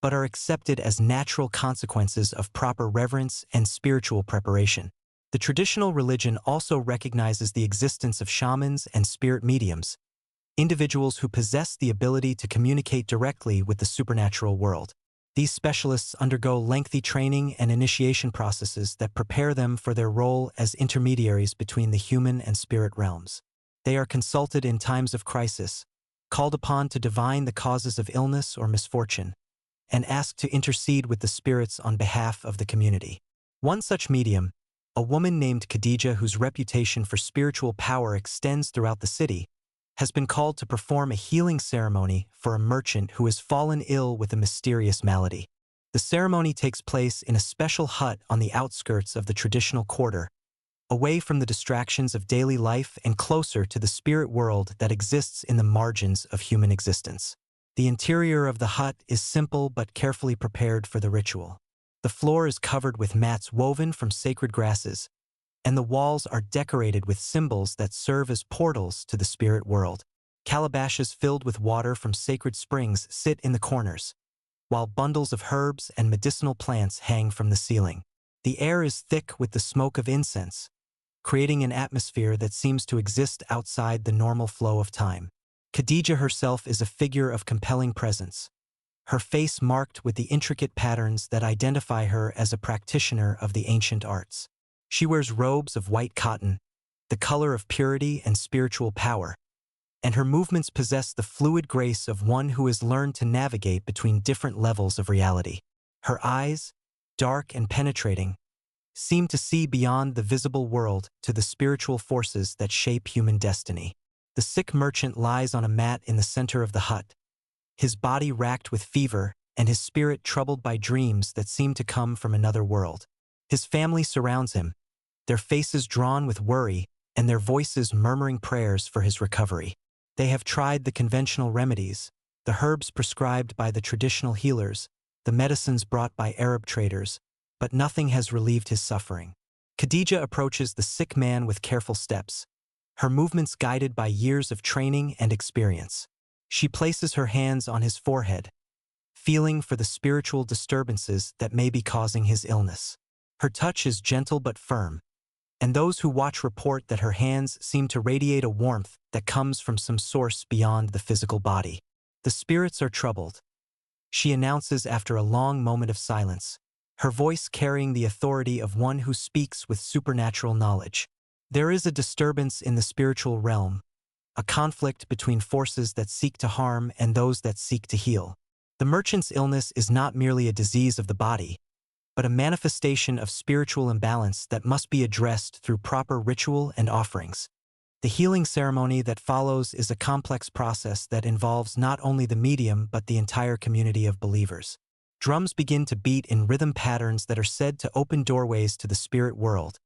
but are accepted as natural consequences of proper reverence and spiritual preparation. The traditional religion also recognizes the existence of shamans and spirit mediums, individuals who possess the ability to communicate directly with the supernatural world. These specialists undergo lengthy training and initiation processes that prepare them for their role as intermediaries between the human and spirit realms. They are consulted in times of crisis, called upon to divine the causes of illness or misfortune, and asked to intercede with the spirits on behalf of the community. One such medium, a woman named Khadija whose reputation for spiritual power extends throughout the city, has been called to perform a healing ceremony for a merchant who has fallen ill with a mysterious malady. The ceremony takes place in a special hut on the outskirts of the traditional quarter, away from the distractions of daily life and closer to the spirit world that exists in the margins of human existence. The interior of the hut is simple but carefully prepared for the ritual. The floor is covered with mats woven from sacred grasses, and the walls are decorated with symbols that serve as portals to the spirit world. Calabashes filled with water from sacred springs sit in the corners, while bundles of herbs and medicinal plants hang from the ceiling. The air is thick with the smoke of incense, creating an atmosphere that seems to exist outside the normal flow of time. Khadija herself is a figure of compelling presence, her face marked with the intricate patterns that identify her as a practitioner of the ancient arts. She wears robes of white cotton, the color of purity and spiritual power, and her movements possess the fluid grace of one who has learned to navigate between different levels of reality. Her eyes, dark and penetrating, seem to see beyond the visible world to the spiritual forces that shape human destiny. The sick merchant lies on a mat in the center of the hut, his body racked with fever and his spirit troubled by dreams that seem to come from another world. His family surrounds him, their faces drawn with worry and their voices murmuring prayers for his recovery. They have tried the conventional remedies, the herbs prescribed by the traditional healers, the medicines brought by Arab traders, but nothing has relieved his suffering. Khadija approaches the sick man with careful steps, her movements guided by years of training and experience. She places her hands on his forehead, feeling for the spiritual disturbances that may be causing his illness. Her touch is gentle but firm, and those who watch report that her hands seem to radiate a warmth that comes from some source beyond the physical body. The spirits are troubled, she announces after a long moment of silence, her voice carrying the authority of one who speaks with supernatural knowledge. There is a disturbance in the spiritual realm, a conflict between forces that seek to harm and those that seek to heal. The merchant's illness is not merely a disease of the body, but a manifestation of spiritual imbalance that must be addressed through proper ritual and offerings. The healing ceremony that follows is a complex process that involves not only the medium but the entire community of believers. Drums begin to beat in rhythm patterns that are said to open doorways to the spirit world,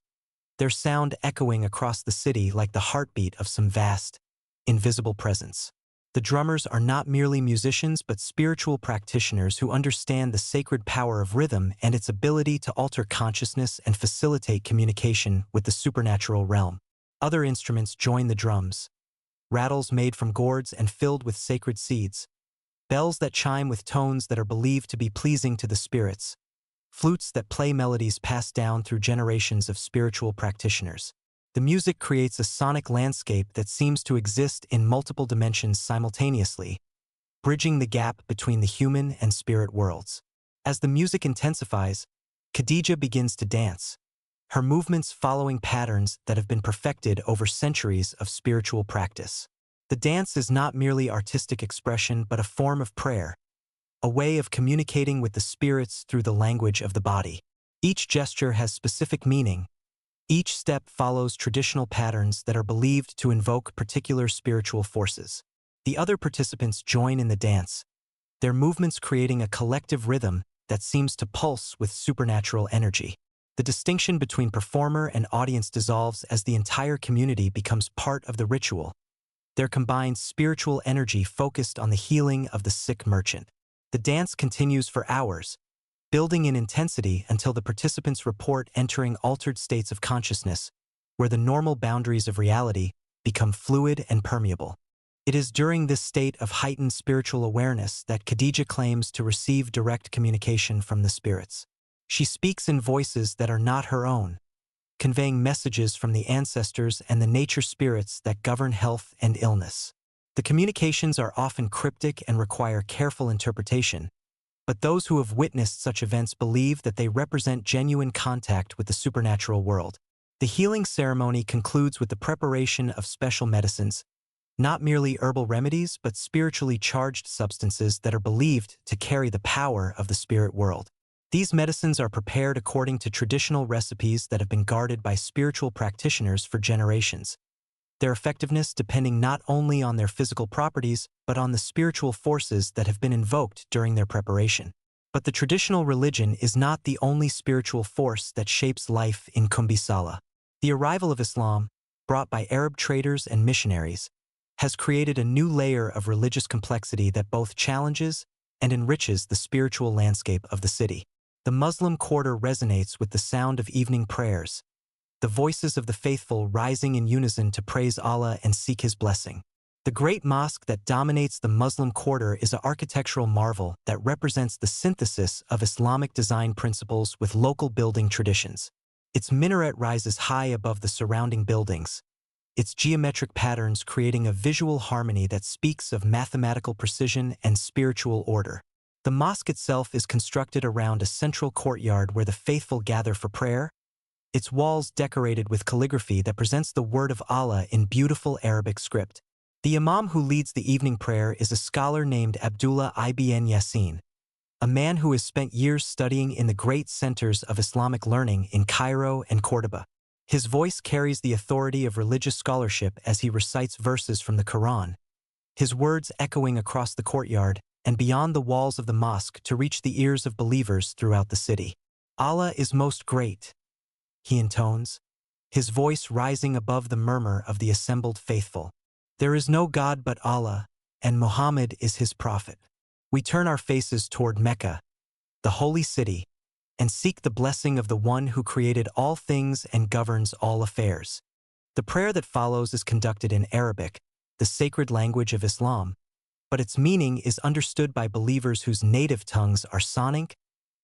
their sound echoing across the city like the heartbeat of some vast, invisible presence. The drummers are not merely musicians but spiritual practitioners who understand the sacred power of rhythm and its ability to alter consciousness and facilitate communication with the supernatural realm. Other instruments join the drums, rattles made from gourds and filled with sacred seeds, bells that chime with tones that are believed to be pleasing to the spirits, flutes that play melodies passed down through generations of spiritual practitioners. The music creates a sonic landscape that seems to exist in multiple dimensions simultaneously, bridging the gap between the human and spirit worlds. As the music intensifies, Khadija begins to dance, her movements following patterns that have been perfected over centuries of spiritual practice. The dance is not merely artistic expression but a form of prayer, a way of communicating with the spirits through the language of the body. Each gesture has specific meaning. Each step follows traditional patterns that are believed to invoke particular spiritual forces. The other participants join in the dance, their movements creating a collective rhythm that seems to pulse with supernatural energy. The distinction between performer and audience dissolves as the entire community becomes part of the ritual, their combined spiritual energy focused on the healing of the sick merchant. The dance continues for hours, building in intensity until the participants report entering altered states of consciousness, where the normal boundaries of reality become fluid and permeable. It is during this state of heightened spiritual awareness that Khadija claims to receive direct communication from the spirits. She speaks in voices that are not her own, conveying messages from the ancestors and the nature spirits that govern health and illness. The communications are often cryptic and require careful interpretation, but those who have witnessed such events believe that they represent genuine contact with the supernatural world. The healing ceremony concludes with the preparation of special medicines, not merely herbal remedies but spiritually charged substances that are believed to carry the power of the spirit world. These medicines are prepared according to traditional recipes that have been guarded by spiritual practitioners for generations, their effectiveness depending not only on their physical properties but on the spiritual forces that have been invoked during their preparation. But the traditional religion is not the only spiritual force that shapes life in Kumbhi. The arrival of Islam, brought by Arab traders and missionaries, has created a new layer of religious complexity that both challenges and enriches the spiritual landscape of the city. The Muslim quarter resonates with the sound of evening prayers, the voices of the faithful rising in unison to praise Allah and seek His blessing. The great mosque that dominates the Muslim quarter is an architectural marvel that represents the synthesis of Islamic design principles with local building traditions. Its minaret rises high above the surrounding buildings, its geometric patterns creating a visual harmony that speaks of mathematical precision and spiritual order. The mosque itself is constructed around a central courtyard where the faithful gather for prayer, its walls decorated with calligraphy that presents the word of Allah in beautiful Arabic script. The imam who leads the evening prayer is a scholar named Abdullah ibn Yassin, a man who has spent years studying in the great centers of Islamic learning in Cairo and Cordoba. His voice carries the authority of religious scholarship as he recites verses from the Quran, his words echoing across the courtyard and beyond the walls of the mosque to reach the ears of believers throughout the city. Allah is most great, he intones, his voice rising above the murmur of the assembled faithful. There is no God but Allah, and Muhammad is his prophet. We turn our faces toward Mecca, the holy city, and seek the blessing of the one who created all things and governs all affairs. The prayer that follows is conducted in Arabic, the sacred language of Islam, but its meaning is understood by believers whose native tongues are Sonic,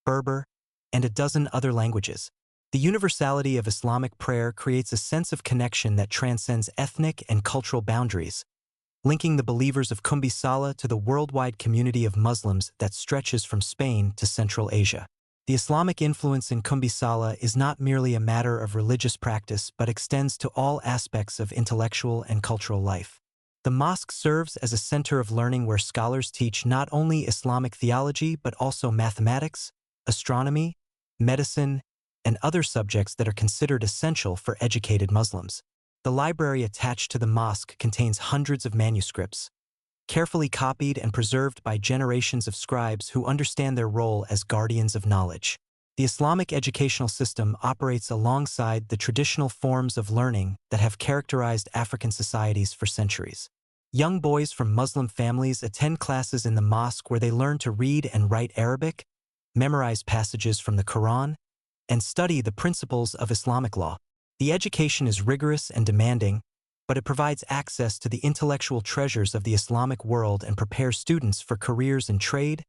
Berber, and a dozen other languages. The universality of Islamic prayer creates a sense of connection that transcends ethnic and cultural boundaries, linking the believers of Kumbhi to the worldwide community of Muslims that stretches from Spain to Central Asia. The Islamic influence in Kumbhi is not merely a matter of religious practice but extends to all aspects of intellectual and cultural life. The mosque serves as a center of learning where scholars teach not only Islamic theology but also mathematics, astronomy, medicine, and other subjects that are considered essential for educated Muslims. The library attached to the mosque contains hundreds of manuscripts, carefully copied and preserved by generations of scribes who understand their role as guardians of knowledge. The Islamic educational system operates alongside the traditional forms of learning that have characterized African societies for centuries. Young boys from Muslim families attend classes in the mosque where they learn to read and write Arabic, memorize passages from the Quran, and study the principles of Islamic law. The education is rigorous and demanding, but it provides access to the intellectual treasures of the Islamic world and prepares students for careers in trade,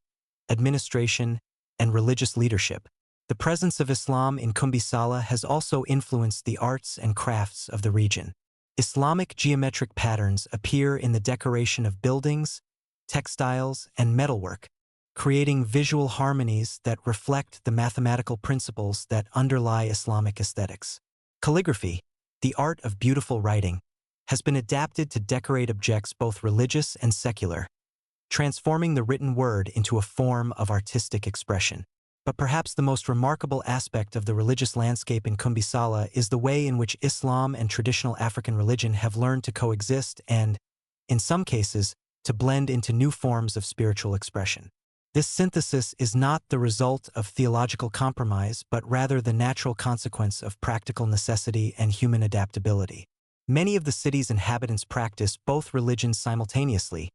administration, and religious leadership. The presence of Islam in Kumbhi has also influenced the arts and crafts of the region. Islamic geometric patterns appear in the decoration of buildings, textiles, and metalwork, creating visual harmonies that reflect the mathematical principles that underlie Islamic aesthetics. Calligraphy, the art of beautiful writing, has been adapted to decorate objects both religious and secular, transforming the written word into a form of artistic expression. But perhaps the most remarkable aspect of the religious landscape in Kumbhi is the way in which Islam and traditional African religion have learned to coexist and, in some cases, to blend into new forms of spiritual expression. This synthesis is not the result of theological compromise, but rather the natural consequence of practical necessity and human adaptability. Many of the city's inhabitants practice both religions simultaneously,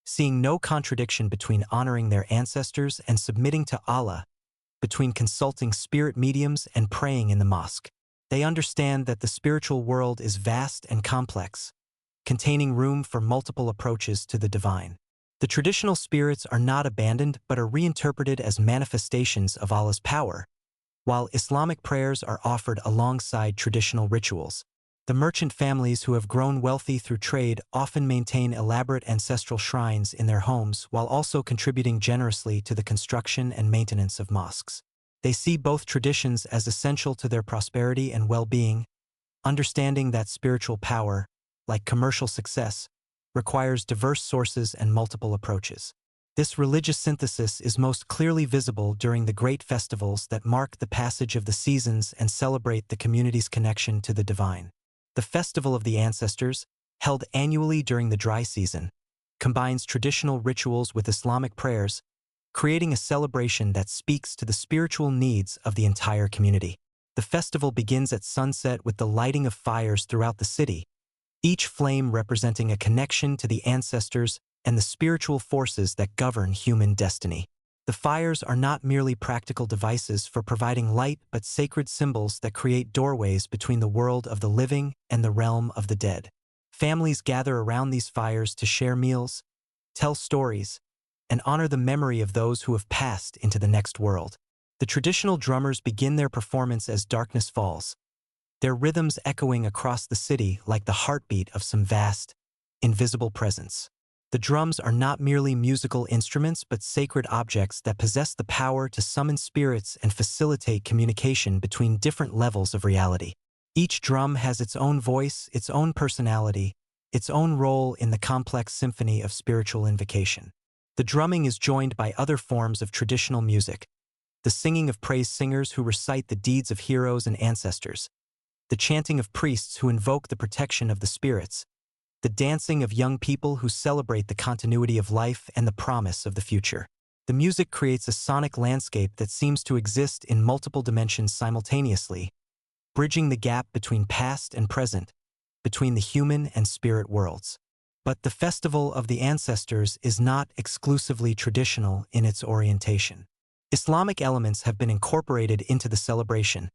seeing no contradiction between honoring their ancestors and submitting to Allah, between consulting spirit mediums and praying in the mosque. They understand that the spiritual world is vast and complex, containing room for multiple approaches to the divine. The traditional spirits are not abandoned but are reinterpreted as manifestations of Allah's power, while Islamic prayers are offered alongside traditional rituals. The merchant families who have grown wealthy through trade often maintain elaborate ancestral shrines in their homes while also contributing generously to the construction and maintenance of mosques. They see both traditions as essential to their prosperity and well-being, understanding that spiritual power, like commercial success, requires diverse sources and multiple approaches. This religious synthesis is most clearly visible during the great festivals that mark the passage of the seasons and celebrate the community's connection to the divine. The Festival of the Ancestors, held annually during the dry season, combines traditional rituals with Islamic prayers, creating a celebration that speaks to the spiritual needs of the entire community. The festival begins at sunset with the lighting of fires throughout the city, each flame representing a connection to the ancestors and the spiritual forces that govern human destiny. The fires are not merely practical devices for providing light but sacred symbols that create doorways between the world of the living and the realm of the dead. Families gather around these fires to share meals, tell stories, and honor the memory of those who have passed into the next world. The traditional drummers begin their performance as darkness falls, their rhythms echoing across the city like the heartbeat of some vast, invisible presence. The drums are not merely musical instruments but sacred objects that possess the power to summon spirits and facilitate communication between different levels of reality. Each drum has its own voice, its own personality, its own role in the complex symphony of spiritual invocation. The drumming is joined by other forms of traditional music, the singing of praise singers who recite the deeds of heroes and ancestors, the chanting of priests who invoke the protection of the spirits, the dancing of young people who celebrate the continuity of life and the promise of the future. The music creates a sonic landscape that seems to exist in multiple dimensions simultaneously, bridging the gap between past and present, between the human and spirit worlds. But the Festival of the Ancestors is not exclusively traditional in its orientation. Islamic elements have been incorporated into the celebration,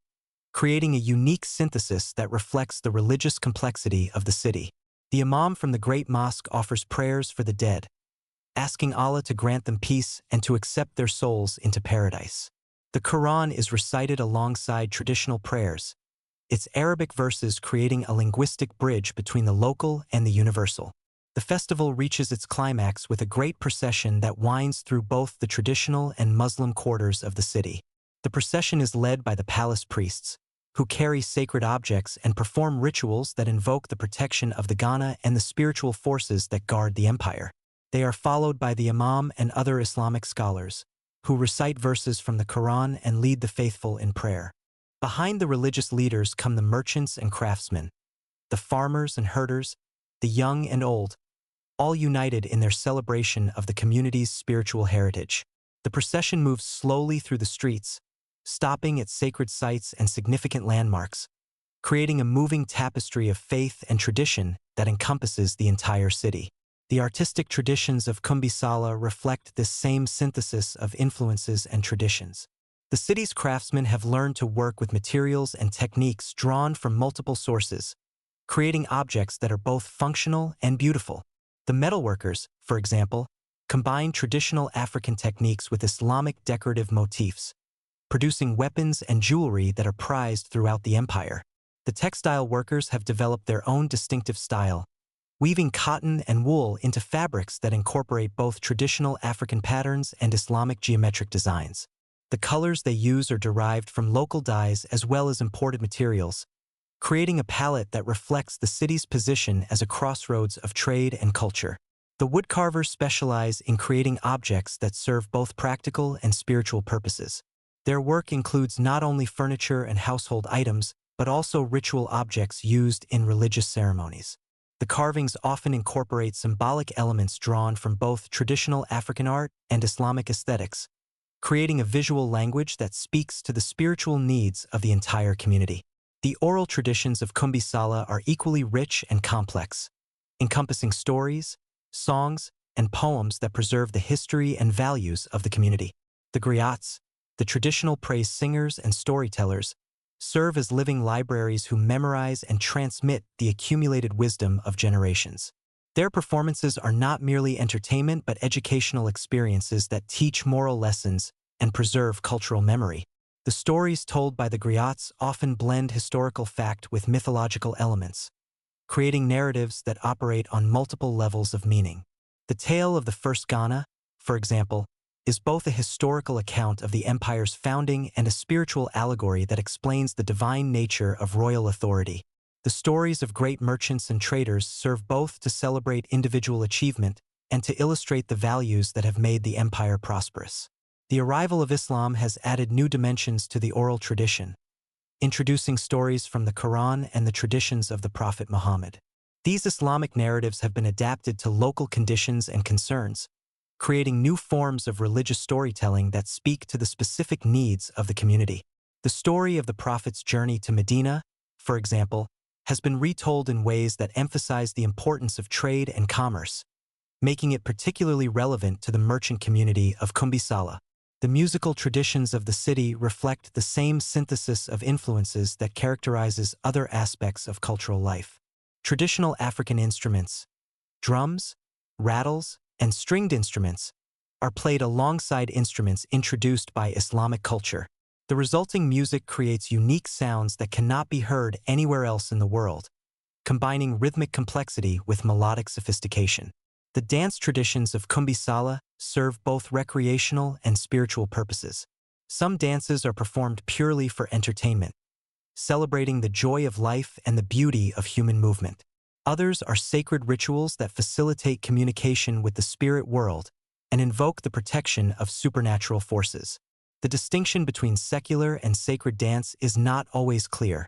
creating a unique synthesis that reflects the religious complexity of the city. The Imam from the Great Mosque offers prayers for the dead, asking Allah to grant them peace and to accept their souls into paradise. The Quran is recited alongside traditional prayers, its Arabic verses creating a linguistic bridge between the local and the universal. The festival reaches its climax with a great procession that winds through both the traditional and Muslim quarters of the city. The procession is led by the palace priests, who carry sacred objects and perform rituals that invoke the protection of the Ghana and the spiritual forces that guard the empire. They are followed by the Imam and other Islamic scholars, who recite verses from the Quran and lead the faithful in prayer. Behind the religious leaders come the merchants and craftsmen, the farmers and herders, the young and old, all united in their celebration of the community's spiritual heritage. The procession moves slowly through the streets, stopping at sacred sites and significant landmarks, creating a moving tapestry of faith and tradition that encompasses the entire city. The artistic traditions of Kumbhi reflect this same synthesis of influences and traditions. The city's craftsmen have learned to work with materials and techniques drawn from multiple sources, creating objects that are both functional and beautiful. The metalworkers, for example, combine traditional African techniques with Islamic decorative motifs, producing weapons and jewelry that are prized throughout the empire. The textile workers have developed their own distinctive style, weaving cotton and wool into fabrics that incorporate both traditional African patterns and Islamic geometric designs. The colors they use are derived from local dyes as well as imported materials, creating a palette that reflects the city's position as a crossroads of trade and culture. The woodcarvers specialize in creating objects that serve both practical and spiritual purposes. Their work includes not only furniture and household items, but also ritual objects used in religious ceremonies. The carvings often incorporate symbolic elements drawn from both traditional African art and Islamic aesthetics, creating a visual language that speaks to the spiritual needs of the entire community. The oral traditions of Kumbhi are equally rich and complex, encompassing stories, songs, and poems that preserve the history and values of the community. The griots, the traditional praise singers and storytellers, serve as living libraries who memorize and transmit the accumulated wisdom of generations. Their performances are not merely entertainment but educational experiences that teach moral lessons and preserve cultural memory. The stories told by the griots often blend historical fact with mythological elements, creating narratives that operate on multiple levels of meaning. The tale of the first Ghana, for example, is both a historical account of the empire's founding and a spiritual allegory that explains the divine nature of royal authority. The stories of great merchants and traders serve both to celebrate individual achievement and to illustrate the values that have made the empire prosperous. The arrival of Islam has added new dimensions to the oral tradition, introducing stories from the Quran and the traditions of the Prophet Muhammad. These Islamic narratives have been adapted to local conditions and concerns, creating new forms of religious storytelling that speak to the specific needs of the community. The story of the Prophet's journey to Medina, for example, has been retold in ways that emphasize the importance of trade and commerce, making it particularly relevant to the merchant community of Kumbisala. The musical traditions of the city reflect the same synthesis of influences that characterizes other aspects of cultural life. Traditional African instruments, drums, rattles, and stringed instruments, are played alongside instruments introduced by Islamic culture. The resulting music creates unique sounds that cannot be heard anywhere else in the world, combining rhythmic complexity with melodic sophistication. The dance traditions of Kumbisala serve both recreational and spiritual purposes. Some dances are performed purely for entertainment, celebrating the joy of life and the beauty of human movement. Others are sacred rituals that facilitate communication with the spirit world and invoke the protection of supernatural forces. The distinction between secular and sacred dance is not always clear,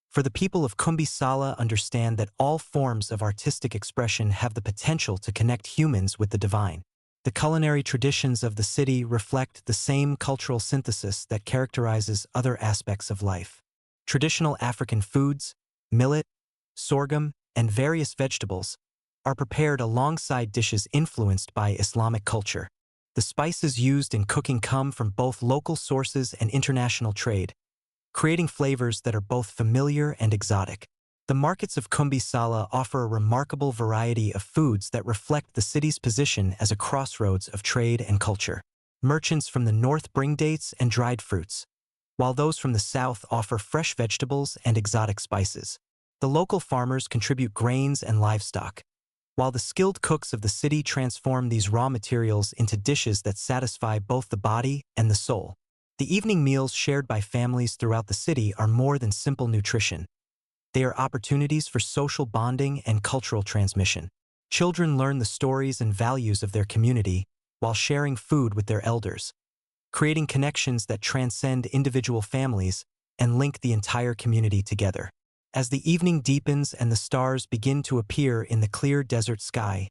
for the people of Kumbisala understand that all forms of artistic expression have the potential to connect humans with the divine. The culinary traditions of the city reflect the same cultural synthesis that characterizes other aspects of life. Traditional African foods, millet, sorghum, and various vegetables, are prepared alongside dishes influenced by Islamic culture. The spices used in cooking come from both local sources and international trade, creating flavors that are both familiar and exotic. The markets of Kumbisala offer a remarkable variety of foods that reflect the city's position as a crossroads of trade and culture. Merchants from the north bring dates and dried fruits, while those from the south offer fresh vegetables and exotic spices. The local farmers contribute grains and livestock, while the skilled cooks of the city transform these raw materials into dishes that satisfy both the body and the soul. The evening meals shared by families throughout the city are more than simple nutrition. They are opportunities for social bonding and cultural transmission. Children learn the stories and values of their community while sharing food with their elders, creating connections that transcend individual families and link the entire community together. As the evening deepens and the stars begin to appear in the clear desert sky,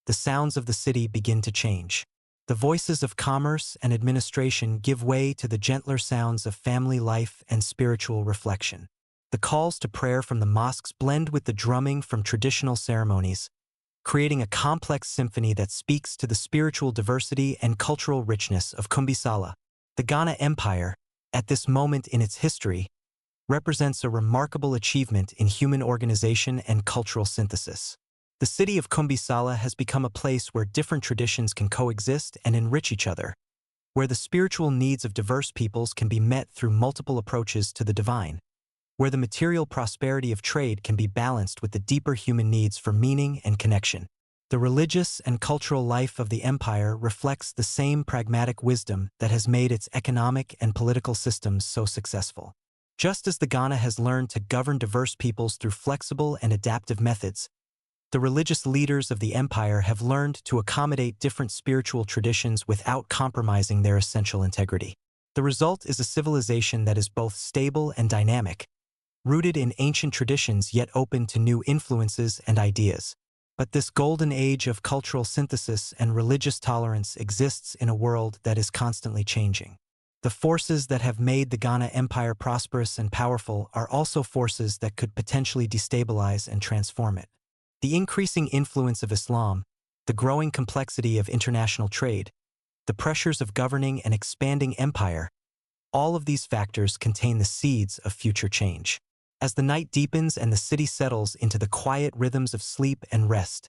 the sounds of the city begin to change. The voices of commerce and administration give way to the gentler sounds of family life and spiritual reflection. The calls to prayer from the mosques blend with the drumming from traditional ceremonies, creating a complex symphony that speaks to the spiritual diversity and cultural richness of Kumbisala. The Ghana Empire, at this moment in its history, represents a remarkable achievement in human organization and cultural synthesis. The city of Kumbisala has become a place where different traditions can coexist and enrich each other, where the spiritual needs of diverse peoples can be met through multiple approaches to the divine, where the material prosperity of trade can be balanced with the deeper human needs for meaning and connection. The religious and cultural life of the empire reflects the same pragmatic wisdom that has made its economic and political systems so successful. Just as the Ghana has learned to govern diverse peoples through flexible and adaptive methods, the religious leaders of the empire have learned to accommodate different spiritual traditions without compromising their essential integrity. The result is a civilization that is both stable and dynamic, rooted in ancient traditions yet open to new influences and ideas. But this golden age of cultural synthesis and religious tolerance exists in a world that is constantly changing. The forces that have made the Ghana Empire prosperous and powerful are also forces that could potentially destabilize and transform it. The increasing influence of Islam, the growing complexity of international trade, the pressures of governing an expanding empire, all of these factors contain the seeds of future change. As the night deepens and the city settles into the quiet rhythms of sleep and rest,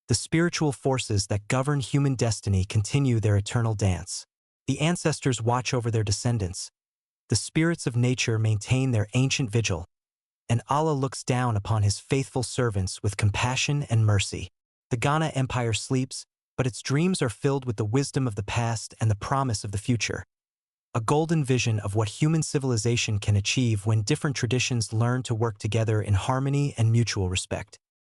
the spiritual forces that govern human destiny continue their eternal dance. The ancestors watch over their descendants, the spirits of nature maintain their ancient vigil, and Allah looks down upon his faithful servants with compassion and mercy. The Ghana Empire sleeps, but its dreams are filled with the wisdom of the past and the promise of the future. A golden vision of what human civilization can achieve when different traditions learn to work together in harmony and mutual respect.